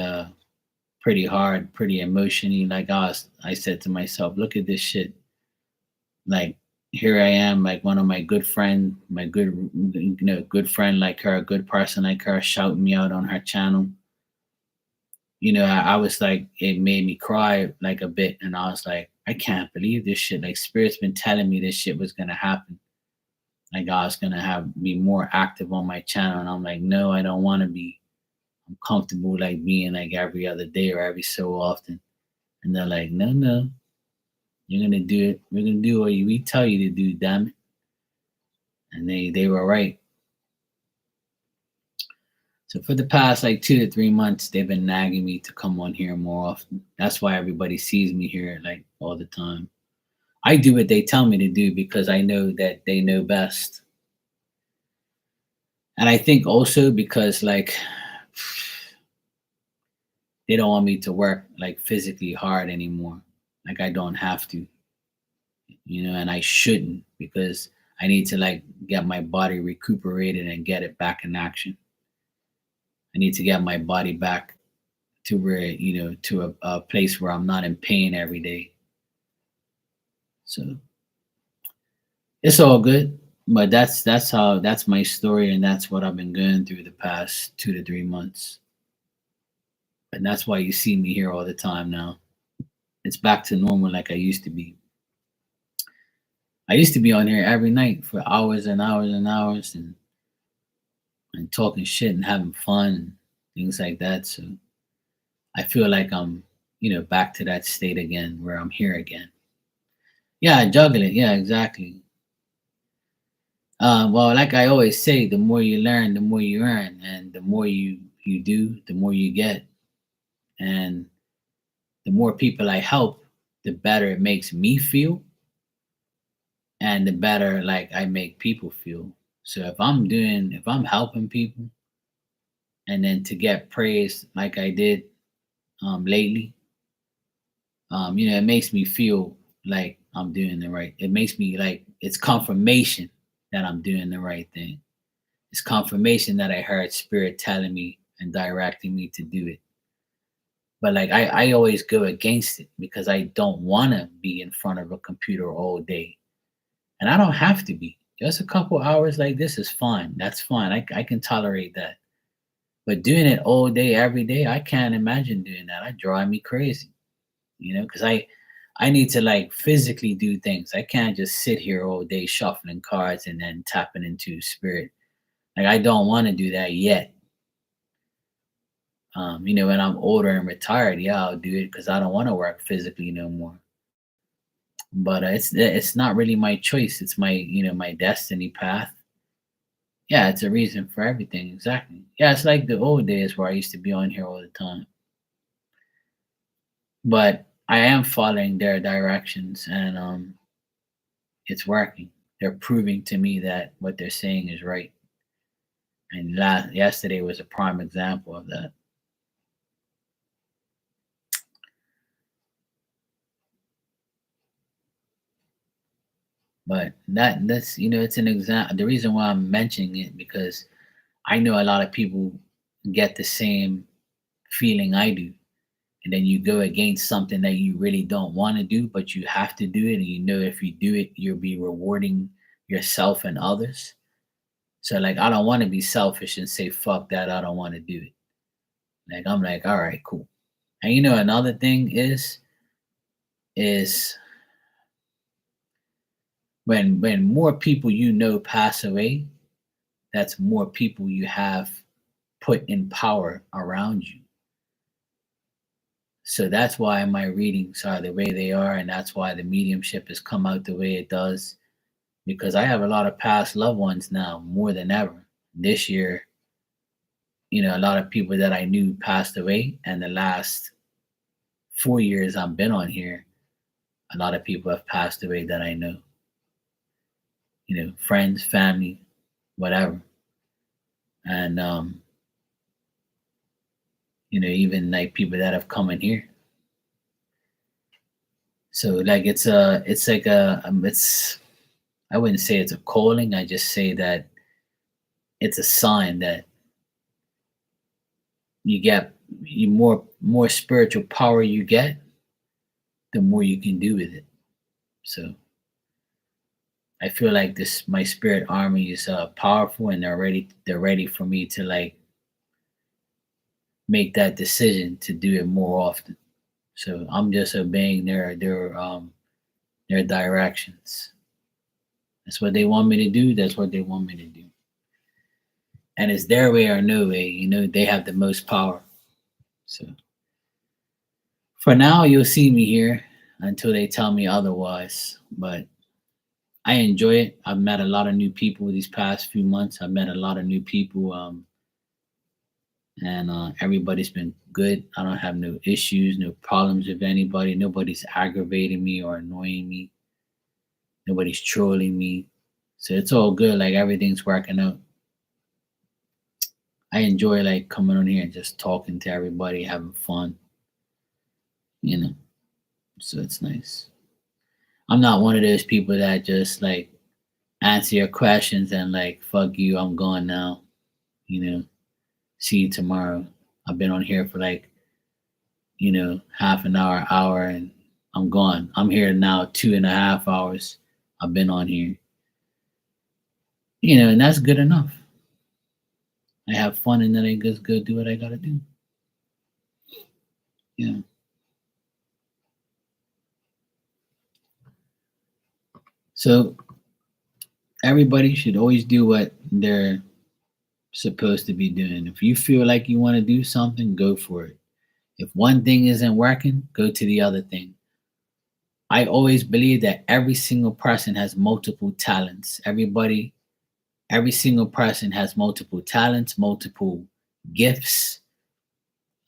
pretty hard, pretty emotionally. Like I said to myself, look at this shit. Like here I am, like one of my good friend, my good, good friend like her, a good person like her, shouting me out on her channel. I was like, it made me cry like a bit, and I was like, I can't believe this shit. Like spirit's been telling me this shit was gonna happen. Like I was gonna have be more active on my channel, and I'm like, no, I don't want to be. I'm comfortable like being like every other day or every so often. And they're like, no, no, you're gonna do it. We're gonna do what we tell you to do, damn it. And they were right. So for the past like 2 to 3 months, they've been nagging me to come on here more often. That's why everybody sees me here like all the time. I do what they tell me to do because I know that they know best. And I think also because like they don't want me to work like physically hard anymore. Like I don't have to, and I shouldn't because I need to like get my body recuperated and get it back in action. I need to get my body back to where, to a place where I'm not in pain every day. So it's all good. But that's my story, and that's what I've been going through the past 2 to 3 months. And that's why you see me here all the time now. It's back to normal like I used to be. I used to be on here every night for hours and hours and hours and talking shit and having fun and things like that. So I feel like I'm, back to that state again where I'm here again. Yeah, I juggle it. Yeah, exactly. Well, like I always say, the more you learn, the more you earn, and the more you do, the more you get, and the more people I help, the better it makes me feel, and the better like I make people feel. So if I'm helping people, and then to get praise like I did lately, it makes me feel like I'm doing the right. It makes me like it's confirmation that I'm doing the right thing. It's confirmation that I heard spirit telling me and directing me to do it. But like I always go against it because I don't want to be in front of a computer all day. And I don't have to be. Just a couple hours like this is fine. That's fine. I can tolerate that. But doing it all day, every day, I can't imagine doing that. That drive me crazy. Because I need to like physically do things. I can't just sit here all day shuffling cards and then tapping into spirit. Like I don't want to do that yet. When I'm older and retired, yeah, I'll do it because I don't want to work physically no more. But it's not really my choice. It's my my destiny path. Yeah, it's a reason for everything. Exactly. Yeah, it's like the old days where I used to be on here all the time. But I am following their directions, and it's working. They're proving to me that what they're saying is right. And yesterday was a prime example of that. But that's it's an example. The reason why I'm mentioning it because I know a lot of people get the same feeling I do. And then you go against something that you really don't want to do, but you have to do it. And if you do it, you'll be rewarding yourself and others. So like I don't want to be selfish and say fuck that, I don't want to do it. Like I'm like, all right, cool. And another thing is when more people pass away, that's more people you have put in power around you. So that's why my readings are the way they are, and that's why the mediumship has come out the way it does. Because I have a lot of past loved ones now, more than ever. This year, a lot of people that I knew passed away, and the last 4 years I've been on here, a lot of people have passed away that I know. Friends, family, whatever. And even like people that have come in here. So like it's like it's I wouldn't say it's a calling. I just say that it's a sign that you get you more spiritual power you get, the more you can do with it. So I feel like this my spirit army is powerful, and they're ready for me to like make that decision to do it more often. So I'm just obeying their directions. That's what they want me to do. That's what they want me to do. And it's their way or no way. They have the most power. So for now, you'll see me here until they tell me otherwise. But I enjoy it. I've met a lot of new people these past few months. I've met a lot of new people, and everybody's been good. I don't have no issues, no problems with anybody. Nobody's aggravating me or annoying me. Nobody's trolling me. So it's all good. Like everything's working out. I enjoy like coming on here and just talking to everybody, having fun, you know. So it's nice. I'm not one of those people that just like answer your questions and like fuck you, I'm gone now. You know, see you tomorrow. I've been on here for like, half an hour, and I'm gone. I'm here now 2.5 hours. I've been on here. And that's good enough. I have fun and then I just go do what I gotta do. Yeah. So everybody should always do what they're supposed to be doing. If you feel like you want to do something, go for it. If one thing isn't working, go to the other thing. I always believe that every single person has multiple talents. Every single person has multiple talents, multiple gifts.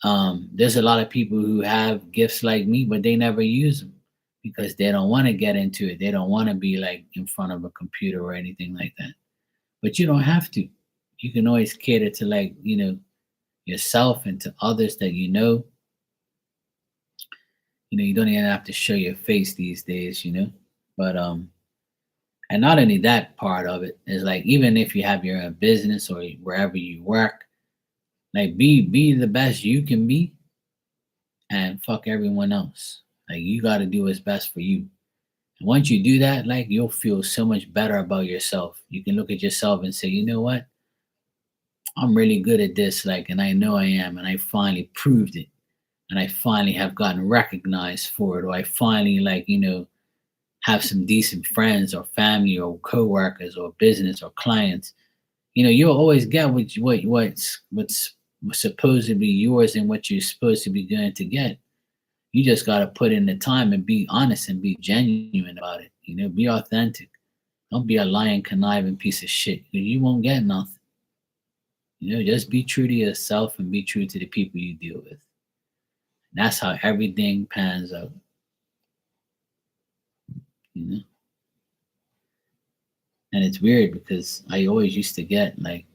There's a lot of people who have gifts like me, but they never use them because they don't want to get into it. They don't want to be like in front of a computer or anything like that. But you don't have to. You can always cater to like, yourself and to others that you know. You don't even have to show your face these days. But and not only that part of it is like even if you have your own business or wherever you work, like be the best you can be and fuck everyone else. Like you gotta do what's best for you. And once you do that, like you'll feel so much better about yourself. You can look at yourself and say, you know what? I'm really good at this, like, and I know I am, and I finally proved it. And I finally have gotten recognized for it, or I finally like, have some decent friends or family or coworkers or business or clients. You'll always get what's supposed to be yours and what you're supposed to be going to get. You just got to put in the time and be honest and be genuine about it. Be authentic. Don't be a lying, conniving piece of shit. You won't get nothing. Just be true to yourself and be true to the people you deal with. And that's how everything pans out. You know. And it's weird because I always used to get like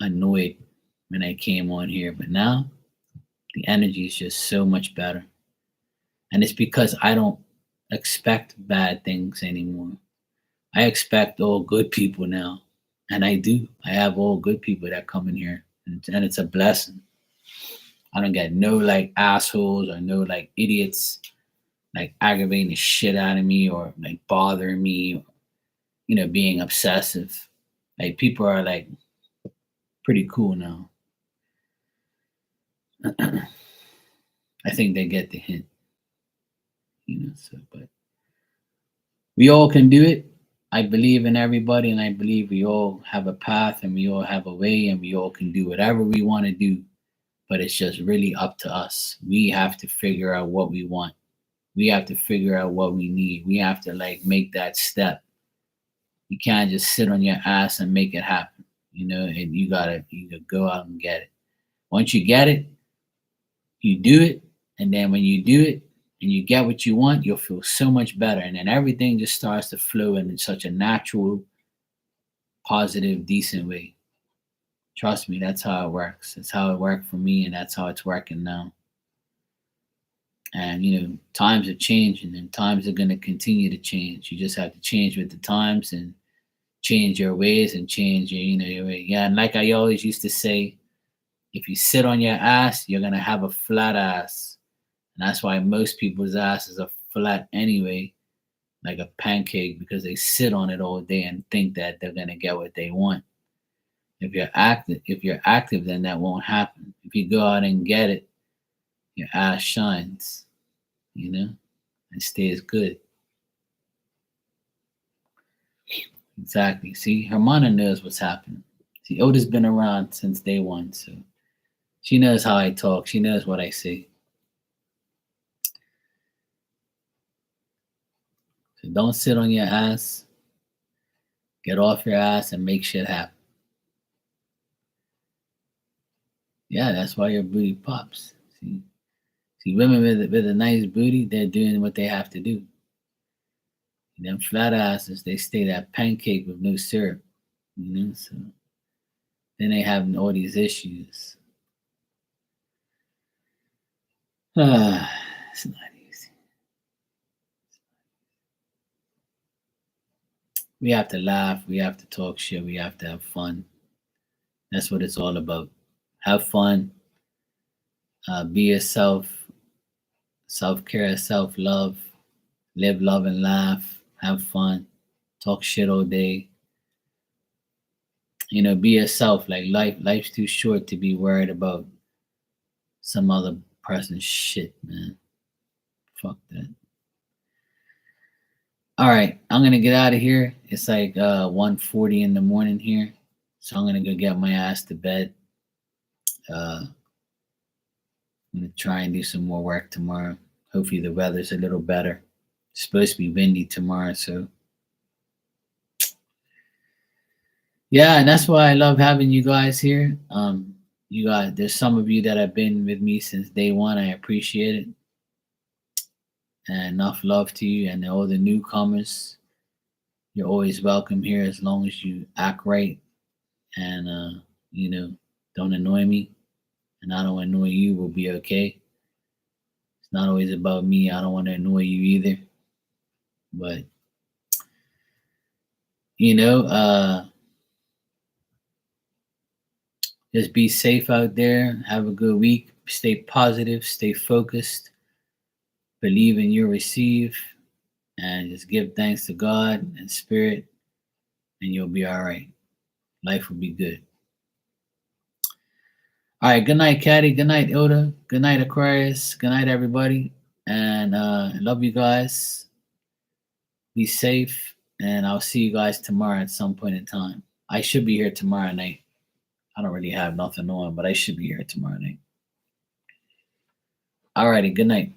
annoyed when I came on here, but now the energy is just so much better. And it's because I don't expect bad things anymore. I expect all good people now. And I do. I have all good people that come in here. And it's a blessing. I don't get no like assholes or no like idiots like aggravating the shit out of me or like bothering me or, being obsessive. Like people are like pretty cool now. I think they get the hint. But we all can do it. I believe in everybody and I believe we all have a path and we all have a way and we all can do whatever we want to do. But it's just really up to us. We have to figure out what we want. We have to figure out what we need. We have to like make that step. You can't just sit on your ass and make it happen, and you gotta go out and get it. Once you get it, you do it, and then when you do it and you get what you want, you'll feel so much better. And then everything just starts to flow in such a natural, positive, decent way. Trust me, that's how it works. That's how it worked for me, and that's how it's working now. And times are changing and times are gonna continue to change. You just have to change with the times and change your ways and change your way. Yeah, and like I always used to say, If you sit on your ass, you're gonna have a flat ass. And that's why most people's asses are flat anyway, like a pancake, because they sit on it all day and think that they're gonna get what they want. If you're active, then that won't happen. If you go out and get it, your ass shines, and stays good. Exactly. See, Hermana knows what's happening. See, Oda's been around since day one, so she knows how I talk. She knows what I say. So don't sit on your ass. Get off your ass and make shit happen. Yeah, that's why your booty pops. See, women with a nice booty, they're doing what they have to do. And them flat asses, they stay that pancake with no syrup. So then they having all these issues. It's not easy. We have to laugh. We have to talk shit. We have to have fun. That's what it's all about. Have fun. Be yourself. Self-care, self-love. Live, love, and laugh. Have fun. Talk shit all day. Be yourself. Like life's too short to be worried about some other person's shit, man. Fuck that. All right, I'm gonna get out of here. It's like 1:40 in the morning here, so I'm gonna go get my ass to bed. I'm gonna try and do some more work tomorrow. Hopefully the weather's a little better. It's supposed to be windy tomorrow, so yeah, and that's why I love having you guys here. You guys, there's some of you that have been with me since day one. I appreciate it, and enough love to you, and all the newcomers. You're always welcome here as long as you act right and don't annoy me, and I don't annoy you. We'll be okay. It's not always about me. I don't want to annoy you either, but just be safe out there. Have a good week. Stay positive. Stay focused. Believe in your receive, and just give thanks to God and Spirit, and you'll be all right. Life will be good. All right. Good night, Caddy. Good night, Ilda. Good night, Aquarius. Good night, everybody. And love you guys. Be safe. And I'll see you guys tomorrow at some point in time. I should be here tomorrow night. I don't really have nothing on, but I should be here tomorrow night. All righty. Good night.